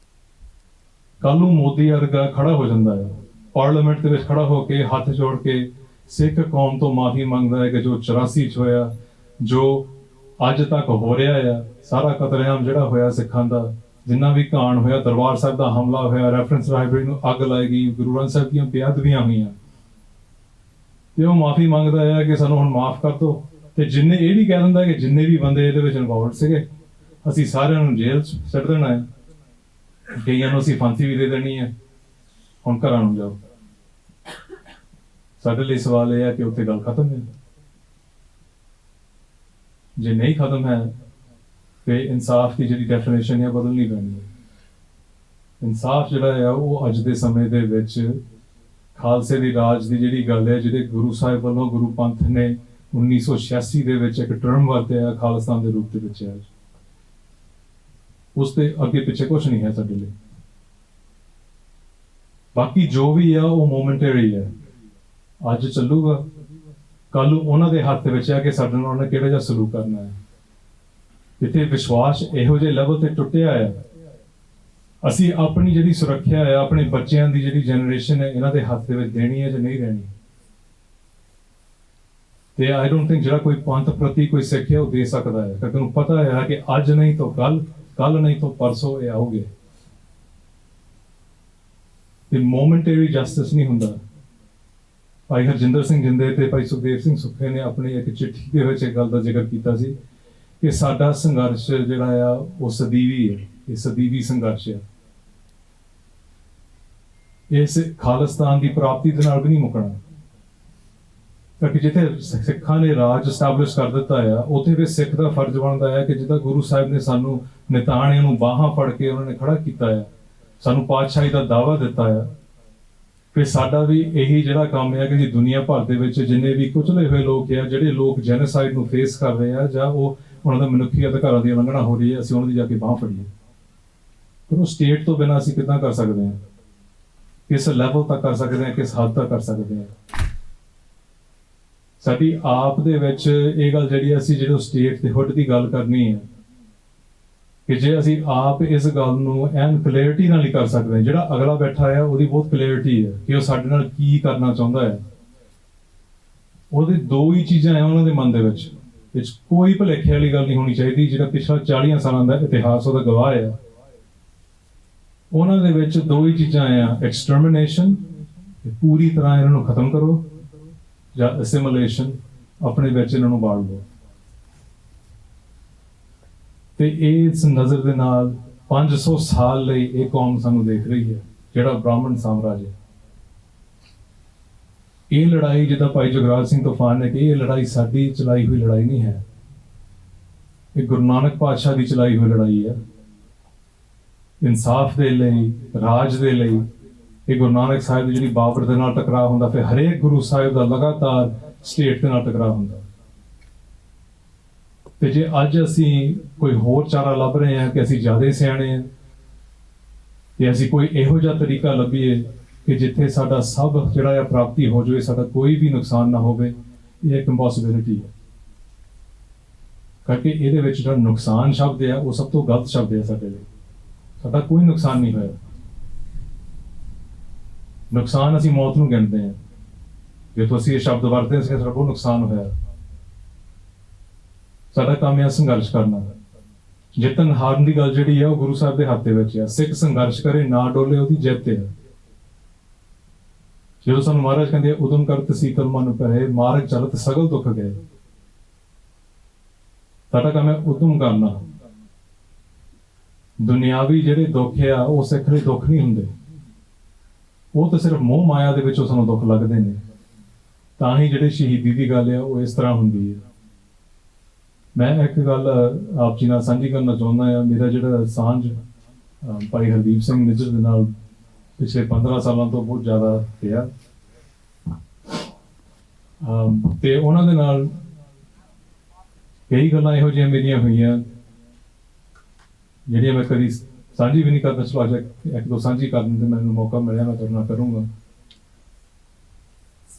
ਕੱਲ ਨੂੰ ਮੋਦੀ ਵਰਗਾ ਖੜਾ ਹੋ ਜਾਂਦਾ ਹੈ ਪਾਰਲੀਮੈਂਟ ਦੇ ਵਿੱਚ, ਖੜਾ ਹੋ ਕੇ ਹੱਥ ਜੋੜ ਕੇ ਸਿੱਖ ਕੌਮ ਤੋਂ ਮਾਫੀ ਮੰਗਦਾ ਹੈ ਕਿ ਜੋ 84 'ਚ ਹੋਇਆ, ਜੋ ਅੱਜ ਤੱਕ ਹੋ ਰਿਹਾ ਆ, ਸਾਰਾ ਕਤਲੇਆਮ ਜਿਹੜਾ ਹੋਇਆ ਸਿੱਖਾਂ ਦਾ, ਜਿੰਨਾ ਵੀ ਕਾਂਡ ਹੋਇਆ, ਦਰਬਾਰ ਸਾਹਿਬ ਦਾ ਹਮਲਾ ਹੋਇਆ, ਰੈਫਰੈਂਸ ਲਾਇਬ੍ਰੇਰੀ ਨੂੰ ਅੱਗ ਲਾਈ ਗਈ, ਗੁਰੂ ਗ੍ਰੰਥ ਸਾਹਿਬ ਦੀਆਂ ਬੇਅਦਬੀਆਂ ਹੋਈਆਂ, ਤੇ ਉਹ ਮਾਫੀ ਮੰਗਦਾ ਹੈ ਕਿ ਸਾਨੂੰ ਹੁਣ ਮਾਫ ਕਰ ਦਿਓ। ਤੇ ਜਿੰਨੇ ਇਹ ਵੀ ਕਹਿ ਦਿੰਦਾ ਕਿ ਜਿੰਨੇ ਵੀ ਬੰਦੇ ਇਹਦੇ ਵਿੱਚ ਇਨਵੋਲਵਡ ਸੀਗੇ, ਅਸੀਂ ਸਾਰਿਆਂ ਨੂੰ ਜੇਲ੍ਹ 'ਚ ਸੁੱਟ ਦੇਣਾ ਹੈ, ਕਈਆਂ ਨੂੰ ਅਸੀਂ ਫਾਂਸੀ ਵੀ ਦੇ ਦੇਣੀ ਹੈ, ਹੁਣ ਘਰਾਂ ਨੂੰ ਜਾਓ। ਸਾਡੇ ਲਈ ਸਵਾਲ ਇਹ ਹੈ ਕਿ ਉੱਥੇ ਗੱਲ ਖਤਮ ਹੈ? ਜੇ ਨਹੀਂ ਖਤਮ ਹੈ ਤੇ ਇਨਸਾਫ ਦੀ ਜਿਹੜੀ ਡੈਫੀਨੇਸ਼ਨ ਹੈ ਬਦਲਣੀ ਪੈਣੀ ਹੈ। ਇਨਸਾਫ ਜਿਹੜਾ ਹੈ ਉਹ ਅੱਜ ਦੇ ਸਮੇਂ ਦੇ ਵਿੱਚ ਖਾਲਸੇ ਦੀ ਰਾਜ ਦੀ ਜਿਹੜੀ ਗੱਲ ਹੈ, ਜਿਹੜੇ ਗੁਰੂ ਸਾਹਿਬ ਵੱਲੋਂ ਗੁਰੂ ਪੰਥ ਨੇ 1986 ਦੇ ਵਿੱਚ ਇੱਕ ਟਰਮ ਵਰਤਿਆ ਖਾਲਿਸਤਾਨ ਦੇ ਰੂਪ ਦੇ ਵਿੱਚ, ਹੈ ਉਸ ਦੇ ਅੱਗੇ ਪਿੱਛੇ ਕੁਛ ਨਹੀਂ ਹੈ ਸਾਡੇ ਲਈ। ਬਾਕੀ ਜੋ ਵੀ ਆ ਉਹ ਮੋਮੈਂਟਰੀ ਹੈ, ਅੱਜ ਚੱਲੂਗਾ, ਕੱਲ ਨੂੰ ਉਹਨਾਂ ਦੇ ਹੱਥ ਵਿੱਚ ਹੈ ਕਿ ਸਾਡੇ ਨਾਲ ਉਹਨੇ ਕਿਹੜਾ ਜਿਹਾ ਸਲੂਕ ਕਰਨਾ ਹੈ। ਜਿੱਥੇ ਵਿਸ਼ਵਾਸ ਇਹੋ ਜਿਹੇ ਲੈਵਲ ਤੇ ਟੁੱਟਿਆ ਹੈ, ਅਸੀਂ ਆਪਣੀ ਜਿਹੜੀ ਸੁਰੱਖਿਆ ਹੈ, ਆਪਣੇ ਬੱਚਿਆਂ ਦੀ ਜਿਹੜੀ ਜਨਰੇਸ਼ਨ ਹੈ, ਇਹਨਾਂ ਦੇ ਹੱਥ ਦੇ ਵਿੱਚ ਦੇਣੀ ਹੈ ਜਾਂ ਨਹੀਂ ਰਹਿਣੀ। ਤੇ ਆਈ ਡੋਂਟ ਥਿੰਕ ਜਿਹੜਾ ਕੋਈ ਪੰਥ ਪ੍ਰਤੀ ਕੋਈ ਸਿੱਖ ਹੈ ਉਹ ਦੇ ਸਕਦਾ ਹੈ, ਕਿਉਂਕਿ ਉਹਨੂੰ ਪਤਾ ਹੈ ਕਿ ਅੱਜ ਨਹੀਂ ਤਾਂ ਕੱਲ, ਕੱਲ ਨਹੀਂ ਤਾਂ ਪਰਸੋਂ ਇਹ ਆਉਗੇ। ਤੇ ਮੋਮੈਂਟਰੀ ਜਸਟਿਸ ਨਹੀਂ ਹੁੰਦਾ। ਭਾਈ ਹਰਜਿੰਦਰ ਸਿੰਘ ਜਿੰਦੇ ਤੇ ਭਾਈ ਸੁਖਦੇਵ ਸਿੰਘ ਸੁੱਖੇ ਨੇ ਆਪਣੀ ਇੱਕ ਚਿੱਠੀ ਦੇ ਵਿੱਚ ਇਹ ਗੱਲ ਦਾ ਜ਼ਿਕਰ ਕੀਤਾ ਸੀ ਕਿ ਸਾਡਾ ਸੰਘਰਸ਼ ਜਿਹੜਾ ਆ ਉਹ ਸਦੀਵੀ ਹੈ, ਇਹ ਸਦੀਵੀ ਸੰਘਰਸ਼ ਹੈ। ਇਸ ਖਾਲਿਸਤਾਨ ਦੀ ਪ੍ਰਾਪਤੀ ਦੇ ਨਾਲ ਵੀ ਨਹੀਂ ਮੁੱਕਣਾ, ਕਿਉਂਕਿ ਜਿੱਥੇ ਸਿੱਖਾਂ ਨੇ ਰਾਜ ਸਟੈਬਲਿਸ਼ ਕਰ ਦਿੱਤਾ ਆ, ਉੱਥੇ ਵੀ ਸਿੱਖ ਦਾ ਫਰਜ਼ ਬਣਦਾ ਹੈ ਕਿ ਜਿੱਦਾਂ ਗੁਰੂ ਸਾਹਿਬ ਨੇ ਸਾਨੂੰ ਨਿਤਾਣਿਆਂ ਨੂੰ ਬਾਹਾਂ ਫੜ ਕੇ ਉਹਨਾਂ ਨੇ ਖੜਾ ਕੀਤਾ ਆ, ਸਾਨੂੰ ਪਾਤਸ਼ਾਹੀ ਦਾ ਦਾਅਵਾ ਦਿੱਤਾ ਆ, ਫਿਰ ਸਾਡਾ ਵੀ ਇਹੀ ਜਿਹੜਾ ਕੰਮ ਹੈ ਕਿ ਜੀ ਦੁਨੀਆ ਭਰ ਦੇ ਵਿੱਚ ਜਿੰਨੇ ਵੀ ਕੁਚਲੇ ਹੋਏ ਲੋਕ ਆ, ਜਿਹੜੇ ਲੋਕ ਜੈਨੋਸਾਈਡ ਨੂੰ ਫੇਸ ਕਰ ਰਹੇ ਆ ਜਾਂ ਉਹ ਉਹਨਾਂ ਦਾ ਮਨੁੱਖੀ ਅਧਿਕਾਰਾਂ ਦੀ ਉਲੰਘਣਾ ਹੋ ਰਹੀ ਹੈ, ਅਸੀਂ ਉਹਨਾਂ ਦੀ ਜਾ ਕੇ ਬਾਂਹ ਫੜੀਏ। ਪਰ ਉਹ ਸਟੇਟ ਤੋਂ ਬਿਨਾਂ ਅਸੀਂ ਕਿੱਦਾਂ ਕਰ ਸਕਦੇ ਹਾਂ, ਕਿਸ ਲੈਵਲ ਤੱਕ ਕਰ ਸਕਦੇ ਹਾਂ, ਕਿਸ ਹੱਦ ਤੱਕ ਕਰ ਸਕਦੇ ਹਾਂ। ਸਾਡੀ ਆਪ ਦੇ ਵਿੱਚ ਇਹ ਗੱਲ ਜਿਹੜੀ ਅਸੀਂ ਜਦੋਂ ਸਟੇਟ ਦੇ ਹੁੱਡ ਦੀ ਗੱਲ ਕਰਨੀ ਹੈ ਕਿ ਜੇ ਅਸੀਂ ਆਪ ਇਸ ਗੱਲ ਨੂੰ ਐਨ ਕਲੈਰਿਟੀ ਨਾਲ ਹੀ ਕਰ ਸਕਦੇ ਹਾਂ, ਜਿਹੜਾ ਅਗਲਾ ਬੈਠਾ ਹੈ ਉਹਦੀ ਬਹੁਤ ਕਲੈਰਿਟੀ ਹੈ ਕਿ ਉਹ ਸਾਡੇ ਨਾਲ ਕੀ ਕਰਨਾ ਚਾਹੁੰਦਾ ਹੈ। ਉਹਦੇ ਦੋ ਹੀ ਚੀਜ਼ਾਂ ਹੈ ਉਹਨਾਂ ਦੇ ਮਨ ਦੇ ਵਿੱਚ ਕੋਈ ਭੁਲੇਖੇ ਵਾਲੀ ਗੱਲ ਨਹੀਂ ਹੋਣੀ ਚਾਹੀਦੀ। ਜਿਹੜਾ ਪਿਛਲਾ 40 ਸਾਲਾਂ ਦਾ ਇਤਿਹਾਸ ਉਹਦਾ ਗਵਾਹ ਹੈ, ਉਹਨਾਂ ਦੇ ਵਿੱਚ ਦੋ ਹੀ ਚੀਜ਼ਾਂ ਆ, ਐਕਸਟਰਮੀਨੇਸ਼ਨ, ਪੂਰੀ ਤਰ੍ਹਾਂ ਇਹਨਾਂ ਨੂੰ ਖਤਮ ਕਰੋ, ਜਾਂ ਅਸਿਮੀਲੇਸ਼ਨ, ਆਪਣੇ ਵਿੱਚ ਇਹਨਾਂ ਨੂੰ ਬਾੜ ਲਓ। ਤੇ ਇਸ ਨਜ਼ਰ ਦੇ ਨਾਲ 500 ਸਾਲ ਲਈ ਇਹ ਕੌਮ ਸਾਨੂੰ ਦੇਖ ਰਹੀ ਹੈ, ਜਿਹੜਾ ਬ੍ਰਾਹਮਣ ਸਾਮਰਾਜ ਹੈ। ਇਹ ਲੜਾਈ ਜਿੱਦਾਂ ਭਾਈ ਜੁਗਰਾਜ ਸਿੰਘ ਤੂਫਾਨ ਨੇ ਕਿ ਇਹ ਲੜਾਈ ਸਾਡੀ ਚਲਾਈ ਹੋਈ ਲੜਾਈ ਨਹੀਂ ਹੈ, ਇਹ ਗੁਰੂ ਨਾਨਕ ਪਾਤਸ਼ਾਹ ਦੀ ਚਲਾਈ ਹੋਈ ਲੜਾਈ ਹੈ। ਇਨਸਾਫ ਦੇ ਲਈ, ਰਾਜ ਦੇ ਲਈ। ਇਹ ਗੁਰੂ ਨਾਨਕ ਸਾਹਿਬ ਦੀ ਜਿਹੜੀ ਬਾਬਰ ਦੇ ਨਾਲ ਟਕਰਾਅ ਹੁੰਦਾ, ਫਿਰ ਹਰੇਕ ਗੁਰੂ ਸਾਹਿਬ ਦਾ ਲਗਾਤਾਰ ਸਟੇਟ ਦੇ ਨਾਲ ਟਕਰਾਅ ਹੁੰਦਾ। ਤੇ ਜੇ ਅੱਜ ਅਸੀਂ ਕੋਈ ਹੋਰ ਚਾਰਾ ਲੱਭ ਰਹੇ ਹਾਂ ਕਿ ਅਸੀਂ ਜ਼ਿਆਦਾ ਸਿਆਣੇ ਹਾਂ, ਤੇ ਅਸੀਂ ਕੋਈ ਇਹੋ ਜਿਹਾ ਤਰੀਕਾ ਲੱਭੀਏ ਕਿ ਜਿੱਥੇ ਸਾਡਾ ਸਭ ਜਿਹੜਾ ਆ ਪ੍ਰਾਪਤੀ ਹੋ ਜਾਵੇ, ਸਾਡਾ ਕੋਈ ਵੀ ਨੁਕਸਾਨ ਨਾ ਹੋਵੇ, ਇਹ ਇੱਕ ਇੰਪੋਸੀਬਿਲਿਟੀ ਹੈ। ਕਿਉਂਕਿ ਇਹਦੇ ਵਿੱਚ ਜਿਹੜਾ ਨੁਕਸਾਨ ਸ਼ਬਦ ਹੈ ਉਹ ਸਭ ਤੋਂ ਗਲਤ ਸ਼ਬਦ ਹੈ ਸਾਡੇ ਲਈ। ਸਾਡਾ ਕੋਈ ਨੁਕਸਾਨ ਨਹੀਂ ਹੋਇਆ। ਨੁਕਸਾਨ ਅਸੀਂ ਮੌਤ ਨੂੰ ਗਿਣਦੇ ਹਾਂ। ਜੇ ਤੁਸੀਂ ਇਹ ਸ਼ਬਦ ਵਰਤਦੇ ਸੀ, ਸਾਡਾ ਬਹੁਤ ਨੁਕਸਾਨ ਹੋਇਆ। ਸਾਡਾ ਕੰਮ ਹੈ ਸੰਘਰਸ਼ ਕਰਨਾ। ਜਿੱਤਣ ਹਾਰਨ ਦੀ ਗੱਲ ਜਿਹੜੀ ਹੈ ਉਹ ਗੁਰੂ ਸਾਹਿਬ ਦੇ ਹੱਥ ਦੇ ਵਿੱਚ ਹੈ। ਸਿੱਖ ਸੰਘਰਸ਼ ਕਰੇ ਨਾ ਡੋਲੇ, ਉਹਦੀ ਜਿੱਤ ਹੈ। ਜਦੋਂ ਸਾਨੂੰ ਮਹਾਰਾਜ ਕਹਿੰਦੇ ਉਦਮ ਕਰਤ ਸੀਤਲ ਮਨ ਪਏ, ਮਾਰਗ ਚਲਤ ਸਗਲ ਦੁੱਖ ਗਏ। ਸਾਡਾ ਕੰਮ ਹੈ ਉਦਮ ਕਰਨਾ। ਦੁਨਿਆਵੀ ਜਿਹੜੇ ਦੁੱਖ ਆ ਉਹ ਸਿੱਖ ਲਈ ਦੁੱਖ ਨਹੀਂ ਹੁੰਦੇ, ਉਹ ਤਾਂ ਸਿਰਫ ਮੋਹ ਮਾਇਆ ਦੇ ਵਿੱਚੋਂ ਸਾਨੂੰ ਦੁੱਖ ਲੱਗਦੇ ਨੇ। ਤਾਂ ਹੀ ਜਿਹੜੇ ਸ਼ਹੀਦੀ ਦੀ ਗੱਲ ਆ ਉਹ ਇਸ ਤਰ੍ਹਾਂ ਹੁੰਦੀ ਹੈ। ਮੈਂ ਇੱਕ ਗੱਲ ਆਪ ਜੀ ਨਾਲ ਸਾਂਝੀ ਕਰਨਾ ਚਾਹੁੰਦਾ ਹਾਂ। ਮੇਰਾ ਜਿਹੜਾ ਸਾਂਝ ਭਾਈ ਹਰਦੀਪ ਸਿੰਘ ਨਿੱਜਰ ਦੇ ਨਾਲ ਪਿਛਲੇ 15 ਸਾਲਾਂ ਤੋਂ ਬਹੁਤ ਜ਼ਿਆਦਾ ਪਿਆ, ਤੇ ਉਹਨਾਂ ਦੇ ਨਾਲ ਕਈ ਗੱਲਾਂ ਇਹੋ ਜਿਹੀਆਂ ਮੇਰੀਆਂ ਹੋਈਆਂ ਜਿਹੜੀਆਂ ਮੈਂ ਕਦੀ ਸਾਂਝੀ ਵੀ ਨਹੀਂ ਕਰਦਾ। ਚਲੋ ਅੱਜ ਇੱਕ ਦੋ ਸਾਂਝੀ ਕਰਨ ਤੇ ਮੈਨੂੰ ਮੌਕਾ ਮਿਲਿਆ, ਮੈਂ ਕਰਨਾ ਕਰੂੰਗਾ।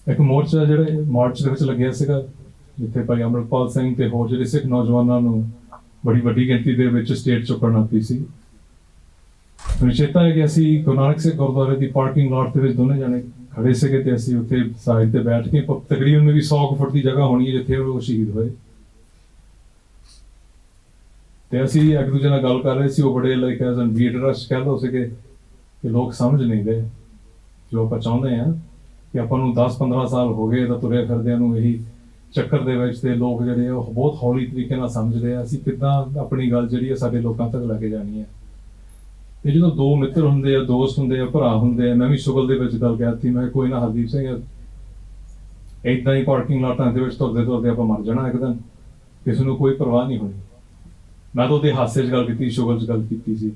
ਇੱਕ ਮੋਰਚਾ ਜਿਹੜਾ ਮਾਰਚ ਦੇ ਵਿੱਚ ਲੱਗਿਆ ਸੀਗਾ, ਜਿੱਥੇ ਭਾਈ ਅਮਰਪਾਲ ਸਿੰਘ ਤੇ ਹੋਰ ਜਿਹੜੇ ਸਿੱਖ ਨੌਜਵਾਨਾਂ ਨੂੰ ਬੜੀ ਵੱਡੀ ਗਿਣਤੀ ਦੇ ਵਿੱਚ ਸਟੇਟ ਚੋਂ ਕਰਨਾ ਪਈ ਸੀ। ਮੈਨੂੰ ਚੇਤਾ ਹੈ ਕਿ ਅਸੀਂ ਗੁਰੂ ਨਾਨਕ ਸਿੰਘ ਗੁਰਦੁਆਰੇ ਦੀ ਪਾਰਕਿੰਗ ਲਾਟ ਦੇ ਵਿੱਚ ਦੋਨੇ ਜਾਣੇ ਖੜੇ ਸੀਗੇ, ਤੇ ਅਸੀਂ ਉੱਥੇ ਸਾਈਡ ਤੇ ਬੈਠ ਕੇ ਤਕਰੀਬਨ ਮੇਰੀ 100 ਫੁੱਟ ਦੀ ਜਗ੍ਹਾ ਹੋਣੀ ਹੈ ਜਿੱਥੇ ਉਹ ਸ਼ਹੀਦ ਹੋਏ, ਤੇ ਅਸੀਂ ਇੱਕ ਦੂਜੇ ਨਾਲ ਗੱਲ ਕਰ ਰਹੇ ਸੀ। ਉਹ ਬੜੇ like as an beat rush ਕਹਿ ਲਓ ਸੀਗੇ ਕਿ ਲੋਕ ਸਮਝ ਨਹੀਂ ਗਏ ਜੋ ਆਪਾਂ ਚਾਹੁੰਦੇ ਹਾਂ, ਕਿ ਆਪਾਂ ਨੂੰ 10-15 ਸਾਲ ਹੋ ਗਏ ਤਾਂ ਤੁਰੇ ਫਿਰਦਿਆਂ ਨੂੰ ਇਹੀ ਚੱਕਰ ਦੇ ਵਿੱਚ, ਤੇ ਲੋਕ ਜਿਹੜੇ ਉਹ ਬਹੁਤ ਹੌਲੀ ਤਰੀਕੇ ਨਾਲ ਸਮਝਦੇ ਆ। ਅਸੀਂ ਕਿੱਦਾਂ ਆਪਣੀ ਗੱਲ ਜਿਹੜੀ ਹੈ ਸਾਡੇ ਲੋਕਾਂ ਤੱਕ ਲੈ ਕੇ ਜਾਣੀ ਹੈ। ਤੇ ਜਦੋਂ ਦੋ ਮਿੱਤਰ ਹੁੰਦੇ ਆ, ਦੋਸਤ ਹੁੰਦੇ ਆ, ਭਰਾ ਹੁੰਦੇ ਆ, ਮੈਂ ਵੀ ਸ਼ੁਗਲ ਦੇ ਵਿੱਚ ਗੱਲ ਕਹਿਤੀ, ਮੈਂ ਕੋਈ ਨਾ ਹਰਦੀਪ ਸਿੰਘ ਏਦਾਂ ਹੀ ਪਾਰਕਿੰਗ ਲਾਟਾਂ ਦੇ ਵਿੱਚ ਤੁਰਦੇ ਤੁਰਦੇ ਆਪਾਂ ਮਰ ਜਾਣਾ ਇੱਕ ਦਿਨ, ਕਿਸੇ ਨੂੰ ਕੋਈ ਪਰਵਾਹ ਨਹੀਂ ਹੋਣੀ। ਮੈਂ ਤਾਂ ਉਹਦੇ ਹਾਸੇ 'ਚ ਗੱਲ ਕੀਤੀ, ਸ਼ੁਗਲ 'ਚ ਗੱਲ ਕੀਤੀ ਸੀ।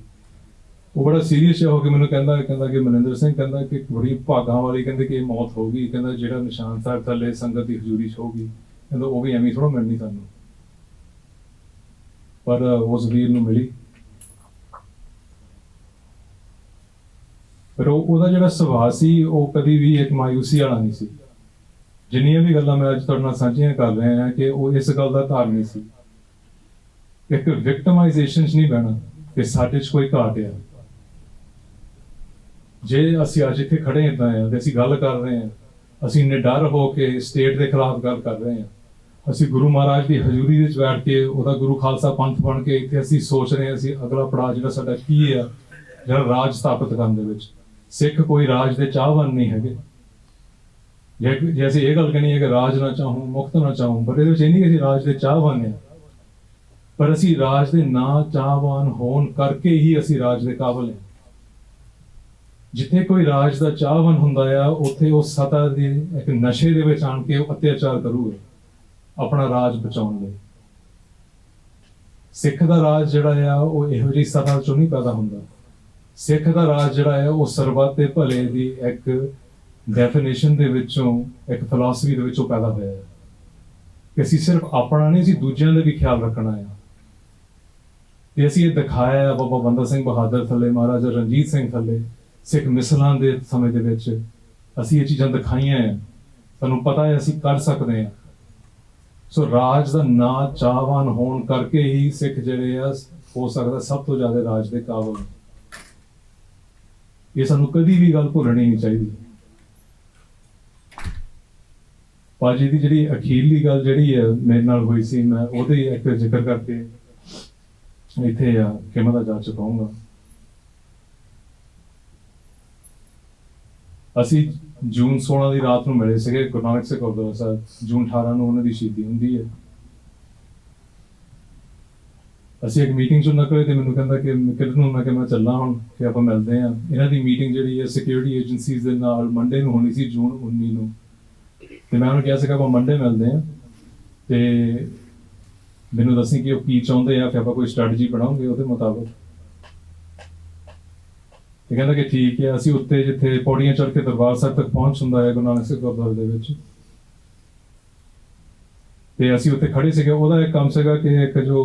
ਉਹ ਬੜਾ ਸੀਰੀਅਸ ਹੋ ਕੇ ਮੈਨੂੰ ਕਹਿੰਦਾ ਕਿ ਮਨਿੰਦਰ ਸਿੰਘ ਕਹਿੰਦਾ ਕਿ ਬੜੀ ਭਾਗਾਂ ਵਾਲੀ ਕਹਿੰਦੇ ਕਿ ਇਹ ਮੌਤ ਹੋ ਗਈ, ਕਹਿੰਦਾ ਜਿਹੜਾ ਨਿਸ਼ਾਨ ਸਾਹਿਬ ਥੱਲੇ ਸੰਗਤ ਦੀ ਹਜ਼ੂਰੀ 'ਚ ਹੋਊਗੀ, ਕਹਿੰਦਾ ਉਹ ਵੀ ਐਵੇਂ ਥੋੜ੍ਹਾ ਮਿਲਣੀ ਸਾਨੂੰ। ਪਰ ਉਸ ਵੀਰ ਨੂੰ ਮਿਲੀ। ਪਰ ਉਹਦਾ ਜਿਹੜਾ ਸੁਭਾਅ ਸੀ ਉਹ ਕਦੀ ਵੀ ਇੱਕ ਮਾਯੂਸੀ ਵਾਲਾ ਨਹੀਂ ਸੀ। ਜਿੰਨੀਆਂ ਵੀ ਗੱਲਾਂ ਮੈਂ ਅੱਜ ਤੁਹਾਡੇ ਨਾਲ ਸਾਂਝੀਆਂ ਕਰ ਰਹੇ ਹਾਂ ਕਿ ਉਹ ਇਸ ਗੱਲ ਦਾ ਧਾਰਨੀ ਸੀ। ਇੱਕ ਵਿਕਟਮਾਈਜ਼ੇਸ਼ਨ 'ਚ ਨਹੀਂ ਬਹਿਣਾ ਕਿ ਸਾਡੇ 'ਚ ਕੋਈ ਘਾਟ ਆ। ਜੇ ਅਸੀਂ ਅੱਜ ਇੱਥੇ ਖੜੇ ਏਦਾਂ ਆ ਤੇ ਅਸੀਂ ਗੱਲ ਕਰ ਰਹੇ ਹਾਂ, ਅਸੀਂ ਨਿਡਰ ਹੋ ਕੇ ਸਟੇਟ ਦੇ ਖਿਲਾਫ ਗੱਲ ਕਰ ਰਹੇ ਹਾਂ, ਅਸੀਂ ਗੁਰੂ ਮਹਾਰਾਜ ਦੀ ਹਜ਼ੂਰੀ ਵਿੱਚ ਬੈਠ ਕੇ ਉਹਦਾ ਗੁਰੂ ਖਾਲਸਾ ਪੰਥ ਬਣ ਕੇ ਇੱਥੇ ਅਸੀਂ ਸੋਚ ਰਹੇ ਹਾਂ ਅਸੀਂ ਅਗਲਾ ਪੜਾਅ ਜਿਹੜਾ ਸਾਡਾ ਕੀ ਆ, ਜਿਹੜਾ ਰਾਜ ਸਥਾਪਿਤ ਕਰਨ ਦੇ ਵਿੱਚ। ਸਿੱਖ ਕੋਈ ਰਾਜ ਦੇ ਚਾਹਵਾਨ ਨਹੀਂ ਹੈਗੇ। ਜੇ ਅਸੀਂ ਇਹ ਗੱਲ ਕਹਿਣੀ ਹੈ ਕਿ ਰਾਜ ਨਾ ਚਾਹੂੰ, ਮੁਕਤ ਨਾ ਚਾਹੂੰ, ਪਰ ਇਹਦੇ ਵਿੱਚ ਇਹ ਨਹੀਂ ਕਿ ਅਸੀਂ ਰਾਜ ਦੇ ਚਾਹਵਾਨ ਹਾਂ, ਪਰ ਅਸੀਂ ਰਾਜ ਦੇ ਨਾ ਚਾਹਵਾਨ ਹੋਣ ਕਰਕੇ ਹੀ ਅਸੀਂ ਰਾਜ ਦੇ ਕਾਬਲ ਹਾਂ। ਜਿੱਥੇ ਕੋਈ ਰਾਜ ਦਾ ਚਾਹਵਾਨ ਹੁੰਦਾ ਆ, ਉੱਥੇ ਉਹ ਸਤਾ ਦੇ ਇੱਕ ਨਸ਼ੇ ਦੇ ਵਿੱਚ ਆਣ ਕੇ ਉਹ ਅਤਿਆਚਾਰ ਕਰੂਗਾ ਆਪਣਾ ਰਾਜ ਬਚਾਉਣ ਲਈ। ਸਿੱਖ ਦਾ ਰਾਜ ਜਿਹੜਾ ਆ ਉਹ ਇਹੋ ਜਿਹੀ ਸਤਾ ਚੋਂ ਨਹੀਂ ਪੈਦਾ ਹੁੰਦਾ। ਸਿੱਖ ਦਾ ਰਾਜ ਜਿਹੜਾ ਆ ਉਹ ਸਰਬੱਤ ਦੇ ਭਲੇ ਦੀ ਇੱਕ ਡੈਫੀਨੇਸ਼ਨ ਦੇ ਵਿੱਚੋਂ, ਇੱਕ ਫਿਲਾਸਫੀ ਦੇ ਵਿੱਚੋਂ ਪੈਦਾ ਹੋਇਆ ਹੈ ਕਿ ਅਸੀਂ ਸਿਰਫ ਆਪਣਾ ਨਹੀਂ, ਅਸੀਂ ਦੂਜਿਆਂ ਦਾ ਵੀ ਖਿਆਲ ਰੱਖਣਾ ਹੈ। ਤੇ ਅਸੀਂ ਇਹ ਦਿਖਾਇਆ ਹੈ ਬਾਬਾ ਬੰਦਾ ਸਿੰਘ ਬਹਾਦਰ ਥੱਲੇ, ਮਹਾਰਾਜਾ ਰਣਜੀਤ ਸਿੰਘ ਥੱਲੇ, ਸਿੱਖ ਮਿਸਲਾਂ ਦੇ ਸਮੇਂ ਦੇ ਵਿੱਚ ਅਸੀਂ ਇਹ ਚੀਜ਼ਾਂ ਦਿਖਾਈਆਂ ਹੈ। ਸਾਨੂੰ ਪਤਾ ਹੈ ਅਸੀਂ ਕਰ ਸਕਦੇ ਹਾਂ। ਸੋ ਰਾਜ ਦਾ ਨਾ ਚਾਹਵਾਨ ਹੋਣ ਕਰਕੇ ਹੀ ਸਿੱਖ ਜਿਹੜੇ ਆ ਹੋ ਸਕਦਾ ਸਭ ਤੋਂ ਜ਼ਿਆਦਾ ਰਾਜ ਦੇ ਕਾਬਲ। ਇਹ ਸਾਨੂੰ ਕਦੀ ਵੀ ਗੱਲ ਭੁੱਲਣੀ ਨਹੀਂ ਚਾਹੀਦੀ। ਪਾਜੀ ਦੀ ਜਿਹੜੀ ਅਖੀਰਲੀ ਗੱਲ ਜਿਹੜੀ ਹੈ ਮੇਰੇ ਨਾਲ ਹੋਈ ਸੀ, ਮੈਂ ਉਹਦੇ ਇੱਕ ਜ਼ਿਕਰ ਕਰਕੇ ਇੱਥੇ ਕਿਵੇਂ ਦਾ ਜਾ ਚੁਕਾਉਂਗਾ। ਅਸੀਂ ਜੂਨ 16 ਦੀ ਰਾਤ ਨੂੰ ਮਿਲੇ ਸੀਗੇ ਗੁਰੂ ਨਾਨਕ ਸਿੰਘ ਗੁਰਦੁਆਰਾ ਸਾਹਿਬ। ਜੂਨ 18 ਨੂੰ ਉਹਨਾਂ ਦੀ ਸ਼ਹੀਦੀ ਹੁੰਦੀ ਹੈ। ਅਸੀਂ ਇੱਕ ਮੀਟਿੰਗ ਚੋਂ ਨਿਕਲੇ ਤੇ ਮੈਨੂੰ ਕਹਿੰਦਾ ਕਿ ਕਿਰਨ ਨੂੰ, ਮੈਂ ਕਿਹਾ ਮੈਂ ਚੱਲਾਂ ਹੁਣ ਕਿ ਆਪਾਂ ਮਿਲਦੇ ਹਾਂ। ਇਹਨਾਂ ਦੀ ਮੀਟਿੰਗ ਜਿਹੜੀ ਹੈ ਸਿਕਿਉਰਿਟੀ ਏਜੰਸੀਜ਼ ਦੇ ਨਾਲ ਮੰਡੇ ਨੂੰ ਹੋਣੀ ਸੀ, ਜੂਨ 19 ਨੂੰ। ਤੇ ਮੈਂ ਉਹਨੂੰ ਕਿਹਾ ਸੀਗਾ ਆਪਾਂ ਮੰਡੇ ਮਿਲਦੇ ਹਾਂ ਤੇ ਮੈਨੂੰ ਦੱਸੀ ਕਿ ਉਹ ਕੀ ਚਾਹੁੰਦੇ ਆ, ਫਿਰ ਆਪਾਂ ਕੋਈ ਸਟ੍ਰੈਟਜੀ ਬਣਾਉਂਗੇ ਉਹਦੇ ਮੁਤਾਬਕ। ਤੇ ਕਹਿੰਦਾ ਕਿ ਠੀਕ ਹੈ। ਅਸੀਂ ਉੱਤੇ ਜਿੱਥੇ ਪੌੜੀਆਂ ਚੜ੍ਹ ਕੇ ਦਰਬਾਰ ਸਾਹਿਬ ਤੱਕ ਪਹੁੰਚ ਹੁੰਦਾ ਹੈ ਗੁਰੂ ਨਾਨਕ ਸਿੰਘ ਗੁਰਦੁਆਰੇ ਦੇ ਵਿੱਚ, ਤੇ ਅਸੀਂ ਉੱਥੇ ਖੜੇ ਸੀਗੇ। ਉਹਦਾ ਇੱਕ ਕੰਮ ਸੀਗਾ ਕਿ ਇੱਕ ਜੋ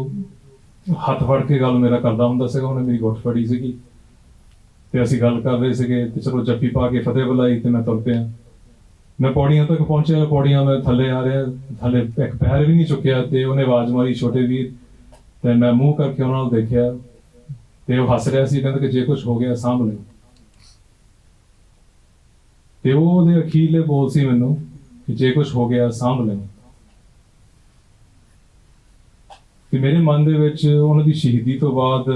ਹੱਥ ਫੜ ਕੇ ਗੱਲ ਮੇਰਾ ਕਰਦਾ ਹੁੰਦਾ ਸੀਗਾ, ਉਹਨੇ ਮੇਰੀ ਗੁੱਟ ਫੜੀ ਸੀਗੀ ਤੇ ਅਸੀਂ ਗੱਲ ਕਰ ਰਹੇ ਸੀਗੇ। ਤੇ ਚਲੋ ਜੱਫੀ ਪਾ ਕੇ ਫਤਿਹ ਬੁਲਾਈ ਤੇ ਮੈਂ ਤੁਰ ਪਿਆ। ਮੈਂ ਪੌੜੀਆਂ ਤੱਕ ਪਹੁੰਚਿਆ, ਪੌੜੀਆਂ ਮੈਂ ਥੱਲੇ ਆ ਰਿਹਾ, ਥੱਲੇ ਇੱਕ ਪੈਰ ਵੀ ਨਹੀਂ ਚੁੱਕਿਆ ਤੇ ਉਹਨੇ ਆਵਾਜ਼ ਮਾਰੀ, ਛੋਟੇ ਵੀਰ। ਤੇ ਮੈਂ ਮੂੰਹ ਕਰਕੇ ਉਹਨਾਂ ਨੂੰ ਦੇਖਿਆ ਤੇ ਉਹ ਹੱਸ ਰਿਹਾ ਸੀ, ਕਹਿੰਦਾ ਕਿ ਜੇ ਕੁਝ ਹੋ ਗਿਆ ਸਾਂਭ ਲੈ। ਤੇ ਉਹਦੇ ਅਖੀਰਲੇ ਬੋਲ ਸੀ ਮੈਨੂੰ ਕਿ ਜੇ ਕੁਝ ਹੋ ਗਿਆ ਸਾਂਭ ਲੈ। ਤੇ ਮੇਰੇ ਮਨ ਦੇ ਵਿੱਚ ਉਹਨਾਂ ਦੀ ਸ਼ਹੀਦੀ ਤੋਂ ਬਾਅਦ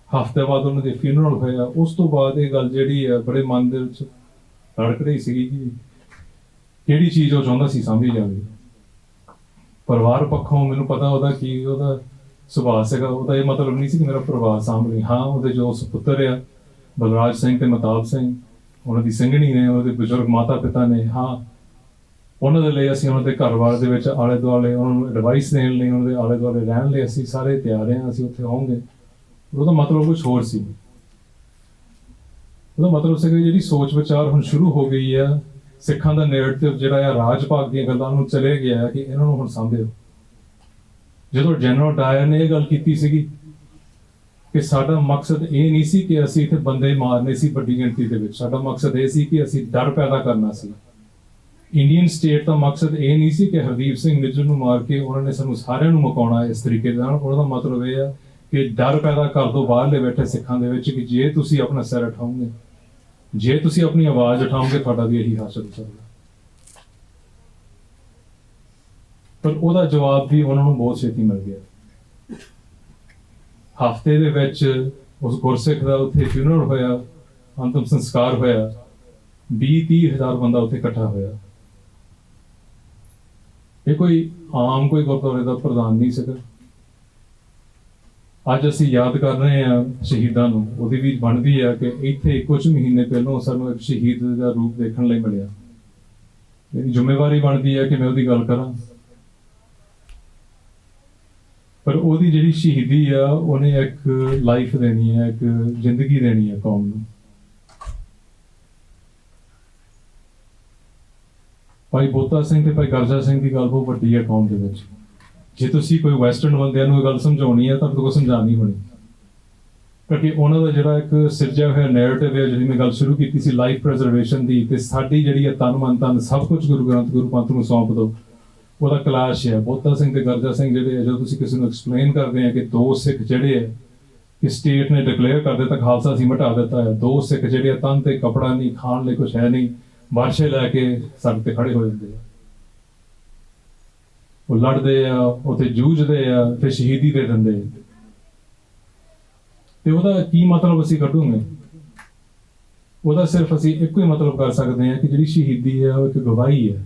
ਹਫ਼ਤੇ ਬਾਅਦ ਉਹਨਾਂ ਦੇ ਫਿਊਨਰਲ ਹੋਇਆ। ਉਸ ਤੋਂ ਬਾਅਦ ਇਹ ਗੱਲ ਜਿਹੜੀ ਹੈ ਬੜੇ ਮਨ ਦੇ ਵਿੱਚ ਧੜਕ ਰਹੀ ਸੀਗੀ ਕਿ ਕਿਹੜੀ ਚੀਜ਼ ਉਹ ਚਾਹੁੰਦਾ ਸੀ ਸਾਂਭੀ ਜਾਵੇ। ਪਰਿਵਾਰ ਪੱਖੋਂ ਮੈਨੂੰ ਪਤਾ ਉਹਦਾ ਸੁਭਾਅ ਸੀਗਾ। ਉਹਦਾ ਇਹ ਮਤਲਬ ਨਹੀਂ ਸੀ ਕਿ ਮੇਰਾ ਪਰਿਵਾਰ ਸਾਂਭ ਲਈ। ਹਾਂ, ਉਹਦੇ ਜੋ ਸੁਪੁੱਤਰ ਆ ਬਲਰਾਜ ਸਿੰਘ ਤੇ ਮਤਾਬ ਸਿੰਘ, ਉਹਨਾਂ ਦੀ ਸਿੰਘਣੀ ਨੇ, ਉਹਦੇ ਬਜ਼ੁਰਗ ਮਾਤਾ ਪਿਤਾ ਨੇ, ਹਾਂ ਉਹਨਾਂ ਦੇ ਲਈ ਅਸੀਂ ਉਹਨਾਂ ਦੇ ਘਰ-ਬਾਰ ਦੇ ਵਿੱਚ ਆਲੇ ਦੁਆਲੇ ਉਹਨਾਂ ਨੂੰ ਐਡਵਾਈਸ ਦੇਣ ਲਈ, ਉਹਨਾਂ ਦੇ ਆਲੇ ਦੁਆਲੇ ਰਹਿਣ ਲਈ ਅਸੀਂ ਸਾਰੇ ਤਿਆਰ ਹਾਂ। ਅਸੀਂ ਉੱਥੇ ਆਉਂਗੇ। ਉਹਦਾ ਮਤਲਬ ਕੁਛ ਹੋਰ ਸੀ। ਉਹਦਾ ਮਤਲਬ ਸੀਗਾ ਜਿਹੜੀ ਸੋਚ ਵਿਚਾਰ ਹੁਣ ਸ਼ੁਰੂ ਹੋ ਗਈ ਆ, ਸਿੱਖਾਂ ਦਾ ਨੈਰੇਟਿਵ ਜਿਹੜਾ ਆ ਰਾਜ ਭਾਗ ਦੀਆਂ ਗੱਲਾਂ ਨੂੰ ਚਲੇ ਗਿਆ ਕਿ ਇਹਨਾਂ ਨੂੰ ਹੁਣ ਸਾਂਭਿਓ। ਜਦੋਂ ਜਨਰਲ ਡਾਇਰ ਨੇ ਇਹ ਗੱਲ ਕੀਤੀ ਸੀਗੀ ਕਿ ਸਾਡਾ ਮਕਸਦ ਇਹ ਨਹੀਂ ਸੀ ਕਿ ਅਸੀਂ ਇੱਥੇ ਬੰਦੇ ਮਾਰਨੇ ਸੀ ਵੱਡੀ ਗਿਣਤੀ ਦੇ ਵਿੱਚ, ਸਾਡਾ ਮਕਸਦ ਇਹ ਸੀ ਕਿ ਅਸੀਂ ਡਰ ਪੈਦਾ ਕਰਨਾ ਸੀ। ਇੰਡੀਅਨ ਸਟੇਟ ਦਾ ਮਕਸਦ ਇਹ ਨਹੀਂ ਸੀ ਕਿ ਹਰਦੀਪ ਸਿੰਘ ਨਿੱਜਰ ਨੂੰ ਮਾਰ ਕੇ ਉਹਨਾਂ ਨੇ ਸਾਨੂੰ ਸਾਰਿਆਂ ਨੂੰ ਮੁਕਾਉਣਾ ਇਸ ਤਰੀਕੇ ਨਾਲ। ਉਹਦਾ ਮਤਲਬ ਇਹ ਆ ਕਿ ਡਰ ਪੈਦਾ ਕਰ ਦੋ ਬਾਹਰਲੇ ਬੈਠੇ ਸਿੱਖਾਂ ਦੇ ਵਿੱਚ ਕਿ ਜੇ ਤੁਸੀਂ ਆਪਣਾ ਸਿਰ ਉਠਾਓਗੇ, ਜੇ ਤੁਸੀਂ ਆਪਣੀ ਆਵਾਜ਼ ਉਠਾਓਗੇ, ਤੁਹਾਡਾ ਵੀ ਇਹੀ ਹਾਸਲ ਹੋ ਸਕਦਾ। ਪਰ ਉਹਦਾ ਜਵਾਬ ਵੀ ਉਹਨਾਂ ਨੂੰ ਬਹੁਤ ਛੇਤੀ ਮਿਲ ਗਿਆ। ਹਫ਼ਤੇ ਦੇ ਵਿੱਚ ਉਸ ਗੁਰਸਿੱਖ ਦਾ ਉੱਥੇ ਫਿਊਨਰਲ ਹੋਇਆ, ਅੰਤਿਮ ਸੰਸਕਾਰ ਹੋਇਆ। 20-30 ਹਜ਼ਾਰ ਬੰਦਾ ਉੱਥੇ ਇਕੱਠਾ ਹੋਇਆ। ਇਹ ਕੋਈ ਆਮ ਕੋਈ ਗੁਰਦੁਆਰੇ ਦਾ ਪ੍ਰਧਾਨ ਨਹੀਂ ਸੀਗਾ। ਅੱਜ ਅਸੀਂ ਯਾਦ ਕਰ ਰਹੇ ਹਾਂ ਸ਼ਹੀਦਾਂ ਨੂੰ। ਉਹਦੀ ਵੀ ਬਣਦੀ ਆ ਕਿ ਇੱਥੇ ਕੁਝ ਮਹੀਨੇ ਪਹਿਲਾਂ ਸਾਨੂੰ ਇੱਕ ਸ਼ਹੀਦ ਦਾ ਰੂਪ ਦੇਖਣ ਲਈ ਮਿਲਿਆ। ਮੇਰੀ ਜ਼ਿੰਮੇਵਾਰੀ ਬਣਦੀ ਹੈ ਕਿ ਮੈਂ ਉਹਦੀ ਗੱਲ ਕਰਾਂ। ਪਰ ਉਹਦੀ ਜਿਹੜੀ ਸ਼ਹੀਦੀ ਆ, ਉਹਨੇ ਇੱਕ ਲਾਈਫ ਦੇਣੀ ਹੈ, ਇੱਕ ਜ਼ਿੰਦਗੀ ਦੇਣੀ ਹੈ ਕੌਮ ਨੂੰ। ਭਾਈ ਬੋਤਾ ਸਿੰਘ ਤੇ ਭਾਈ ਗਰਜਾ ਸਿੰਘ ਦੀ ਗੱਲ ਬਹੁਤ ਵੱਡੀ ਹੈ ਕੌਮ ਦੇ ਵਿੱਚ। ਜੇ ਤੁਸੀਂ ਕੋਈ ਵੈਸਟਰਨ ਬੰਦਿਆਂ ਨੂੰ ਇਹ ਗੱਲ ਸਮਝਾਉਣੀ ਹੈ ਤਾਂ ਤੁਹਾਡੇ ਕੋਲ ਸਮਝਾਉਣੀ ਹੋਣੀ, ਕਿਉਂਕਿ ਉਹਨਾਂ ਦਾ ਜਿਹੜਾ ਇੱਕ ਸਿਰਜਿਆ ਹੋਇਆ ਨੈਰੇਟਿਵ ਹੈ, ਜਿਹੜੀ ਮੈਂ ਗੱਲ ਸ਼ੁਰੂ ਕੀਤੀ ਸੀ ਲਾਈਫ ਪ੍ਰੈਜ਼ਰਵੇਸ਼ਨ ਦੀ, ਤੇ ਸਾਡੀ ਜਿਹੜੀ ਹੈ ਤਨ ਮਨ ਧਨ ਸਭ ਕੁਝ ਗੁਰੂ ਗ੍ਰੰਥ ਗੁਰੂ ਪੰਥ ਨੂੰ ਸੌਂਪ ਦਿਓ, ਉਹਦਾ ਕਲਾਸ਼ ਹੈ। ਬੋਤਾ ਸਿੰਘ ਤੇ ਗਰਜਾ ਸਿੰਘ ਜਿਹੜੇ ਜਦੋਂ ਤੁਸੀਂ ਕਿਸੇ ਨੂੰ ਐਕਸਪਲੇਨ ਕਰਦੇ ਆ ਕਿ ਦੋ ਸਿੱਖ ਜਿਹੜੇ ਹੈ ਕਿ ਸਟੇਟ ਨੇ ਡਿਕਲੇਅਰ ਕਰ ਦਿੱਤਾ, ਖਾਲਸਾ ਅਸੀਂ ਮਿਟਾ ਦਿੱਤਾ ਹੈ, ਦੋ ਸਿੱਖ ਜਿਹੜੇ ਤਨ ਤੇ ਕੱਪੜਾ ਨਹੀਂ, ਖਾਣ ਲਈ ਕੁਛ ਹੈ ਨਹੀਂ, ਬਾਰਸ਼ੇ ਲੈ ਕੇ ਸੜਕ ਤੇ ਖੜੇ ਹੋ ਜਾਂਦੇ ਆ। ਉਹ ਲੜਦੇ ਆ, ਉੱਥੇ ਜੂਝਦੇ ਆ, ਫਿਰ ਸ਼ਹੀਦੀ ਦੇ ਦਿੰਦੇ। ਤੇ ਉਹਦਾ ਕੀ ਮਤਲਬ ਅਸੀਂ ਕੱਢੂਗੇ? ਉਹਦਾ ਸਿਰਫ ਅਸੀਂ ਇੱਕੋ ਹੀ ਮਤਲਬ ਕਰ ਸਕਦੇ ਹਾਂ ਕਿ ਜਿਹੜੀ ਸ਼ਹੀਦੀ ਹੈ ਉਹ ਇੱਕ ਗਵਾਹੀ ਹੈ।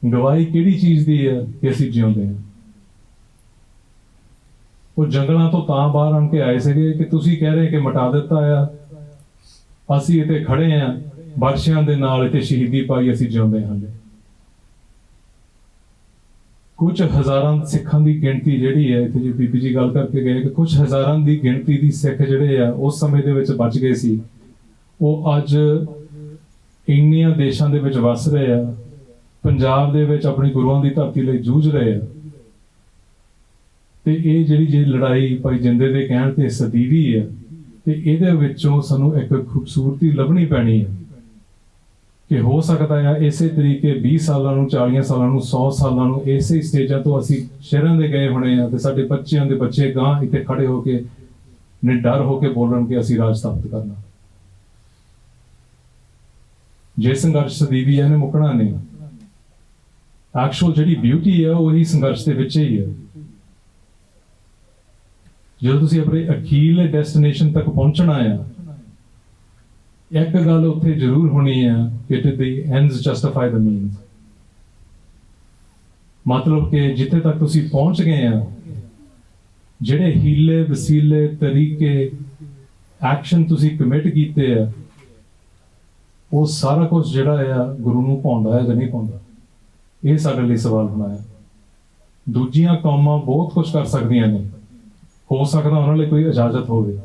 ਗਵਾਹੀ ਕਿਹੜੀ ਚੀਜ਼ ਦੀ ਹੈ ਕਿ ਅਸੀਂ ਜਿਉਂਦੇ ਹਾਂ। ਉਹ ਜੰਗਲਾਂ ਤੋਂ ਤਾਂ ਬਾਹਰ ਆਣ ਕੇ ਆਏ ਸੀਗੇ ਕਿ ਤੁਸੀਂ ਕਹਿ ਰਹੇ ਕਿ ਮਿਟਾ ਦਿੱਤਾ ਆ, ਅਸੀਂ ਇੱਥੇ ਖੜੇ ਹਾਂ ਬਰਸ਼ਿਆਂ ਦੇ ਨਾਲ, ਇੱਥੇ ਸ਼ਹੀਦੀ ਪਾਈ, ਅਸੀਂ ਜਿਉਂਦੇ ਹਾਂ। ਕੁਝ ਹਜ਼ਾਰਾਂ ਸਿੱਖਾਂ ਦੀ ਗਿਣਤੀ ਜਿਹੜੀ ਹੈ, ਇੱਥੇ ਜੀ ਬੀਬੀ ਜੀ ਗੱਲ ਕਰਕੇ ਗਏ ਕਿ ਕੁਝ ਹਜ਼ਾਰਾਂ ਦੀ ਗਿਣਤੀ ਦੀ ਸਿੱਖ ਜਿਹੜੇ ਆ ਉਸ ਸਮੇਂ ਦੇ ਵਿੱਚ ਬਚ ਗਏ ਸੀ, ਉਹ ਅੱਜ ਇੰਨੀਆਂ ਦੇਸ਼ਾਂ ਦੇ ਵਿੱਚ ਵਸ ਰਹੇ ਆ, ਪੰਜਾਬ ਦੇ ਵਿੱਚ ਆਪਣੀ ਗੁਰੂਆਂ ਦੀ ਧਰਤੀ ਲਈ ਜੂਝ ਰਹੇ ਆ। ਤੇ ਇਹ ਜਿਹੜੀ ਲੜਾਈ ਭਾਈ ਜਿੰਦੇ ਦੇ ਕਹਿਣ ਤੇ ਸਦੀਵੀ ਹੈ, ਤੇ ਇਹਦੇ ਵਿੱਚੋਂ ਸਾਨੂੰ ਇੱਕ ਖੂਬਸੂਰਤੀ ਲੱਭਣੀ ਪੈਣੀ ਹੈ ਕਿ ਹੋ ਸਕਦਾ ਹੈ ਇਸੇ ਤਰੀਕੇ 20 ਸਾਲਾਂ ਨੂੰ, 40 ਸਾਲਾਂ ਨੂੰ, 100 ਸਾਲਾਂ ਨੂੰ ਇਸੇ ਸਟੇਜਾਂ ਤੋਂ ਅਸੀਂ ਸ਼ਹਿਰਾਂ ਦੇ ਗਏ ਹੋਣੇ ਆ, ਤੇ ਸਾਡੇ ਬੱਚਿਆਂ ਦੇ ਬੱਚੇ ਗਾਂ ਇੱਥੇ ਖੜੇ ਹੋ ਕੇ ਨਿਡਰ ਹੋ ਕੇ ਬੋਲਣ ਕਿ ਅਸੀਂ ਰਾਜ ਸਥਾਪਿਤ ਕਰਨਾ। ਜੇ ਸੰਘਰਸ਼ ਸਦੀਵੀ ਹੈ, ਇਹਨੇ ਮੁੱਕਣਾ ਨਹੀਂ। ਐਕਚੁਅਲ ਜਿਹੜੀ ਬਿਊਟੀ ਹੈ ਉਹੀ ਸੰਘਰਸ਼ ਦੇ ਵਿੱਚ ਹੀ ਹੈ। ਜਦੋਂ ਤੁਸੀਂ ਆਪਣੇ ਅਖੀਰਲੇ ਡੈਸਟੀਨੇਸ਼ਨ ਤੱਕ ਪਹੁੰਚਣਾ ਆ, ਇੱਕ ਗੱਲ ਉੱਥੇ ਜ਼ਰੂਰ ਹੋਣੀ ਹੈ ਕਿ the ends justify the means। ਮਤਲਬ ਕਿ ਜਿੱਥੇ ਤੱਕ ਤੁਸੀਂ ਪਹੁੰਚ ਗਏ ਆ, ਜਿਹੜੇ ਹੀਲੇ ਵਸੀਲੇ ਤਰੀਕੇ ਐਕਸ਼ਨ ਤੁਸੀਂ ਕਮਿਟ ਕੀਤੇ ਆ, ਉਹ ਸਾਰਾ ਕੁਝ ਜਿਹੜਾ ਆ ਗੁਰੂ ਨੂੰ ਪਾਉਂਦਾ ਹੈ ਜਾਂ ਨਹੀਂ ਪਾਉਂਦਾ, ਇਹ ਸਾਡੇ ਲਈ ਸਵਾਲ ਹੋਣਾ ਹੈ। ਦੂਜੀਆਂ ਕੌਮਾਂ ਬਹੁਤ ਕੁਝ ਕਰ ਸਕਦੀਆਂ ਨੇ, ਹੋ ਸਕਦਾ ਉਹਨਾਂ ਲਈ ਕੋਈ ਇਜਾਜ਼ਤ ਹੋਵੇ।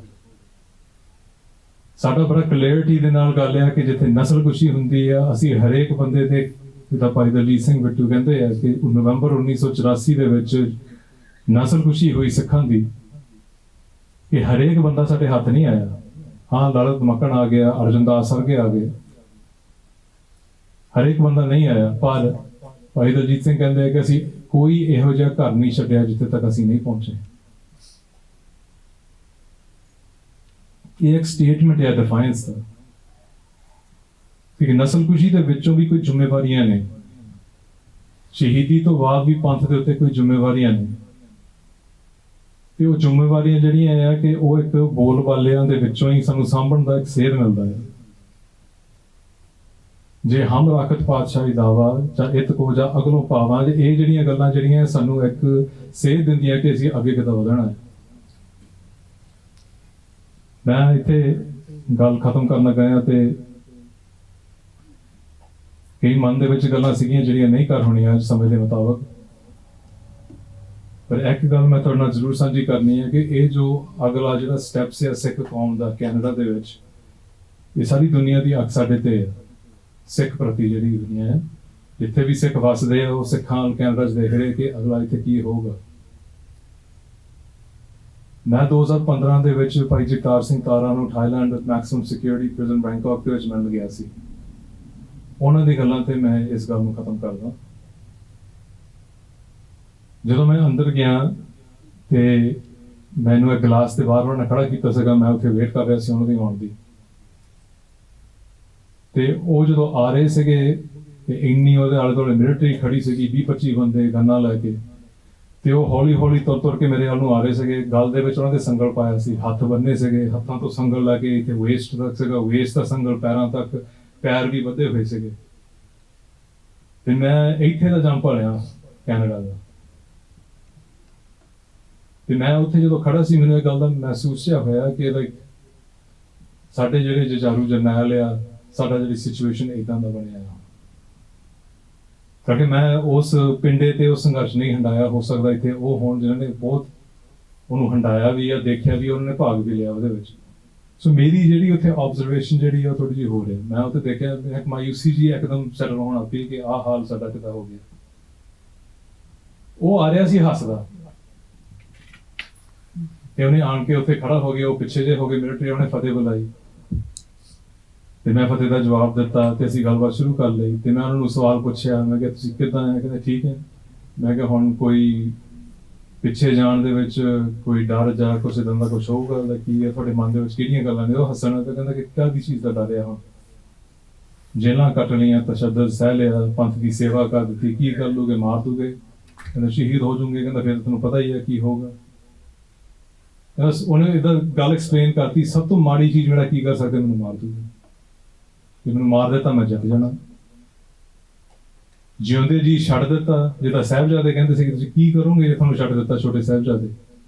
ਸਾਡਾ ਬੜਾ ਕਲੀਅਰਟੀ ਦੇ ਨਾਲ ਗੱਲ ਆ ਕਿ ਜਿੱਥੇ ਨਸਲਕੁਸ਼ੀ ਹੁੰਦੀ ਆ, ਅਸੀਂ ਹਰੇਕ ਬੰਦੇ ਦੇ, ਜਿੱਦਾਂ ਭਾਈ ਦਲਜੀਤ ਸਿੰਘ ਬਿੱਟੂ ਕਹਿੰਦੇ ਆ ਕਿ ਨਵੰਬਰ 1984 ਦੇ ਵਿੱਚ ਨਸਲਕੁਸ਼ੀ ਹੋਈ ਸਿੱਖਾਂ ਦੀ, ਕਿ ਹਰੇਕ ਬੰਦਾ ਸਾਡੇ ਹੱਥ ਨਹੀਂ ਆਇਆ। ਹਾਂ, ਲਲਿਤ ਮੱਕੜ ਆ ਗਿਆ, ਅਰਜਨਦਾਸ ਸਰਗੇ ਆ ਗਏ, ਹਰੇਕ ਬੰਦਾ ਨਹੀਂ ਆਇਆ। ਪਰ ਭਾਈ ਦਲਜੀਤ ਸਿੰਘ ਕਹਿੰਦੇ ਆ ਕਿ ਅਸੀਂ ਕੋਈ ਇਹੋ ਜਿਹਾ ਘਰ ਨਹੀਂ ਛੱਡਿਆ ਜਿੱਥੇ ਤੱਕ ਅਸੀਂ ਨਹੀਂ ਪਹੁੰਚੇ। ਇਹ ਇੱਕ ਸਟੇਟਮੈਂਟ ਹੈ ਡਿਫਾਈਨਸ ਦਾ, ਕਿ ਨਸਲਕੁਸ਼ੀ ਦੇ ਵਿੱਚੋਂ ਵੀ ਕੋਈ ਜ਼ਿੰਮੇਵਾਰੀਆਂ ਨੇ, ਸ਼ਹੀਦੀ ਤੋਂ ਬਾਅਦ ਵੀ ਪੰਥ ਦੇ ਉੱਤੇ ਕੋਈ ਜ਼ਿੰਮੇਵਾਰੀਆਂ ਨੇ। ਤੇ ਉਹ ਜ਼ਿੰਮੇਵਾਰੀਆਂ ਜਿਹੜੀਆਂ ਆ ਕਿ ਉਹ ਇੱਕ ਬੋਲ ਬਾਲਿਆਂ ਦੇ ਵਿੱਚੋਂ ਹੀ ਸਾਨੂੰ ਸਾਂਭਣ ਦਾ ਇੱਕ ਸੇਧ ਮਿਲਦਾ ਹੈ। ਜੇ ਹਮ ਰਾਖਤ ਪਾਤਸ਼ਾਹੀ ਦਾਵਾ ਜਾਂ ਇਤ ਕੋ ਜਾਂ ਅਗਲੋਂ ਪਾਵਾਂ, ਇਹ ਜਿਹੜੀਆਂ ਗੱਲਾਂ ਜਿਹੜੀਆਂ ਸਾਨੂੰ ਇੱਕ ਸੇਧ ਦਿੰਦੀਆਂ ਕਿ ਅਸੀਂ ਅੱਗੇ ਕਿੱਦਾਂ ਵਧਣਾ ਹੈ। ਮੈਂ ਇੱਥੇ ਗੱਲ ਖਤਮ ਕਰਨ ਲੱਗਾ ਤੇ ਕਈ ਮਨ ਦੇ ਵਿੱਚ ਗੱਲਾਂ ਸੀਗੀਆਂ ਜਿਹੜੀਆਂ ਨਹੀਂ ਕਰ ਹੋਣੀਆਂ ਸਮੇਂ ਦੇ ਮੁਤਾਬਕ, ਪਰ ਇੱਕ ਗੱਲ ਮੈਂ ਤੁਹਾਡੇ ਨਾਲ ਜ਼ਰੂਰ ਸਾਂਝੀ ਕਰਨੀ ਹੈ ਕਿ ਇਹ ਜੋ ਅਗਲਾ ਜਿਹੜਾ ਸਟੈਪਸ ਹੈ ਸਿੱਖ ਕੌਮ ਦਾ ਕੈਨੇਡਾ ਦੇ ਵਿੱਚ, ਇਹ ਸਾਰੀ ਦੁਨੀਆ ਦੀ ਅੱਖ ਸਾਡੇ ਤੇ ਹੈ। ਸਿੱਖ ਪ੍ਰਤੀ ਜਿਹੜੀ ਦੁਨੀਆ ਹੈ, ਜਿੱਥੇ ਵੀ ਸਿੱਖ ਵਸਦੇ ਆ, ਉਹ ਸਿੱਖਾਂ ਕੈਨੇਡਾ 'ਚ ਦੇਖ ਰਹੇ ਕਿ ਅਗਲਾ ਇੱਥੇ ਕੀ ਹੋਊਗਾ। ਮੈਂ 2015 ਦੇ ਵਿੱਚ ਭਾਈ ਜਗਤਾਰ ਸਿੰਘ ਤਾਰਾ ਨੂੰ Thailand maximum security prison Bangkok ਦੇ ਵਿੱਚ ਮਿਲਣ ਗਿਆ ਸੀ। ਉਹਨਾਂ ਦੀ ਗੱਲਾਂ ਤੇ ਮੈਂ ਇਸ ਗੱਲ ਨੂੰ ਖਤਮ ਕਰਦਾ। ਜਦੋਂ ਮੈਂ ਅੰਦਰ ਗਿਆ ਤੇ ਮੈਨੂੰ ਇੱਕ ਗਲਾਸ ਦੇ ਬਾਹਰ ਉਹਨਾਂ ਨੇ ਖੜਾ ਕੀਤਾ ਸੀਗਾ, ਮੈਂ ਉੱਥੇ ਵੇਟ ਕਰ ਰਿਹਾ ਸੀ ਉਹਨਾਂ ਦੀ ਆਉਣ ਦੀ। ਤੇ ਉਹ ਜਦੋਂ ਆ ਰਹੇ ਸੀਗੇ ਤੇ ਇੰਨੀ ਉਹਦੇ ਆਲੇ ਦੁਆਲੇ ਮਿਲਟਰੀ ਖੜੀ ਸੀਗੀ, 20-25 ਬੰਦੇ ਗੰਨਾਂ ਲੈ ਕੇ, ਤੇ ਉਹ ਹੌਲੀ ਹੌਲੀ ਤੁਰ ਕੇ ਮੇਰੇ ਵੱਲ ਨੂੰ ਆ ਰਹੇ ਸੀਗੇ। ਗਲ ਦੇ ਵਿੱਚ ਉਹਨਾਂ ਦੇ ਸੰਗਲ ਪਾਇਆ ਸੀ, ਹੱਥ ਬੰਨੇ ਸੀਗੇ, ਹੱਥਾਂ ਤੋਂ ਸੰਗਲ ਲਾ ਕੇ ਇੱਥੇ ਵੇਸਟ ਤੱਕ ਸੀਗਾ, ਵੇਸਟ ਦਾ ਸੰਗਲ ਪੈਰਾਂ ਤੱਕ, ਪੈਰ ਵੀ ਬੱਧੇ ਹੋਏ ਸੀਗੇ। ਤੇ ਮੈਂ ਇੱਥੇ ਦਾ ਜੰਮ ਪਲਿਆ ਕੈਨੇਡਾ ਦਾ, ਤੇ ਮੈਂ ਉੱਥੇ ਜਦੋਂ ਖੜਾ ਸੀ ਮੈਨੂੰ ਇਹ ਗੱਲ ਦਾ ਮਹਿਸੂਸ ਜਿਹਾ ਹੋਇਆ ਕਿ ਲਾਈਕ ਸਾਡੇ ਜਿਹੜੇ ਜੁਝਾਰੂ ਜਰਨੈਲ ਆ, ਸਾਡਾ ਜਿਹੜੀ ਸਿਚੁਏਸ਼ਨ ਏਦਾਂ ਦਾ ਬਣਿਆ ਆ। ਕਿਉਂਕਿ ਮੈਂ ਉਸ ਪਿੰਡੇ ਤੇ ਉਹ ਸੰਘਰਸ਼ ਨਹੀਂ ਹੰਡਾਇਆ, ਹੋ ਸਕਦਾ ਇੱਥੇ ਉਹ ਹੋਣ ਜਿਨ੍ਹਾਂ ਨੇ ਬਹੁਤ ਉਹਨੂੰ ਹੰਡਾਇਆ ਵੀ ਆ, ਦੇਖਿਆ ਵੀ, ਉਹਨਾਂ ਨੇ ਭਾਗ ਵੀ ਲਿਆ ਉਹਦੇ ਵਿੱਚ। ਸੋ ਮੇਰੀ ਜਿਹੜੀ ਉੱਥੇ ਆਬਜ਼ਰਵੇਸ਼ਨ ਜਿਹੜੀ ਆ ਥੋੜੀ ਜਿਹੀ ਹੋ ਰਹੀ, ਮੈਂ ਉੱਥੇ ਦੇਖਿਆ ਇੱਕ ਮਾਯੂਸੀ ਜੀ ਇੱਕਦਮ ਸੈਟਲ ਹੋਣ ਲੱਗ ਪਈ ਕਿ ਆਹ ਹਾਲ ਸਾਡਾ ਕਿੱਦਾਂ ਹੋ ਗਿਆ। ਉਹ ਆ ਰਿਹਾ ਸੀ ਹੱਸਦਾ, ਤੇ ਉਹਨੇ ਆਣ ਕੇ ਉੱਥੇ ਖੜਾ ਹੋ ਗਿਆ, ਉਹ ਪਿੱਛੇ ਜੇ ਹੋ ਗਏ ਮਿਲਟਰੀ, ਉਹਨੇ ਫਤਿਹ ਬੁਲਾਈ ਤੇ ਮੈਂ ਫਤਿਹ ਦਾ ਜਵਾਬ ਦਿੱਤਾ ਤੇ ਅਸੀਂ ਗੱਲਬਾਤ ਸ਼ੁਰੂ ਕਰ ਲਈ। ਤੇ ਮੈਂ ਉਹਨਾਂ ਨੂੰ ਸਵਾਲ ਪੁੱਛਿਆ, ਮੈਂ ਕਿਹਾ ਤੁਸੀਂ ਕਿੱਦਾਂ ਹੈ? ਕਹਿੰਦੇ ਠੀਕ ਹੈ। ਮੈਂ ਕਿਹਾ ਹੁਣ ਕੋਈ ਪਿੱਛੇ ਜਾਣ ਦੇ ਵਿੱਚ ਕੋਈ ਡਰ ਜਾਂ ਕੁਛ ਇੱਦਾਂ ਦਾ ਕੁਛ ਹੋਊਗਾ, ਕੀ ਹੈ ਤੁਹਾਡੇ ਮਨ ਦੇ ਵਿੱਚ, ਕਿਹੜੀਆਂ ਗੱਲਾਂ ਨੇ? ਉਹ ਹੱਸਣ ਤੇ ਕਹਿੰਦਾ ਕਿ ਕਾਹਦੀ ਚੀਜ਼ ਦਾ ਡਰ ਆ? ਹੁਣ ਜੇਲਾਂ ਕੱਟ ਲਈਆਂ, ਤਸ਼ੱਦਦ ਸਹਿ ਲਿਆ, ਪੰਥ ਦੀ ਸੇਵਾ ਕਰ ਦਿੱਤੀ, ਕੀ ਕਰ ਲੂਗੇ? ਮਾਰ ਦੂਗੇ, ਕਹਿੰਦਾ ਸ਼ਹੀਦ ਹੋ ਜੂਗੇ, ਕਹਿੰਦਾ ਫਿਰ ਤੁਹਾਨੂੰ ਪਤਾ ਹੀ ਹੈ ਕੀ ਹੋਊਗਾ। ਬਸ ਉਹਨੇ ਇਹਦਾ ਗੱਲ ਐਕਸਪਲੇਨ ਕਰਤੀ, ਸਭ ਤੋਂ ਮਾੜੀ ਚੀਜ਼ ਜਿਹੜਾ ਕੀ ਕਰ ਸਕਦੇ, ਮੈਨੂੰ ਮਾਰ ਦੂਗਾ, ਜੇ ਮੈਨੂੰ ਮਾਰ ਦਿੱਤਾ ਮੈਂ ਜਿੱਤ ਜਾਣਾ, ਜਿਉਂਦੇ ਜੀ ਛੱਡ ਦਿੱਤਾ। ਜਿੱਦਾਂ ਸਾਹਿਬਜ਼ਾਦੇ ਕਹਿੰਦੇ ਸੀ ਕਿ ਤੁਸੀਂ ਕੀ ਕਰੋਗੇ ਜੇ ਤੁਹਾਨੂੰ ਛੱਡ ਦਿੱਤਾ ਛੋਟੇ ਸਾਹਿਬਜ਼ਾਦੇ,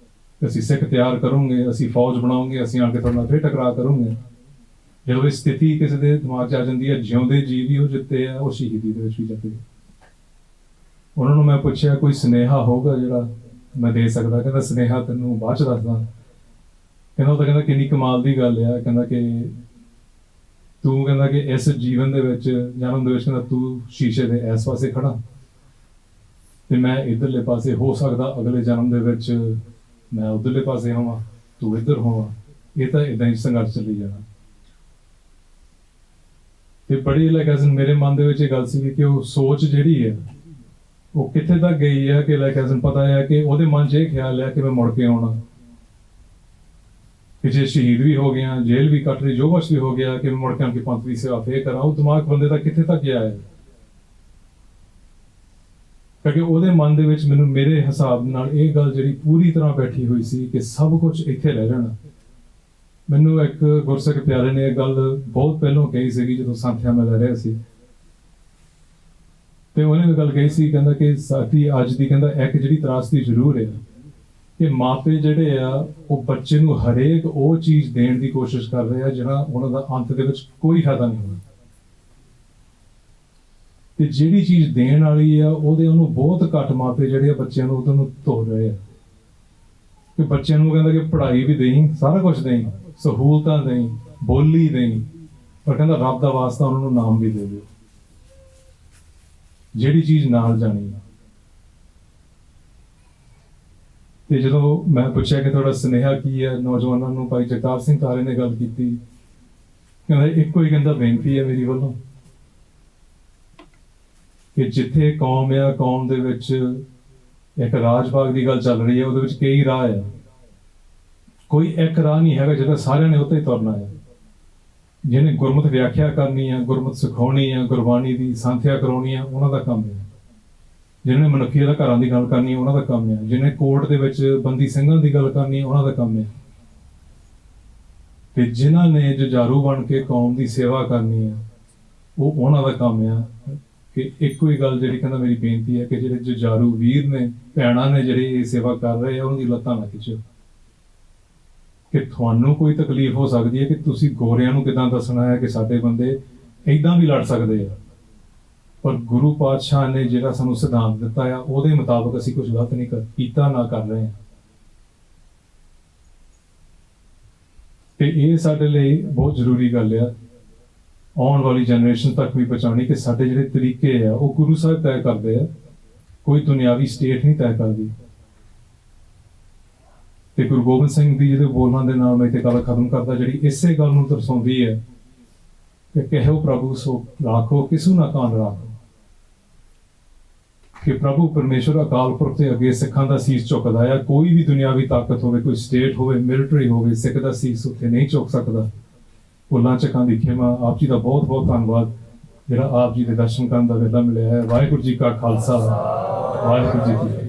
ਅਸੀਂ ਸਿੱਖ ਤਿਆਰ ਕਰੋਗੇ, ਅਸੀਂ ਫੌਜ ਬਣਾਉਂਗੇ, ਅਸੀਂ ਆ ਕੇ ਤੁਹਾਡੇ ਨਾਲ ਫਿਰ ਟਕਰਾਅ ਕਰੋਗੇ। ਜਦੋਂ ਇਹ ਸਥਿਤੀ ਕਿਸੇ ਦੇ ਦਿਮਾਗ 'ਚ ਆ ਜਾਂਦੀ ਹੈ, ਜਿਉਂਦੇ ਜੀ ਵੀ ਉਹ ਜਿੱਤੇ ਆ, ਉਹ ਸ਼ਹੀਦੀ ਦੇ ਵਿੱਚ ਵੀ ਜਿੱਤੇ। ਉਹਨਾਂ ਨੂੰ ਮੈਂ ਪੁੱਛਿਆ ਕੋਈ ਸੁਨੇਹਾ ਹੋਊਗਾ ਜਿਹੜਾ ਮੈਂ ਦੇ ਸਕਦਾ? ਕਹਿੰਦਾ ਸੁਨੇਹਾ ਤੈਨੂੰ ਬਾਅਦ 'ਚ ਦੱਸਦਾ। ਕਹਿੰਦਾ ਉਹ ਤਾਂ ਕਹਿੰਦਾ ਕਿੰਨੀ ਕਮਾਲ ਦੀ ਗੱਲ ਆ, ਕਹਿੰਦਾ ਕਿ ਤੂੰ ਕਹਿੰਦਾ ਕਿ ਇਸ ਜੀਵਨ ਦੇ ਵਿੱਚ, ਜਨਮ ਦੇ ਵਿੱਚ, ਕਹਿੰਦਾ ਤੂੰ ਸ਼ੀਸ਼ੇ ਦੇ ਇਸ ਪਾਸੇ ਖੜਾ ਤੇ ਮੈਂ ਇੱਧਰਲੇ ਪਾਸੇ, ਹੋ ਸਕਦਾ ਅਗਲੇ ਜਨਮ ਦੇ ਵਿੱਚ ਮੈਂ ਉੱਧਰਲੇ ਪਾਸੇ ਹੋਵਾਂ, ਤੂੰ ਇੱਧਰ ਹੋਵਾਂ। ਇਹ ਤਾਂ ਇਦਾਂ ਹੀ ਸੰਘਰਸ਼ ਚੱਲੀ ਜਾਣਾ। ਤੇ ਬੜੀ ਲਾਈਕ ਮੇਰੇ ਮਨ ਦੇ ਵਿੱਚ ਇਹ ਗੱਲ ਸੀ ਕਿ ਉਹ ਸੋਚ ਜਿਹੜੀ ਹੈ ਉਹ ਕਿੱਥੇ ਤੱਕ ਗਈ ਹੈ ਕਿ ਲਾਈਕ ਪਤਾ ਹੈ ਕਿ ਉਹਦੇ ਮਨ 'ਚ ਇਹ ਖਿਆਲ ਹੈ ਕਿ ਮੈਂ ਮੁੜ ਕੇ ਆਉਣਾ, ਕਿ ਜੇ ਸ਼ਹੀਦ ਵੀ ਹੋ ਗਿਆ, ਜੇਲ੍ਹ ਵੀ ਕੱਟ ਰਹੀ, ਜੋ ਕੁਛ ਵੀ ਹੋ ਗਿਆ, ਕਿ ਮੈਂ ਮੁੜ ਕੇ ਆਣ ਪੰਥ ਦੀ ਸੇਵਾ ਫੇਰ ਕਰਾਂ। ਉਹ ਦਿਮਾਗ ਬੰਦੇ ਦਾ ਕਿੱਥੇ ਤੱਕ ਗਿਆ ਹੈ, ਕਿਉਂਕਿ ਉਹਦੇ ਮਨ ਦੇ ਵਿੱਚ ਮੈਨੂੰ ਮੇਰੇ ਹਿਸਾਬ ਨਾਲ ਇਹ ਗੱਲ ਜਿਹੜੀ ਪੂਰੀ ਤਰ੍ਹਾਂ ਬੈਠੀ ਹੋਈ ਸੀ ਕਿ ਸਭ ਕੁਝ ਇੱਥੇ ਰਹਿ ਜਾਣਾ। ਮੈਨੂੰ ਇੱਕ ਗੁਰਸਿੱਖ ਪਿਆਰੇ ਨੇ ਇਹ ਗੱਲ ਬਹੁਤ ਪਹਿਲਾਂ ਕਹੀ ਸੀਗੀ, ਜਦੋਂ ਸੰਥਿਆ ਮੈਂ ਲੈ ਰਿਹਾ ਸੀ, ਤੇ ਉਹਨੇ ਇਹ ਗੱਲ ਕਹੀ ਸੀ, ਕਹਿੰਦਾ ਕਿ ਸਾਡੀ ਅੱਜ ਦੀ, ਕਹਿੰਦਾ ਇੱਕ ਜਿਹੜੀ ਤਰਾਸਦੀ ਜ਼ਰੂਰ ਹੈ ਕਿ ਮਾਪੇ ਜਿਹੜੇ ਆ ਉਹ ਬੱਚੇ ਨੂੰ ਹਰੇਕ ਉਹ ਚੀਜ਼ ਦੇਣ ਦੀ ਕੋਸ਼ਿਸ਼ ਕਰ ਰਹੇ ਆ ਜਿਹੜਾ ਉਹਨਾਂ ਦਾ ਅੰਤ ਦੇ ਵਿੱਚ ਕੋਈ ਫਾਇਦਾ ਨਹੀਂ ਹੋਣਾ, ਤੇ ਜਿਹੜੀ ਚੀਜ਼ ਦੇਣ ਵਾਲੀ ਆ ਉਹਨੂੰ ਬਹੁਤ ਘੱਟ ਮਾਪੇ ਜਿਹੜੇ ਆ ਬੱਚਿਆਂ ਨੂੰ ਉਹਨੂੰ ਤੋੜ ਰਹੇ ਆ। ਕਿ ਬੱਚਿਆਂ ਨੂੰ ਕਹਿੰਦਾ ਕਿ ਪੜ੍ਹਾਈ ਵੀ ਦੇਈਂ, ਸਾਰਾ ਕੁਝ ਦੇਈਂ, ਸਹੂਲਤਾਂ ਦੇਈਂ, ਬੋਲੀ ਦੇਈਂ, ਪਰ ਕਹਿੰਦਾ ਰੱਬ ਦਾ ਵਾਸਤਾ ਉਹਨਾਂ ਨੂੰ ਨਾਮ ਵੀ ਦੇ ਦਿਓ, ਜਿਹੜੀ ਚੀਜ਼ ਨਾਲ ਜਾਣੀ ਹੈ। ਤੇ ਜਦੋਂ ਮੈਂ ਪੁੱਛਿਆ ਕਿ ਤੁਹਾਡਾ ਸੁਨੇਹਾ ਕੀ ਹੈ ਨੌਜਵਾਨਾਂ ਨੂੰ, ਭਾਈ ਜਗਤਾਰ ਸਿੰਘ ਤਾਰੇ ਨੇ ਗੱਲ ਕੀਤੀ, ਕਹਿੰਦਾ ਇੱਕੋ ਹੀ, ਕਹਿੰਦਾ ਬੇਨਤੀ ਹੈ ਮੇਰੀ ਵੱਲੋਂ ਕਿ ਜਿੱਥੇ ਕੌਮ ਆ, ਕੌਮ ਦੇ ਵਿੱਚ ਇੱਕ ਰਾਜ ਭਾਗ ਦੀ ਗੱਲ ਚੱਲ ਰਹੀ ਹੈ, ਉਹਦੇ ਵਿੱਚ ਕਈ ਰਾਹ ਆ, ਕੋਈ ਇੱਕ ਰਾਹ ਨਹੀਂ ਹੈਗਾ ਜਿਹੜਾ ਸਾਰਿਆਂ ਨੇ ਉੱਤੇ ਹੀ ਤੁਰਨਾ ਹੈ। ਜਿਹਨੇ ਗੁਰਮਤ ਵਿਆਖਿਆ ਕਰਨੀ ਆ, ਗੁਰਮਤ ਸਿਖਾਉਣੀ ਆ, ਗੁਰਬਾਣੀ ਦੀ ਸੰਥਿਆ ਕਰਾਉਣੀ ਆ, ਉਹਨਾਂ ਦਾ ਕੰਮ ਹੈ। ਜਿਹਨੇ ਮਨੁੱਖੀ ਅਧਿਕਾਰਾਂ ਦੀ ਗੱਲ ਕਰਨੀ ਹੈ, ਉਹਨਾਂ ਦਾ ਕੰਮ ਹੈ। ਜਿਹਨੇ ਕੋਰਟ ਦੇ ਵਿੱਚ ਬੰਦੀ ਸਿੰਘਾਂ ਦੀ ਗੱਲ ਕਰਨੀ ਹੈ, ਉਹਨਾਂ ਦਾ ਕੰਮ ਹੈ। ਤੇ ਜਿਨ੍ਹਾਂ ਨੇ ਜੁਝਾਰੂ ਬਣ ਕੇ ਕੌਮ ਦੀ ਸੇਵਾ ਕਰਨੀ ਹੈ, ਉਹ ਉਹਨਾਂ ਦਾ ਕੰਮ ਹੈ। ਕਿ ਇੱਕੋ ਹੀ ਗੱਲ ਜਿਹੜੀ ਕਹਿੰਦਾ ਮੇਰੀ ਬੇਨਤੀ ਹੈ ਕਿ ਜਿਹੜੇ ਜੁਝਾਰੂ ਵੀਰ ਨੇ, ਭੈਣਾਂ ਨੇ, ਜਿਹੜੇ ਇਹ ਸੇਵਾ ਕਰ ਰਹੇ ਆ, ਉਹਨਾਂ ਦੀ ਲੱਤਾਂ ਨਾ ਖਿੱਚੋ। ਕਿ ਤੁਹਾਨੂੰ ਕੋਈ ਤਕਲੀਫ ਹੋ ਸਕਦੀ ਹੈ ਕਿ ਤੁਸੀਂ ਗੋਰਿਆਂ ਨੂੰ ਕਿੱਦਾਂ ਦੱਸਣਾ ਹੈ ਕਿ ਸਾਡੇ ਬੰਦੇ ਏਦਾਂ ਵੀ ਲੜ ਸਕਦੇ ਆ, ਪਰ ਗੁਰੂ ਪਾਤਸ਼ਾਹ ਨੇ ਜਿਹੜਾ ਸਾਨੂੰ ਸਿਧਾਂਤ ਦਿੱਤਾ ਆ, ਉਹਦੇ ਮੁਤਾਬਕ ਅਸੀਂ ਕੁਝ ਗਲਤ ਨਹੀਂ ਕੀਤਾ, ਨਾ ਕਰ ਰਹੇ ਹਾਂ। ਤੇ ਇਹ ਸਾਡੇ ਲਈ ਬਹੁਤ ਜ਼ਰੂਰੀ ਗੱਲ ਆ, ਆਉਣ ਵਾਲੀ ਜਨਰੇਸ਼ਨ ਤੱਕ ਵੀ ਪਹੁੰਚਾਉਣੀ, ਕਿ ਸਾਡੇ ਜਿਹੜੇ ਤਰੀਕੇ ਆ ਉਹ ਗੁਰੂ ਸਾਹਿਬ ਤੈਅ ਕਰਦੇ ਆ, ਕੋਈ ਦੁਨਿਆਵੀ ਸਟੇਟ ਨਹੀਂ ਤੈਅ ਕਰਦੀ। ਤੇ ਗੁਰੂ ਗੋਬਿੰਦ ਸਿੰਘ ਦੀ ਜਿਹਦੇ ਬੋਲਾਂ ਦੇ ਨਾਲ ਮੈਂ ਇੱਥੇ ਗੱਲ ਖਤਮ ਕਰਦਾ, ਜਿਹੜੀ ਇਸੇ ਗੱਲ ਨੂੰ ਦਰਸਾਉਂਦੀ ਹੈ ਕਿ ਕਹਿਓ ਪ੍ਰਭੂ ਸੋ ਰਾਖੋ, ਕਿਸੂ ਨਾ ਕਾਨ ਰਾਖੋ। ਕਿ ਪ੍ਰਭੂ ਪਰਮੇਸ਼ਵਰ ਅਕਾਲ ਪੁਰਖ ਦੇ ਅੱਗੇ ਸਿੱਖਾਂ ਦਾ ਸੀਸ ਝੁਕਦਾ ਆ। ਕੋਈ ਵੀ ਦੁਨਿਆਵੀ ਤਾਕਤ ਹੋਵੇ, ਕੋਈ ਸਟੇਟ ਹੋਵੇ, ਮਿਲਟਰੀ ਹੋਵੇ, ਸਿੱਖ ਦਾ ਸੀਸ ਉੱਥੇ ਨਹੀਂ ਝੁਕ ਸਕਦਾ। ਭੁੱਲਾਂ ਚੱਕਾਂ ਦੀ ਖਿਮਾ। ਆਪ ਜੀ ਦਾ ਬਹੁਤ ਬਹੁਤ ਧੰਨਵਾਦ, ਜਿਹੜਾ ਆਪ ਜੀ ਦੇ ਦਰਸ਼ਨ ਕਰਨ ਦਾ ਵੇਲਾ ਮਿਲਿਆ ਹੈ। ਵਾਹਿਗੁਰੂ ਜੀ ਕਾ ਖਾਲਸਾ, ਵਾਹਿਗੁਰੂ ਜੀ ਕੀ ਫਤਿਹ।